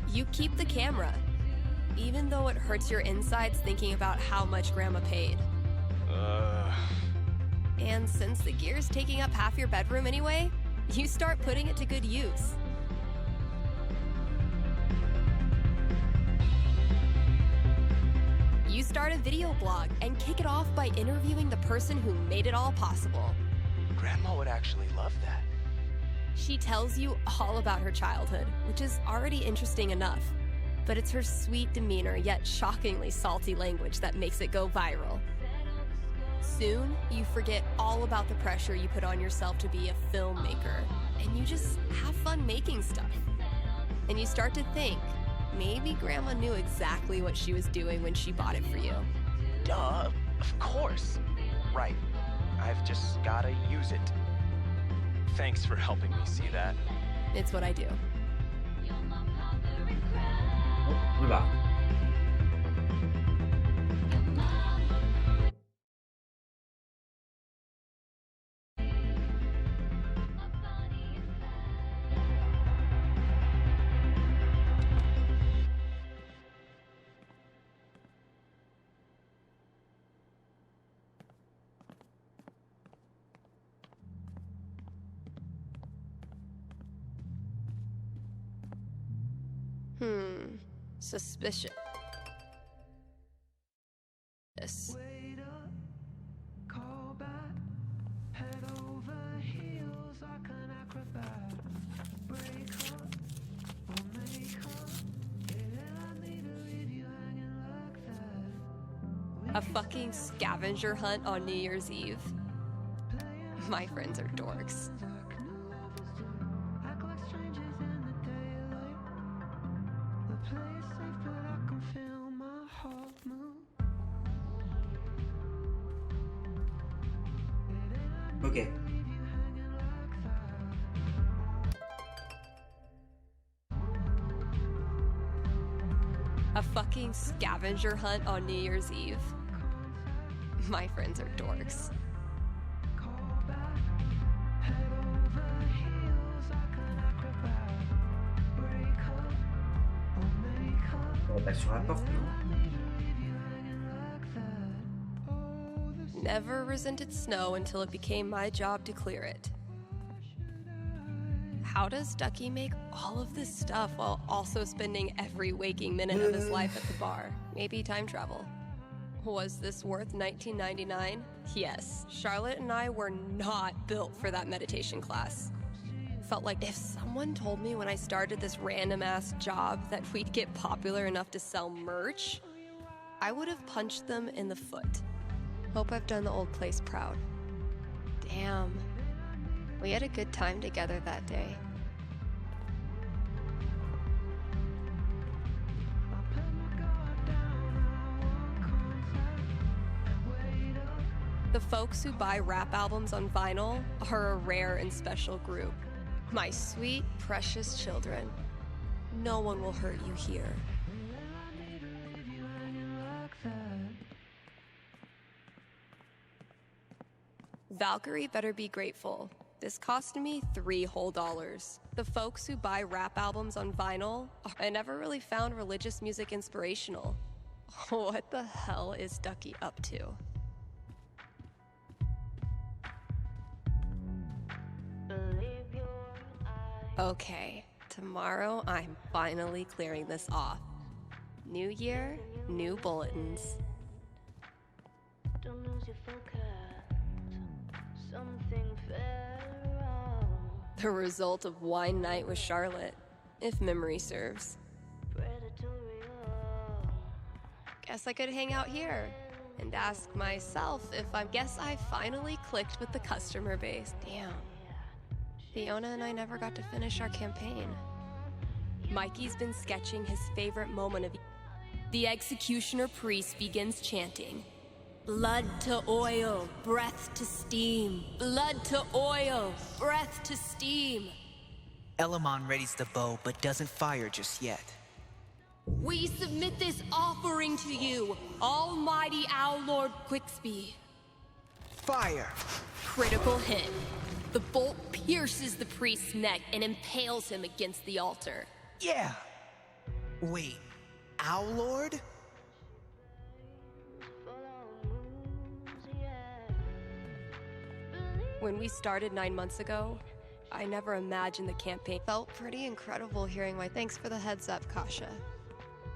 You keep the camera, even though it hurts your insides thinking about how much Grandma paid. And since the gear's taking up half your bedroom anyway, you start putting it to good use. You start a video blog and kick it off by interviewing the person who made it all possible. Grandma would actually love that. She tells you all about her childhood, which is already interesting enough. But it's her sweet demeanor yet shockingly salty language that makes it go viral. Soon, you forget all about the pressure you put on yourself to be a filmmaker, and you just have fun making stuff. And you start to think, maybe Grandma knew exactly what she was doing when she bought it for you. Duh, of course. Right. I've just gotta use it. Thanks for helping me see that. It's what I do. Voilà. Suspicious. Wait up, call back, head over heels like an acrobat. Break up or make up. Yeah, I need to leave you hanging like that. A fucking scavenger hunt on New Year's Eve. My friends are dorks. Act like strangers in the daylight. The place safe, but I can feel my heart move. Ok. A fucking scavenger hunt on New Year's Eve. My friends are dorks. On va sur la porte, non? Never resented snow until it became my job to clear it. How does Ducky make all of this stuff while also spending every waking minute of his life at the bar? Maybe time travel. Was this worth $19.99? Yes. Charlotte and I were not built for that meditation class. Felt like if someone told me when I started this random-ass job that we'd get popular enough to sell merch, I would have punched them in the foot. Hope I've done the old place proud. Damn. We had a good time together that day. The folks who buy rap albums on vinyl are a rare and special group. My sweet, precious children. No one will hurt you here. Valkyrie better be grateful. This cost me $3 whole. The folks who buy rap albums on vinyl, I never really found religious music inspirational. What the hell is Ducky up to? Okay, tomorrow I'm finally clearing this off. New year, new bulletins. Don't lose your focus. Something very wrong. The result of wine night with Charlotte, if memory serves. Guess I could hang out here and ask myself if I guess I finally clicked with the customer base. Damn. Fiona and I never got to finish our campaign. Mikey's been sketching his favorite moment of... The executioner priest begins chanting. Blood to oil, breath to steam. Blood to oil, breath to steam. Elamon readies the bow, but doesn't fire just yet. We submit this offering to you, Almighty Owl Lord Quicksby. Fire! Critical hit. The bolt pierces the priest's neck and impales him against the altar. Yeah. Wait, Owl Lord? When we started 9 months ago, I never imagined the campaign. Felt pretty incredible hearing my thanks for the heads up, Kasha.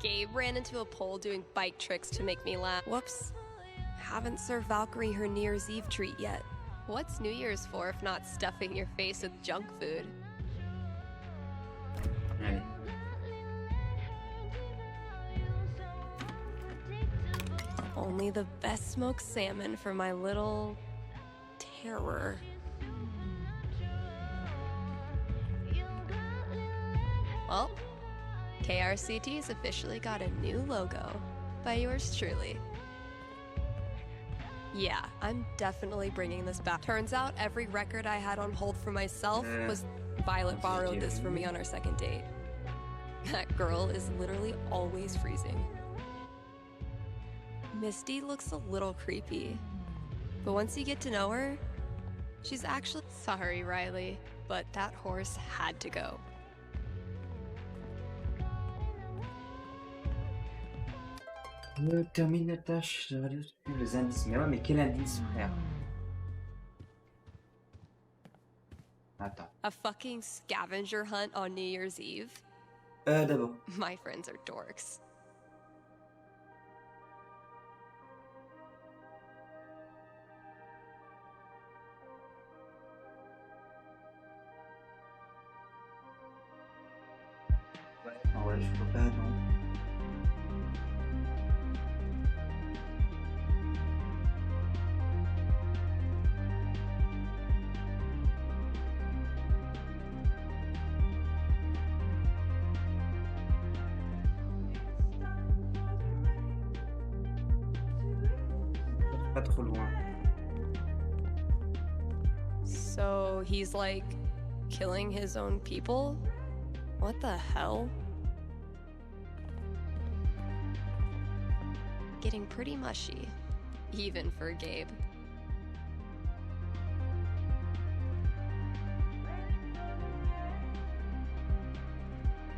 Gabe ran into a pole doing bike tricks to make me laugh. Whoops. Haven't served Valkyrie her New Year's Eve treat yet. What's New Year's for if not stuffing your face with junk food? Allez. Only the best smoked salmon for my little terror. Well, KRCT's officially got a new logo by yours truly. Yeah, I'm definitely bringing this back. Turns out every record I had on hold for myself was Violet borrowed this for me on our second date. That girl is literally always freezing. Misty looks a little creepy, but once you get to know her, she's actually... Sorry, Riley, but that horse had to go. Termine la tâche de radio les indices. Mais ouais, mais quel indice, frère? Attends. A fucking scavenger hunt on New Year's Eve? D'abord. My friends are dorks. Ah ouais, je peux pas, non. Pas trop loin. So he's like killing his own people? What the hell? Getting pretty mushy, even for Gabe.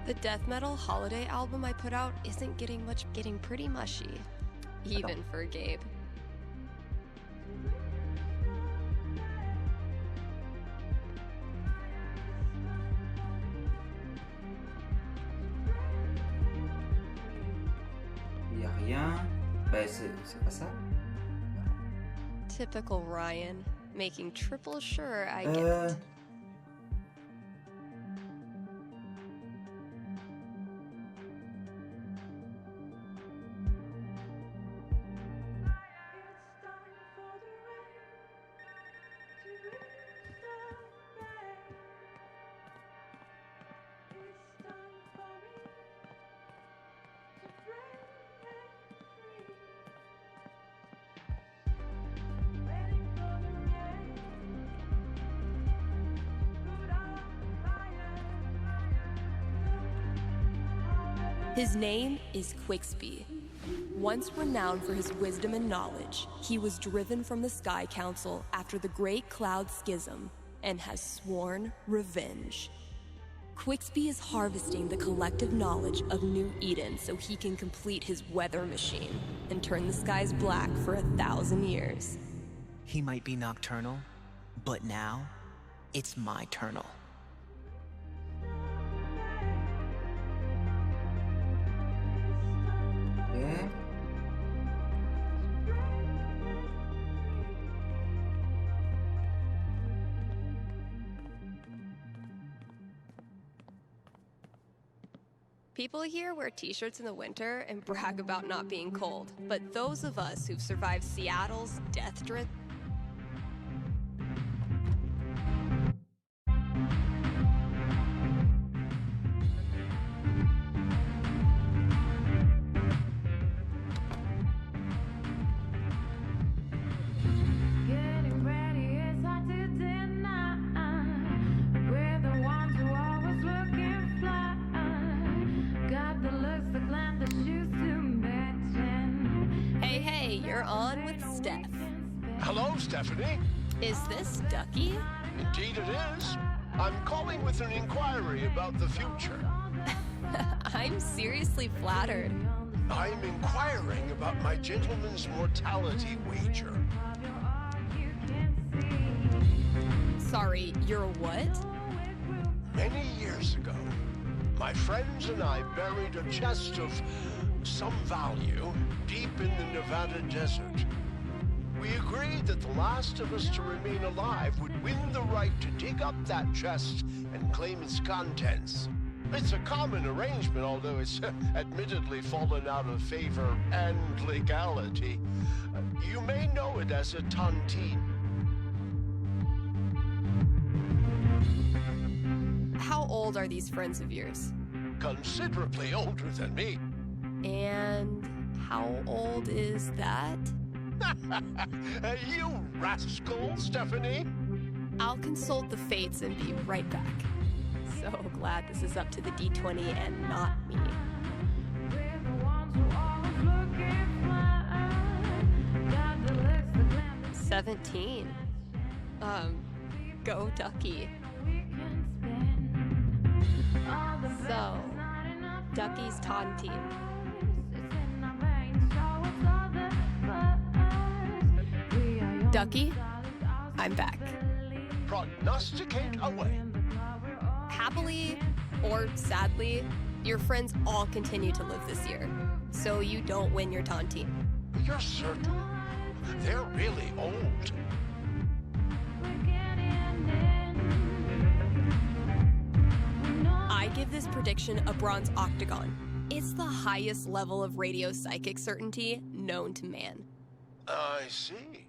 The death metal holiday album I put out isn't getting pretty mushy, even for Gabe. Y a rien. Bah, c'est pas ça. Typical Ryan, making triple sure I get. His name is Quicksby. Once renowned for his wisdom and knowledge, he was driven from the Sky Council after the Great Cloud Schism and has sworn revenge. Quicksby is harvesting the collective knowledge of New Eden so he can complete his weather machine and turn the skies black for 1,000 years. He might be nocturnal, but now it's my turnal. Yeah. People here wear t-shirts in the winter and brag about not being cold, but those of us who've survived Seattle's death-driven Getting ready, it's hard to deny. We're the ones who always looking fly. Got the looks, the glam, the shoes to match. Hey, you're on with Steph. Hello, Stephanie. Is this Ducky? Indeed it is. I'm calling with an inquiry about the future. I'm seriously flattered. I'm inquiring about my gentleman's mortality wager. Sorry, you're what? Many years ago, my friends and I buried a chest of some value deep in the Nevada desert. We agreed that the last of us to remain alive would win the right to dig up that chest and claim its contents. It's a common arrangement, although it's admittedly fallen out of favor and legality. You may know it as a tontine. How old are these friends of yours? Considerably older than me. And how old is that? You rascal, Stephanie. I'll consult the fates and be right back. So glad this is up to the D20 and not me. 17. Go Ducky. So, Ducky's taunting. Ducky, I'm back. Prognosticate away. Happily or sadly, your friends all continue to live this year, so you don't win your taunting. You're certain? They're really old. I give this prediction a bronze octagon. It's the highest level of radio psychic certainty known to man. I see.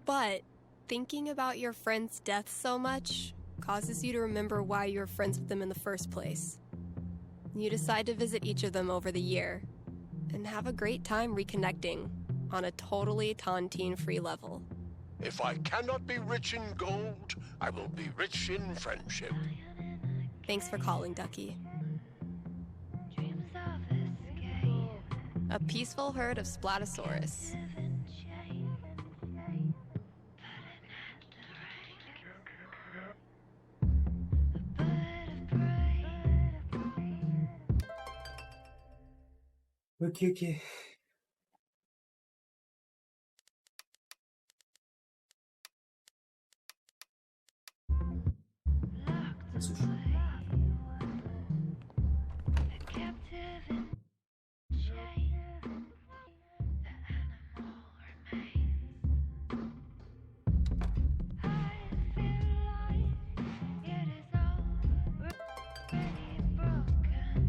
But thinking about your friend's death so much causes you to remember why you were friends with them in the first place. You decide to visit each of them over the year and have a great time reconnecting on a totally tontine-free level. If I cannot be rich in gold, I will be rich in friendship. Thanks for calling, Ducky. A peaceful herd of Splatosaurus. Ok.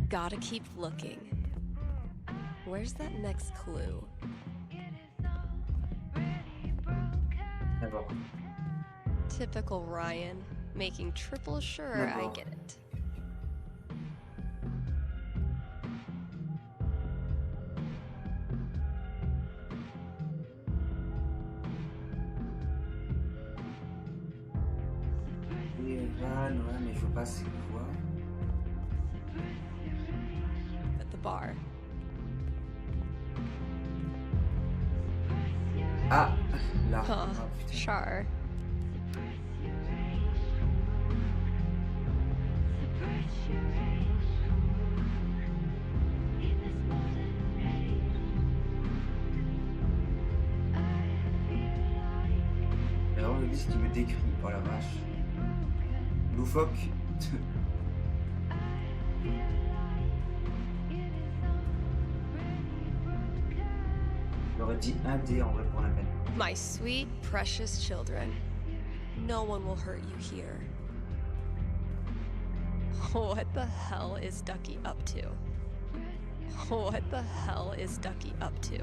Gotta keep looking. Where's that next clue? Typical Ryan, making triple sure I get it. Mais je vois pas c'est quoi. At the bar. Ah, là. Huh, Char. Alors, le disque qui me décrit, oh la vache. Loufoque. J'aurais dit un dé en vrai pour la peine. My sweet, precious children. No one will hurt you here. What the hell is Ducky up to? What the hell is Ducky up to?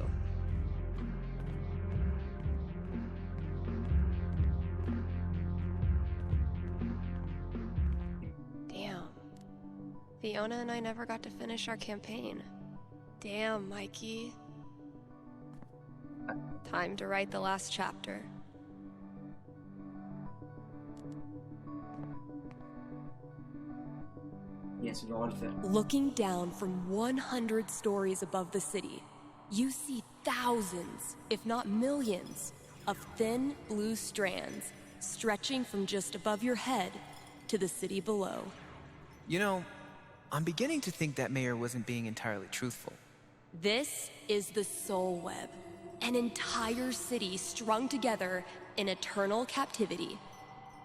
Damn. Fiona and I never got to finish our campaign. Damn, Mikey. Time to write the last chapter. Yes, on va le faire. Looking down from 100 stories above the city, you see thousands, if not millions, of thin blue strands stretching from just above your head to the city below. You know, I'm beginning to think that mayor wasn't being entirely truthful. This is the Soul Web, an entire city strung together in eternal captivity.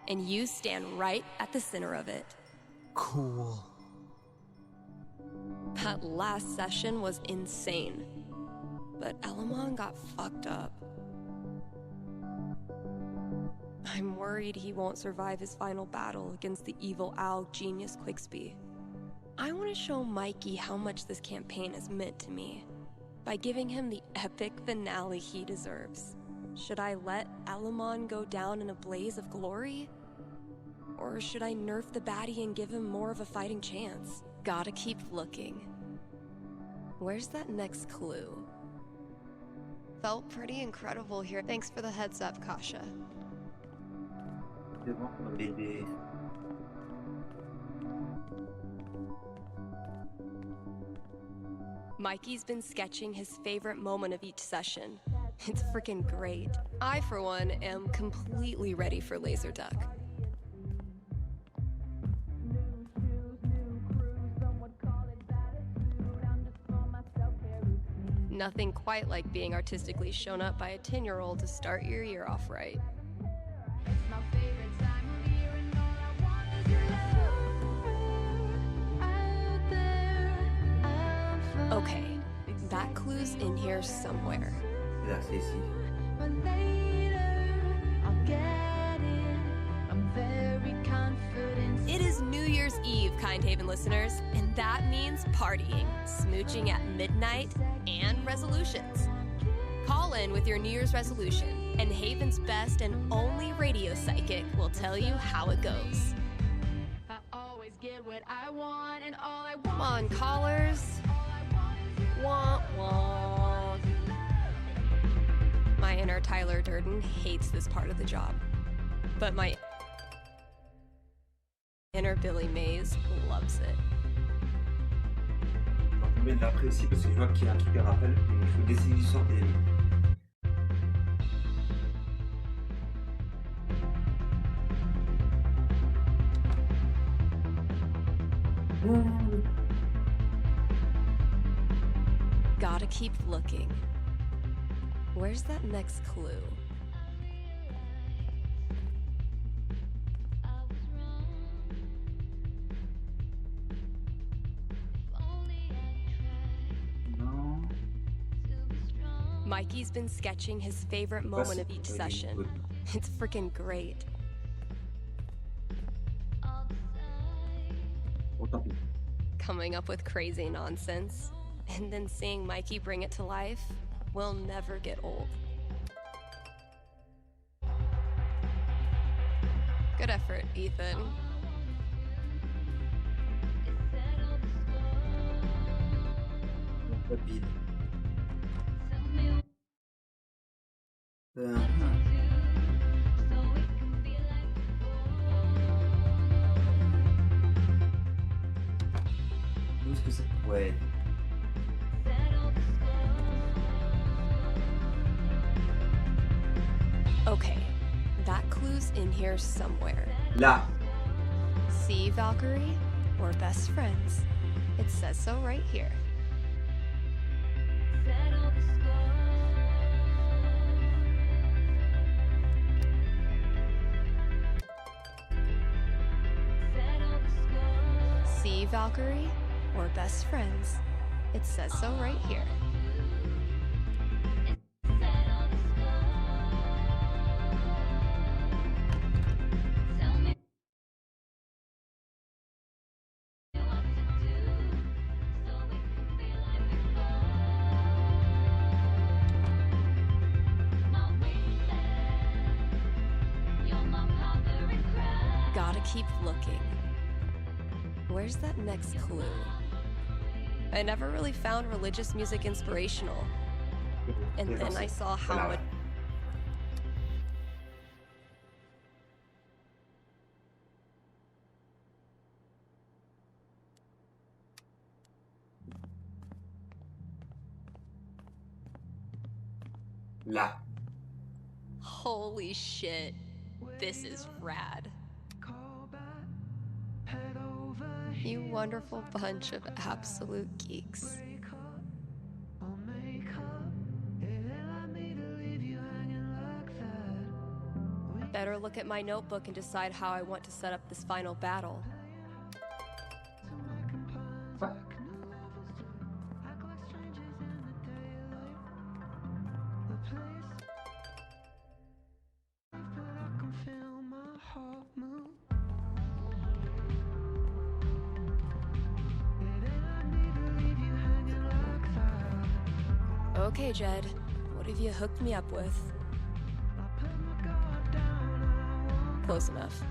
And you stand right at the center of it. Cool. That last session was insane. But Elamon got fucked up. I'm worried he won't survive his final battle against the evil owl genius Quigsby. I want to show Mikey how much this campaign has meant to me by giving him the epic finale he deserves. Should I let Elamon go down in a blaze of glory? Or should I nerf the baddie and give him more of a fighting chance? Gotta keep looking. Where's that next clue? Felt pretty incredible here. Thanks for the heads up, Kasha. Mikey's been sketching his favorite moment of each session. It's freaking great. I, for one, am completely ready for Laser Duck. Nothing quite like being artistically shown up by a 10-year-old to start your year off right. Okay, that clue's in here somewhere. Là, c'est ici. It is New Year's Eve, Kind Haven listeners, and that means partying, smooching at midnight, and resolutions. Call in with your New Year's resolution, and Haven's best and only radio psychic will tell you how it goes. Come on, callers. Wah, wah. My inner Tyler Durden hates this part of the job, but my inner Billy Mays loves it. On va tomber d'après aussi parce que je vois qu'il y a un truc à rappel, donc il faut décider du sort des ennemis. Gotta keep looking. Where's that next clue? Mikey's been sketching his favorite moment of each session. It's freaking great. Coming up with crazy nonsense, and then seeing Mikey bring it to life will never get old. Good effort, Ethan. Rapide. Où est-ce que c'est? Ouais. Okay, that clue's in here somewhere. Là. See, Valkyrie? We're best friends. It says so right here. See, Valkyrie? We're best friends. It says so right here. Gotta keep looking. Where's that next clue? I never really found religious music inspirational. And then I saw how much... Là. Holy shit. This is rad. You wonderful bunch of absolute geeks. Better look at my notebook and decide how I want to set up this final battle. Okay, Jed, what have you hooked me up with? Close enough.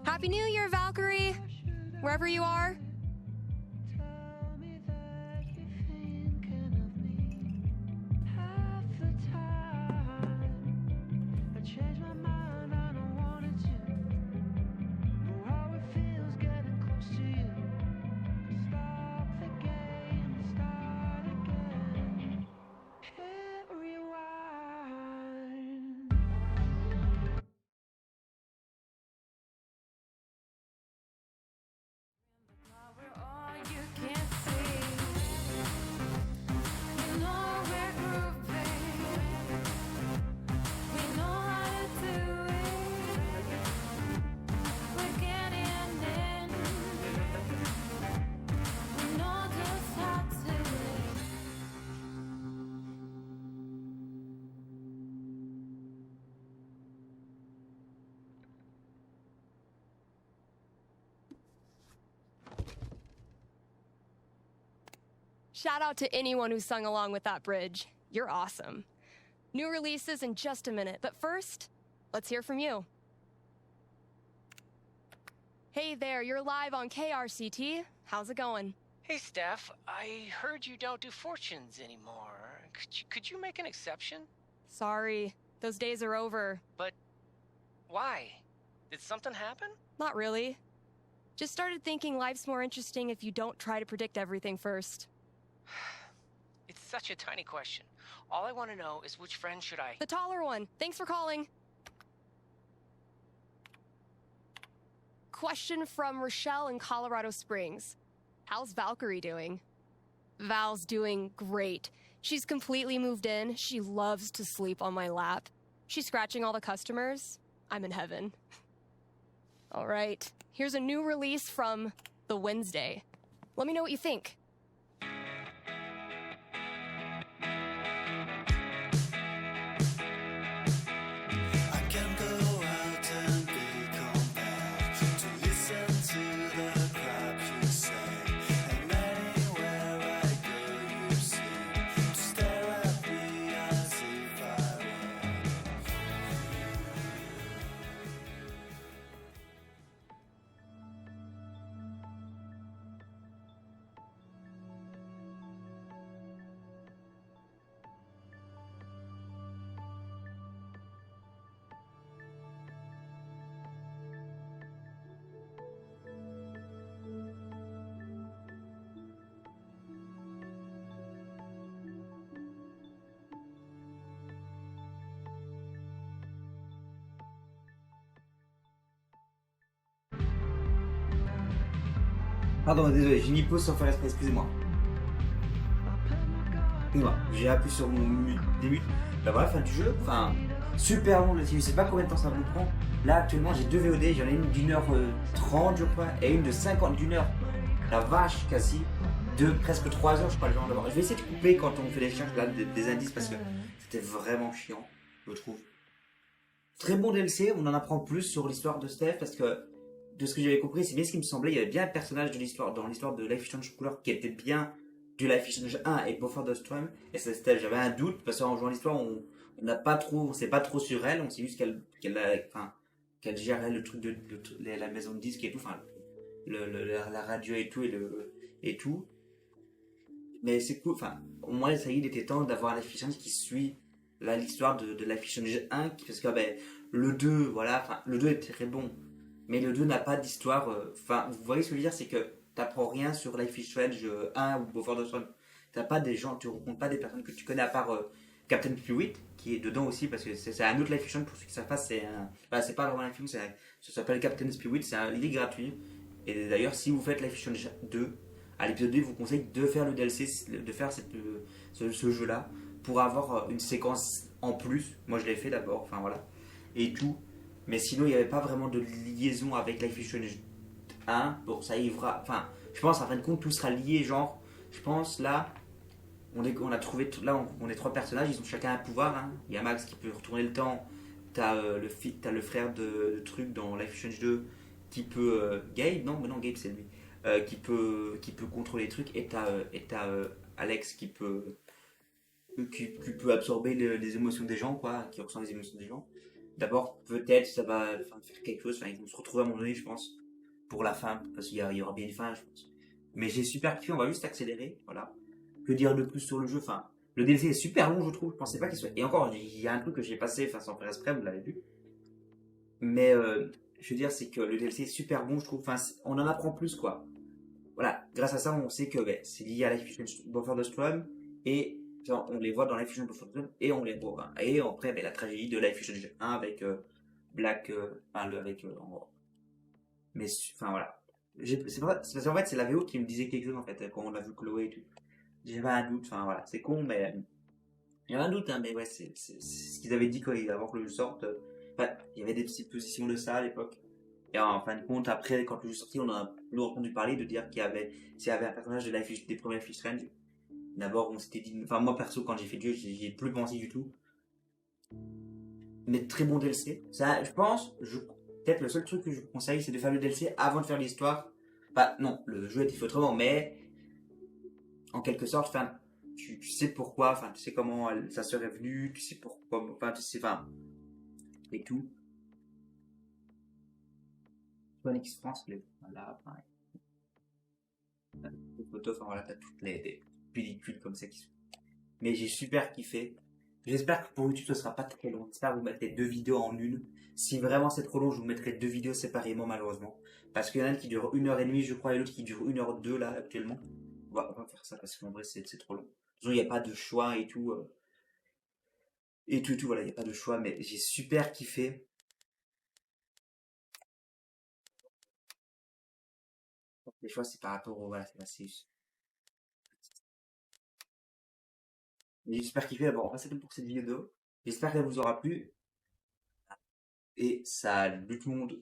Happy New Year, Valkyrie! Wherever you are. Shout out to anyone who sung along with that bridge. You're awesome. New releases in just a minute, but first, let's hear from you. Hey there, you're live on KRCT. How's it going? Hey, Steph, I heard you don't do fortunes anymore. Could you make an exception? Sorry, those days are over. But why? Did something happen? Not really. Just started thinking life's more interesting if you don't try to predict everything first. It's such a tiny question. All I want to know is which friend should I... The taller one. Thanks for calling. Question from Rochelle in Colorado Springs. How's Valkyrie doing? Val's doing great. She's completely moved in. She loves to sleep on my lap. She's scratching all the customers. I'm in heaven. All right. Here's a new release from The Wednesday. Let me know what you think. Pardon, désolé, j'ai mis pause sans faire exprès, excusez-moi. Excusez-moi, j'ai appuyé sur mon début. Bah voilà, fin du jeu. Enfin, super long, je sais pas combien de temps ça me prend. Là, actuellement, j'ai 2 VOD, j'en ai une d'1h30, je crois, et une de 50 d'une heure. La vache, quasi. De presque 3 heures, je crois, le genre d'avoir. Je vais essayer de couper quand on fait les recherches là, des indices parce que c'était vraiment chiant, je trouve. Très bon DLC, on en apprend plus sur l'histoire de Steph parce que de ce que j'avais compris, c'est bien ce qui me semblait. Il y avait bien un personnage de l'histoire, dans l'histoire de Life is Strange Couleur qui était bien du Life is Strange 1 et Before the Storm. Et ça, j'avais un doute parce qu'en jouant l'histoire, on sait pas trop sur elle. On sait juste qu'elle gérait le truc de la maison de disques et tout, enfin la radio et tout et tout. Mais c'est cool. Enfin, au moins ça y est, il était temps d'avoir Life is Strange qui suit là, l'histoire de Life is Strange 1, parce que ben, le 2, voilà, enfin, le 2 est très bon, mais le 2 n'a pas d'histoire, enfin, vous voyez ce que je veux dire, c'est que t'apprends rien sur Life is Strange 1 ou Before the Storm. T'as pas des gens, tu rencontres pas des personnes que tu connais à part Captain Fluid, qui est dedans aussi, parce que c'est un autre Life is Strange, pour ceux qui savent pas, c'est un, bah, c'est pas vraiment un film, ça s'appelle Captain Fluid, c'est un livre gratuit, et d'ailleurs, si vous faites Life is Strange 2, à l'épisode 2, je vous conseille de faire le DLC, de faire ce jeu-là, pour avoir une séquence en plus. Moi, je l'ai fait d'abord, enfin voilà, et tout. Mais sinon, il n'y avait pas vraiment de liaison avec Life is Strange 1. Bon, ça arrivera. Enfin, je pense, en fin de compte, tout sera lié. Genre, je pense, là, on a trouvé. Là, on est 3 personnages, ils ont chacun un pouvoir. Hein. Il y a Max qui peut retourner le temps. T'as le frère de truc dans Life is Strange 2 qui peut. Gabe, non, mais non, Gabe, c'est lui. Qui peut contrôler les trucs. Et t'as Alex qui peut absorber les émotions des gens, quoi, qui ressent les émotions des gens. D'abord, peut-être ça va faire quelque chose, enfin, ils vont se retrouver à un moment donné, je pense, pour la fin, parce qu'il y aura bien une fin, je pense. Mais j'ai super kiffé, on va juste accélérer, voilà. Que dire de plus sur le jeu, enfin, le DLC est super long, je trouve, je pensais pas qu'il soit... Et encore, il y a un truc que j'ai passé, enfin, sans faire exprès, vous l'avez vu. Mais, je veux dire, c'est que le DLC est super bon, je trouve, enfin, on en apprend plus, quoi. Voilà, grâce à ça, on sait que c'est lié à Life is Strange Before the Storm, et on les voit dans Life is Strange Before the Storm, et on les voit. Et après, la tragédie de Life is Strange 1 avec Black, avec... mais, enfin, voilà. C'est parce qu'en fait, c'est la VO qui me disait quelque chose, en fait, quand on a vu Chloé et tout. J'avais un doute, enfin, voilà, c'est con, mais... Il y avait un doute, hein, mais ouais, c'est ce qu'ils avaient dit avant que le jeu sorte. Enfin, il y avait des petites positions de ça à l'époque. Et en fin de compte, après, quand le jeu est sorti, on a plus entendu parler de dire s'il y avait un personnage des premiers Life is Strange. D'abord, on s'était dit, enfin, moi perso, quand j'ai fait le jeu, j'y ai plus pensé du tout. Mais très bon DLC. Ça, je pense, peut-être le seul truc que je vous conseille, c'est de faire le DLC avant de faire l'histoire. Bah, non, le jeu est fait autrement, mais en quelque sorte, enfin, tu sais pourquoi, enfin, tu sais comment sa sœur est venue, tu sais pourquoi, enfin, tu sais, enfin, et tout. X France, voilà, pareil. Les photos, enfin voilà, t'as toutes les pellicules comme ça qui sont. Mais j'ai super kiffé. J'espère que pour YouTube ce sera pas très long. J'espère que vous mettrez 2 vidéos en une. Si vraiment c'est trop long, je vous mettrai 2 vidéos séparément, malheureusement. Parce qu'il y en a une qui dure 1h30, je crois, et l'autre qui dure 1h02 là actuellement. On va faire ça parce qu'en vrai c'est trop long. De toute façon, il n'y a pas de choix et tout. Et tout, voilà, il n'y a pas de choix, mais j'ai super kiffé. Les choix, c'est par rapport au... Voilà, c'est... J'espère qu'il fait. Bon, on va c'est tout pour cette vidéo. J'espère qu'elle vous aura plu. Et salut tout le monde.